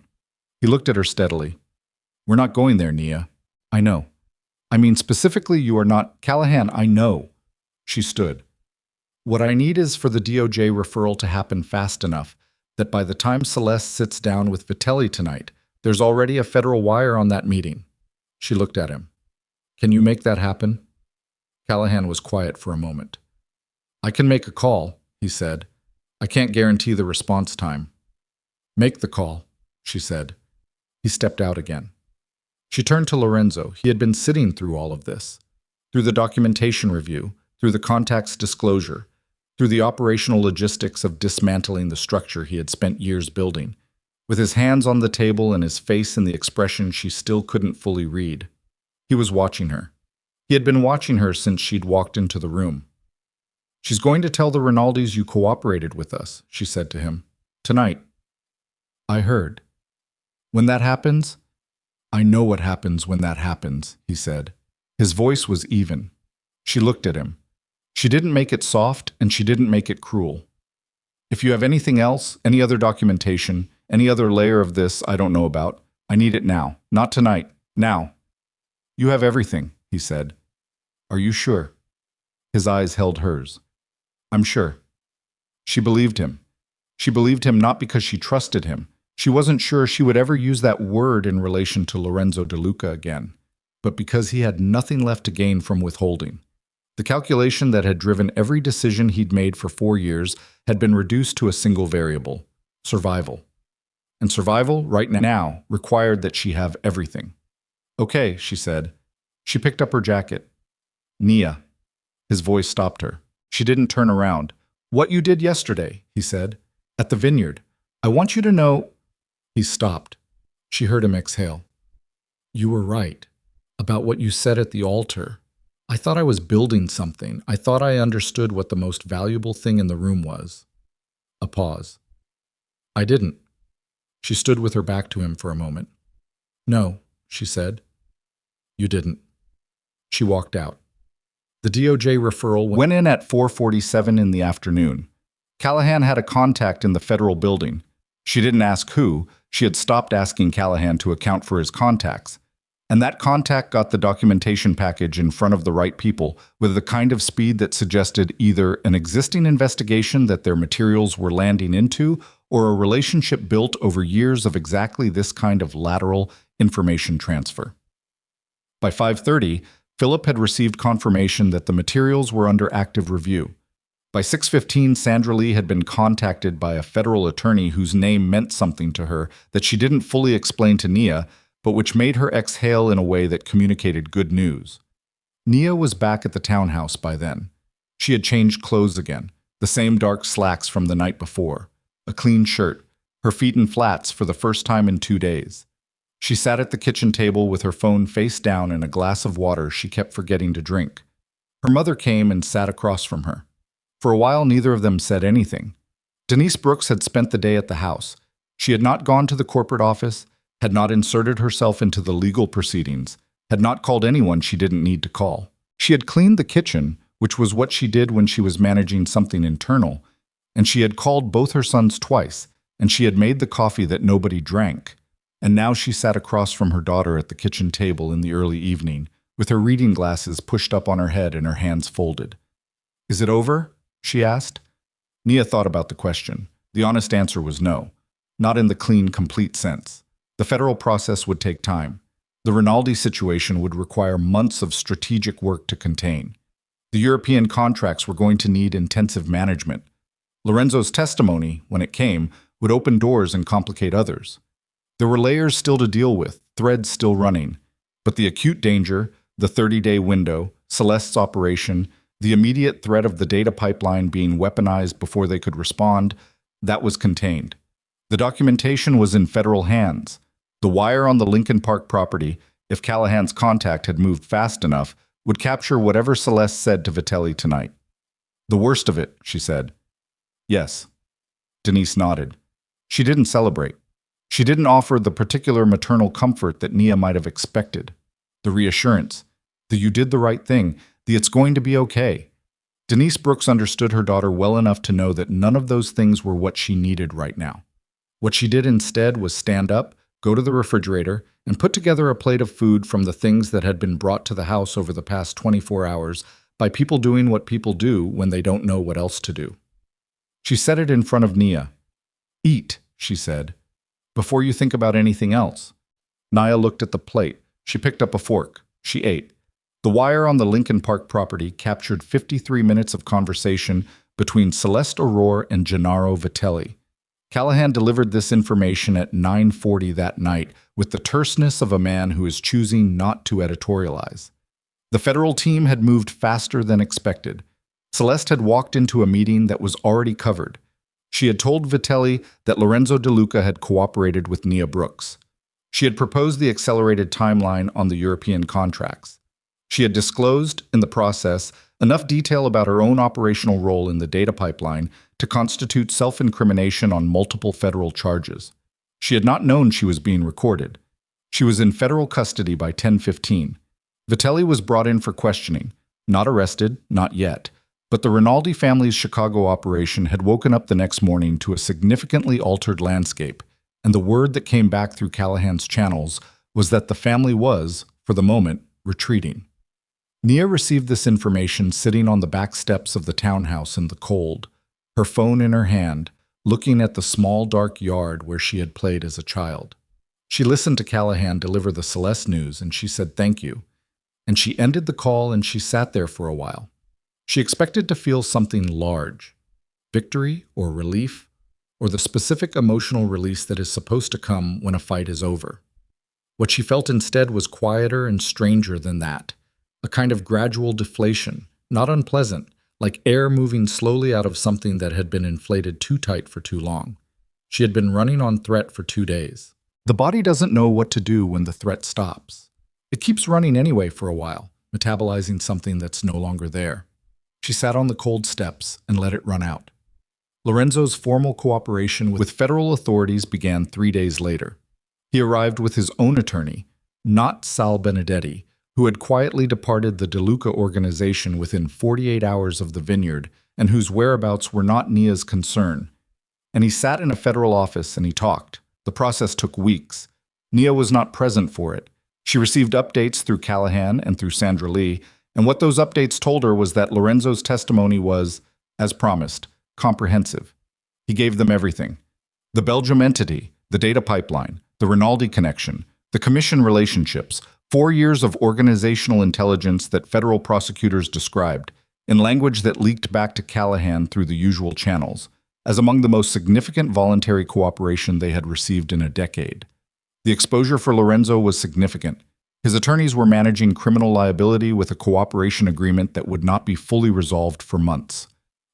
He looked at her steadily. "We're not going there, Nia. I know. I mean, specifically, you are not. Callahan, I know." She stood. "What I need is for the DOJ referral to happen fast enough that by the time Celeste sits down with Vitelli tonight, there's already a federal wire on that meeting." She looked at him. "Can you make that happen?" Callahan was quiet for a moment. "I can make a call," he said. "I can't guarantee the response time." "Make the call," she said. He stepped out again. She turned to Lorenzo. He had been sitting through all of this. Through the documentation review, through the contact's disclosure, through the operational logistics of dismantling the structure he had spent years building, with his hands on the table and his face in the expression she still couldn't fully read. He was watching her. He had been watching her since she'd walked into the room. "She's going to tell the Rinaldis you cooperated with us," she said to him. "Tonight." "I heard." "When that happens?" "I know what happens when that happens," he said. His voice was even. She looked at him. She didn't make it soft, and she didn't make it cruel. "If you have anything else, any other documentation, any other layer of this I don't know about, I need it now. Not tonight. Now." "You have everything," he said. "Are you sure?" His eyes held hers. "I'm sure." She believed him. She believed him not because she trusted him. She wasn't sure she would ever use that word in relation to Lorenzo DeLuca again, but because he had nothing left to gain from withholding. The calculation that had driven every decision he'd made for 4 years had been reduced to a single variable: survival. And survival, right now, required that she have everything. "Okay," she said. She picked up her jacket. "Nia." His voice stopped her. She didn't turn around. "What you did yesterday," he said, "at the vineyard. I want you to know—" He stopped. She heard him exhale. "You were right about what you said at the altar. I thought I was building something. I thought I understood what the most valuable thing in the room was." A pause. "I didn't." She stood with her back to him for a moment. "No," she said. "You didn't." She walked out. The DOJ referral went in at 4:47 in the afternoon. Callahan had a contact in the federal building. She didn't ask who. She had stopped asking Callahan to account for his contacts. And that contact got the documentation package in front of the right people with the kind of speed that suggested either an existing investigation that their materials were landing into or a relationship built over years of exactly this kind of lateral information transfer. By 5:30, Philip had received confirmation that the materials were under active review. By 6:15, Sandra Lee had been contacted by a federal attorney whose name meant something to her that she didn't fully explain to Nia, but which made her exhale in a way that communicated good news. Nia was back at the townhouse by then. She had changed clothes again, the same dark slacks from the night before, a clean shirt, her feet in flats for the first time in 2 days. She sat at the kitchen table with her phone face down and a glass of water she kept forgetting to drink. Her mother came and sat across from her. For a while, neither of them said anything. Denise Brooks had spent the day at the house. She had not gone to the corporate office, had not inserted herself into the legal proceedings, had not called anyone she didn't need to call. She had cleaned the kitchen, which was what she did when she was managing something internal, and she had called both her sons twice, and she had made the coffee that nobody drank. And now she sat across from her daughter at the kitchen table in the early evening, with her reading glasses pushed up on her head and her hands folded. "Is it over?" she asked. Nia thought about the question. The honest answer was no. Not in the clean, complete sense. The federal process would take time. The Rinaldi situation would require months of strategic work to contain. The European contracts were going to need intensive management. Lorenzo's testimony, when it came, would open doors and complicate others. There were layers still to deal with, threads still running. But the acute danger, the 30-day window, Celeste's operation, the immediate threat of the data pipeline being weaponized before they could respond, that was contained. The documentation was in federal hands. The wire on the Lincoln Park property, if Callahan's contact had moved fast enough, would capture whatever Celeste said to Vitelli tonight. "The worst of it," she said. "Yes." Denise nodded. She didn't celebrate. She didn't offer the particular maternal comfort that Nia might have expected. The reassurance, the "you did the right thing," the "it's going to be okay." Denise Brooks understood her daughter well enough to know that none of those things were what she needed right now. What she did instead was stand up, go to the refrigerator, and put together a plate of food from the things that had been brought to the house over the past 24 hours by people doing what people do when they don't know what else to do. She set it in front of Nia. "Eat," she said, "before you think about anything else." Nia looked at the plate. She picked up a fork. She ate. The wire on the Lincoln Park property captured 53 minutes of conversation between Celeste Aurore and Gennaro Vitelli. Callahan delivered this information at 9:40 that night with the terseness of a man who is choosing not to editorialize. The federal team had moved faster than expected. Celeste had walked into a meeting that was already covered. She had told Vitelli that Lorenzo De Luca had cooperated with Nia Brooks. She had proposed the accelerated timeline on the European contracts. She had disclosed, in the process, enough detail about her own operational role in the data pipeline to constitute self-incrimination on multiple federal charges. She had not known she was being recorded. She was in federal custody by 10:15. Vitelli was brought in for questioning, not arrested, not yet. But the Rinaldi family's Chicago operation had woken up the next morning to a significantly altered landscape, and the word that came back through Callahan's channels was that the family was, for the moment, retreating. Nia received this information sitting on the back steps of the townhouse in the cold, her phone in her hand, looking at the small dark yard where she had played as a child. She listened to Callahan deliver the Celeste news, and she said thank you. And she ended the call and she sat there for a while. She expected to feel something large, victory or relief, or the specific emotional release that is supposed to come when a fight is over. What she felt instead was quieter and stranger than that, a kind of gradual deflation, not unpleasant, like air moving slowly out of something that had been inflated too tight for too long. She had been running on threat for 2 days. The body doesn't know what to do when the threat stops. It keeps running anyway for a while, metabolizing something that's no longer there. She sat on the cold steps and let it run out. Lorenzo's formal cooperation with federal authorities began 3 days later. He arrived with his own attorney, not Sal Benedetti, who had quietly departed the De Luca organization within 48 hours of the vineyard and whose whereabouts were not Nia's concern. And he sat in a federal office and he talked. The process took weeks. Nia was not present for it. She received updates through Callahan and through Sandra Lee, and what those updates told her was that Lorenzo's testimony was, as promised, comprehensive. He gave them everything. The Belgium entity, the data pipeline, the Rinaldi connection, the commission relationships, 4 years of organizational intelligence that federal prosecutors described, in language that leaked back to Callahan through the usual channels, as among the most significant voluntary cooperation they had received in a decade. The exposure for Lorenzo was significant. His attorneys were managing criminal liability with a cooperation agreement that would not be fully resolved for months.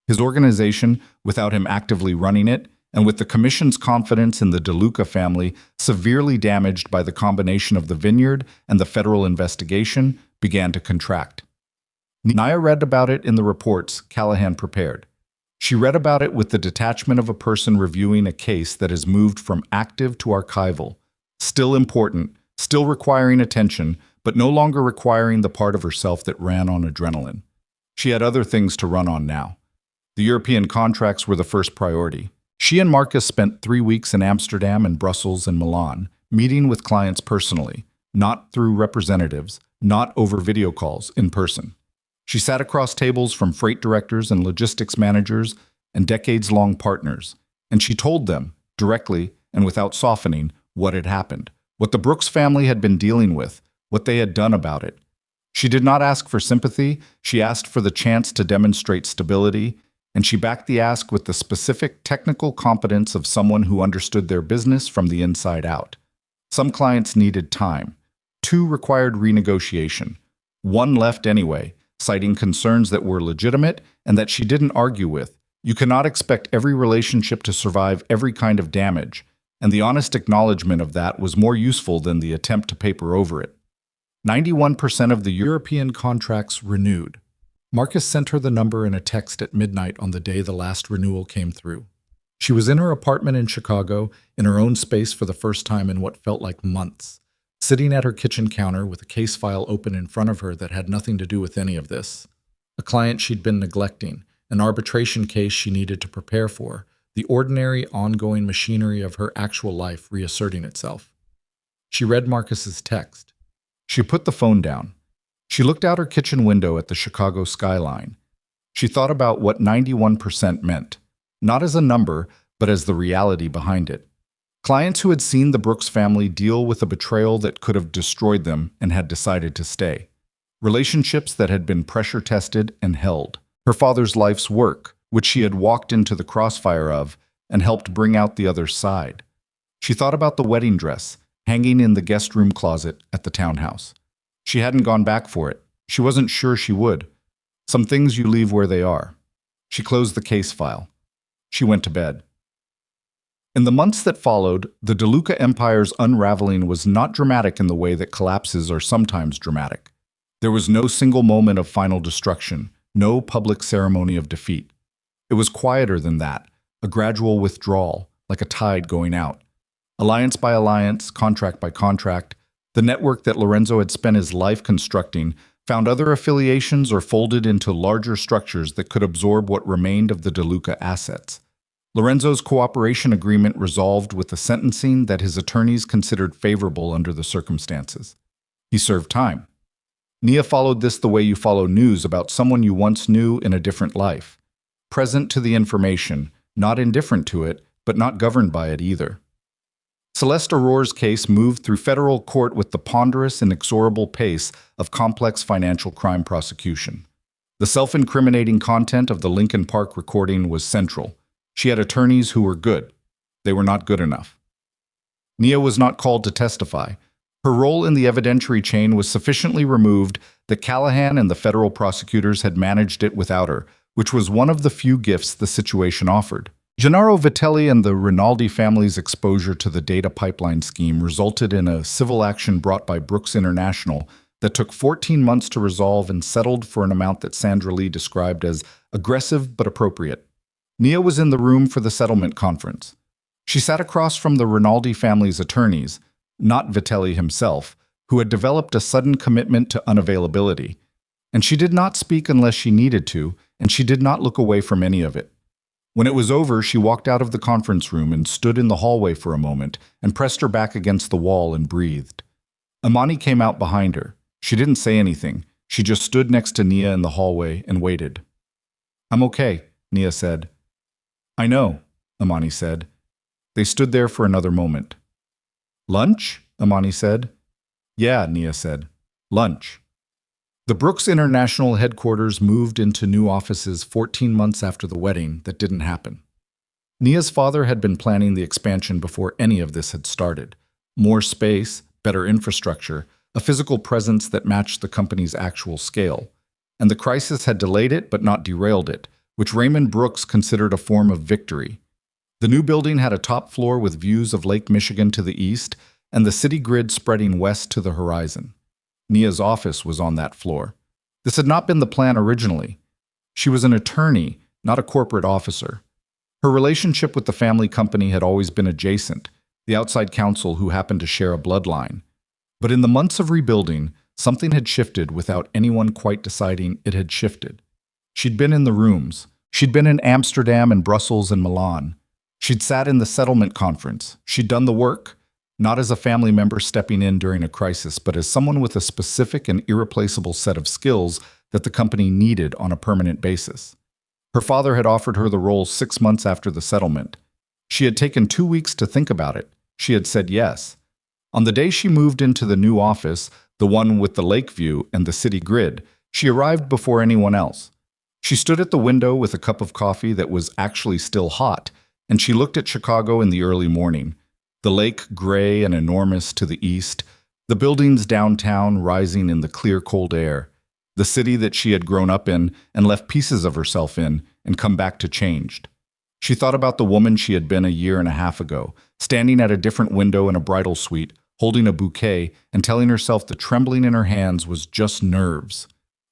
His organization, without him actively running it, and with the commission's confidence in the DeLuca family severely damaged by the combination of the vineyard and the federal investigation, began to contract. Nia read about it in the reports Callahan prepared. She read about it with the detachment of a person reviewing a case that has moved from active to archival, still important, still requiring attention, but no longer requiring the part of herself that ran on adrenaline. She had other things to run on now. The European contracts were the first priority. She and Marcus spent 3 weeks in Amsterdam and Brussels and Milan, meeting with clients personally, not through representatives, not over video calls, in person. She sat across tables from freight directors and logistics managers and decades-long partners, and she told them, directly and without softening, what had happened, what the Brooks family had been dealing with, what they had done about it. She did not ask for sympathy, she asked for the chance to demonstrate stability, and she backed the ask with the specific technical competence of someone who understood their business from the inside out. Some clients needed time. 2 required renegotiation. 1 left anyway, citing concerns that were legitimate and that she didn't argue with. You cannot expect every relationship to survive every kind of damage, and the honest acknowledgement of that was more useful than the attempt to paper over it. 91% of the European contracts renewed. Marcus sent her the number in a text at midnight on the day the last renewal came through. She was in her apartment in Chicago, in her own space for the first time in what felt like months, sitting at her kitchen counter with a case file open in front of her that had nothing to do with any of this. A client she'd been neglecting, an arbitration case she needed to prepare for, the ordinary, ongoing machinery of her actual life reasserting itself. She read Marcus's text. She put the phone down. She looked out her kitchen window at the Chicago skyline. She thought about what 91% meant, not as a number, but as the reality behind it. Clients who had seen the Brooks family deal with a betrayal that could have destroyed them and had decided to stay. Relationships that had been pressure-tested and held. Her father's life's work, which she had walked into the crossfire of and helped bring out the other side. She thought about the wedding dress, hanging in the guest room closet at the townhouse. She hadn't gone back for it. She wasn't sure she would. Some things you leave where they are. She closed the case file. She went to bed. In the months that followed, the DeLuca Empire's unraveling was not dramatic in the way that collapses are sometimes dramatic. There was no single moment of final destruction, no public ceremony of defeat. It was quieter than that, a gradual withdrawal, like a tide going out. Alliance by alliance, contract by contract, the network that Lorenzo had spent his life constructing found other affiliations or folded into larger structures that could absorb what remained of the DeLuca assets. Lorenzo's cooperation agreement resolved with a sentencing that his attorneys considered favorable under the circumstances. He served time. Nia followed this the way you follow news about someone you once knew in a different life. Present to the information, not indifferent to it, but not governed by it either. Celeste Aurore's case moved through federal court with the ponderous, inexorable pace of complex financial crime prosecution. The self-incriminating content of the Lincoln Park recording was central. She had attorneys who were good. They were not good enough. Nia was not called to testify. Her role in the evidentiary chain was sufficiently removed that Callahan and the federal prosecutors had managed it without her, which was one of the few gifts the situation offered. Gennaro Vitelli and the Rinaldi family's exposure to the data pipeline scheme resulted in a civil action brought by Brooks International that took 14 months to resolve and settled for an amount that Sandra Lee described as aggressive but appropriate. Nia was in the room for the settlement conference. She sat across from the Rinaldi family's attorneys, not Vitelli himself, who had developed a sudden commitment to unavailability. And she did not speak unless she needed to, and she did not look away from any of it. When it was over, she walked out of the conference room and stood in the hallway for a moment and pressed her back against the wall and breathed. Amani came out behind her. She didn't say anything. She just stood next to Nia in the hallway and waited. "I'm okay," Nia said. "I know," Amani said. They stood there for another moment. "Lunch?" Amani said. "Yeah," Nia said. "Lunch." The Brooks International headquarters moved into new offices 14 months after the wedding that didn't happen. Nia's father had been planning the expansion before any of this had started. More space, better infrastructure, a physical presence that matched the company's actual scale. And the crisis had delayed it but not derailed it, which Raymond Brooks considered a form of victory. The new building had a top floor with views of Lake Michigan to the east and the city grid spreading west to the horizon. Nia's office was on that floor. This had not been the plan originally. She was an attorney, not a corporate officer. Her relationship with the family company had always been adjacent, the outside counsel who happened to share a bloodline. But in the months of rebuilding, something had shifted without anyone quite deciding it had shifted. She'd been in the rooms. She'd been in Amsterdam and Brussels and Milan. She'd sat in the settlement conference. She'd done the work, not as a family member stepping in during a crisis, but as someone with a specific and irreplaceable set of skills that the company needed on a permanent basis. Her father had offered her the role 6 months after the settlement. She had taken 2 weeks to think about it. She had said yes. On the day she moved into the new office, the one with the lake view and the city grid, she arrived before anyone else. She stood at the window with a cup of coffee that was actually still hot, and she looked at Chicago in the early morning. The lake gray and enormous to the east, the buildings downtown rising in the clear cold air, the city that she had grown up in and left pieces of herself in and come back to changed. She thought about the woman she had been a year and a half ago, standing at a different window in a bridal suite, holding a bouquet and telling herself the trembling in her hands was just nerves.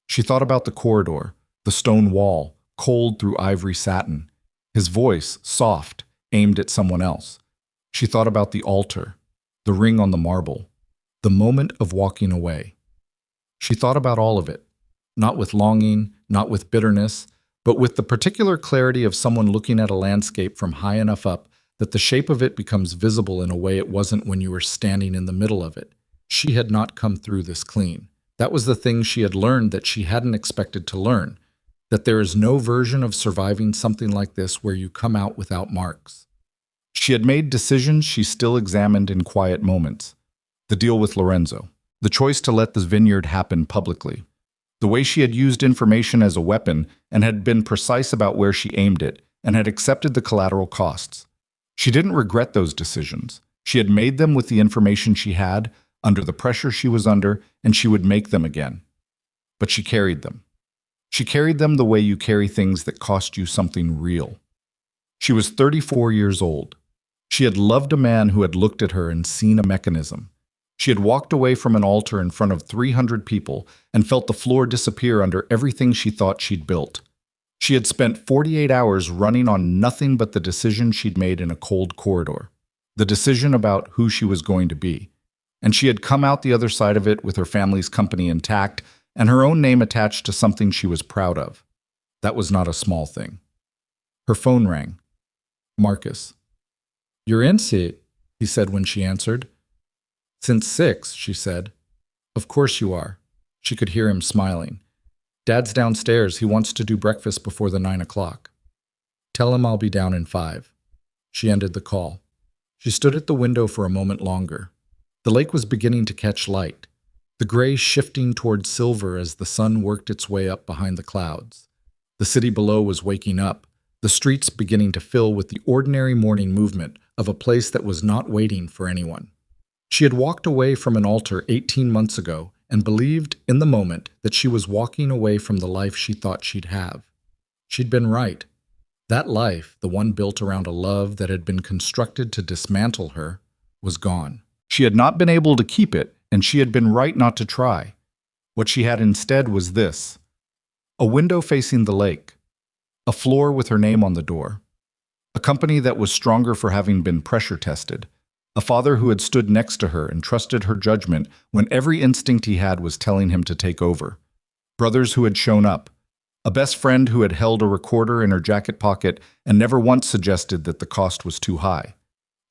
She thought about the corridor, the stone wall, cold through ivory satin, his voice, soft, aimed at someone else. She thought about the altar, the ring on the marble, the moment of walking away. She thought about all of it, not with longing, not with bitterness, but with the particular clarity of someone looking at a landscape from high enough up that the shape of it becomes visible in a way it wasn't when you were standing in the middle of it. She had not come through this clean. That was the thing she had learned that she hadn't expected to learn, that there is no version of surviving something like this where you come out without marks. She had made decisions she still examined in quiet moments. The deal with Lorenzo, the choice to let this vineyard happen publicly, the way she had used information as a weapon and had been precise about where she aimed it and had accepted the collateral costs. She didn't regret those decisions. She had made them with the information she had, under the pressure she was under, and she would make them again. But she carried them. She carried them the way you carry things that cost you something real. She was 34 years old. She had loved a man who had looked at her and seen a mechanism. She had walked away from an altar in front of 300 people and felt the floor disappear under everything she thought she'd built. She had spent 48 hours running on nothing but the decision she'd made in a cold corridor, the decision about who she was going to be. And she had come out the other side of it with her family's company intact and her own name attached to something she was proud of. That was not a small thing. Her phone rang. Marcus. "You're in, Sid," he said when she answered. "Since 6, she said. "Of course you are." She could hear him smiling. "Dad's downstairs. He wants to do breakfast before the 9 o'clock. Tell him I'll be down in 5. She ended the call. She stood at the window for a moment longer. The lake was beginning to catch light, the gray shifting toward silver as the sun worked its way up behind the clouds. The city below was waking up, the streets beginning to fill with the ordinary morning movement of a place that was not waiting for anyone. She had walked away from an altar 18 months ago and believed in the moment that she was walking away from the life she thought she'd have. She'd been right. That life, the one built around a love that had been constructed to dismantle her, was gone. She had not been able to keep it, and she had been right not to try. What she had instead was this: a window facing the lake, a floor with her name on the door, a company that was stronger for having been pressure tested, a father who had stood next to her and trusted her judgment when every instinct he had was telling him to take over, brothers who had shown up, a best friend who had held a recorder in her jacket pocket and never once suggested that the cost was too high.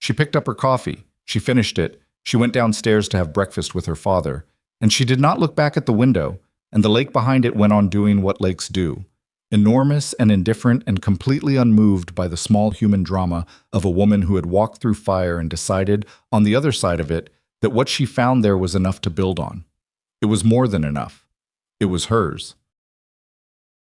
She picked up her coffee, she finished it, she went downstairs to have breakfast with her father, and she did not look back at the window, and the lake behind it went on doing what lakes do, enormous and indifferent and completely unmoved by the small human drama of a woman who had walked through fire and decided, on the other side of it, that what she found there was enough to build on. It was more than enough. It was hers.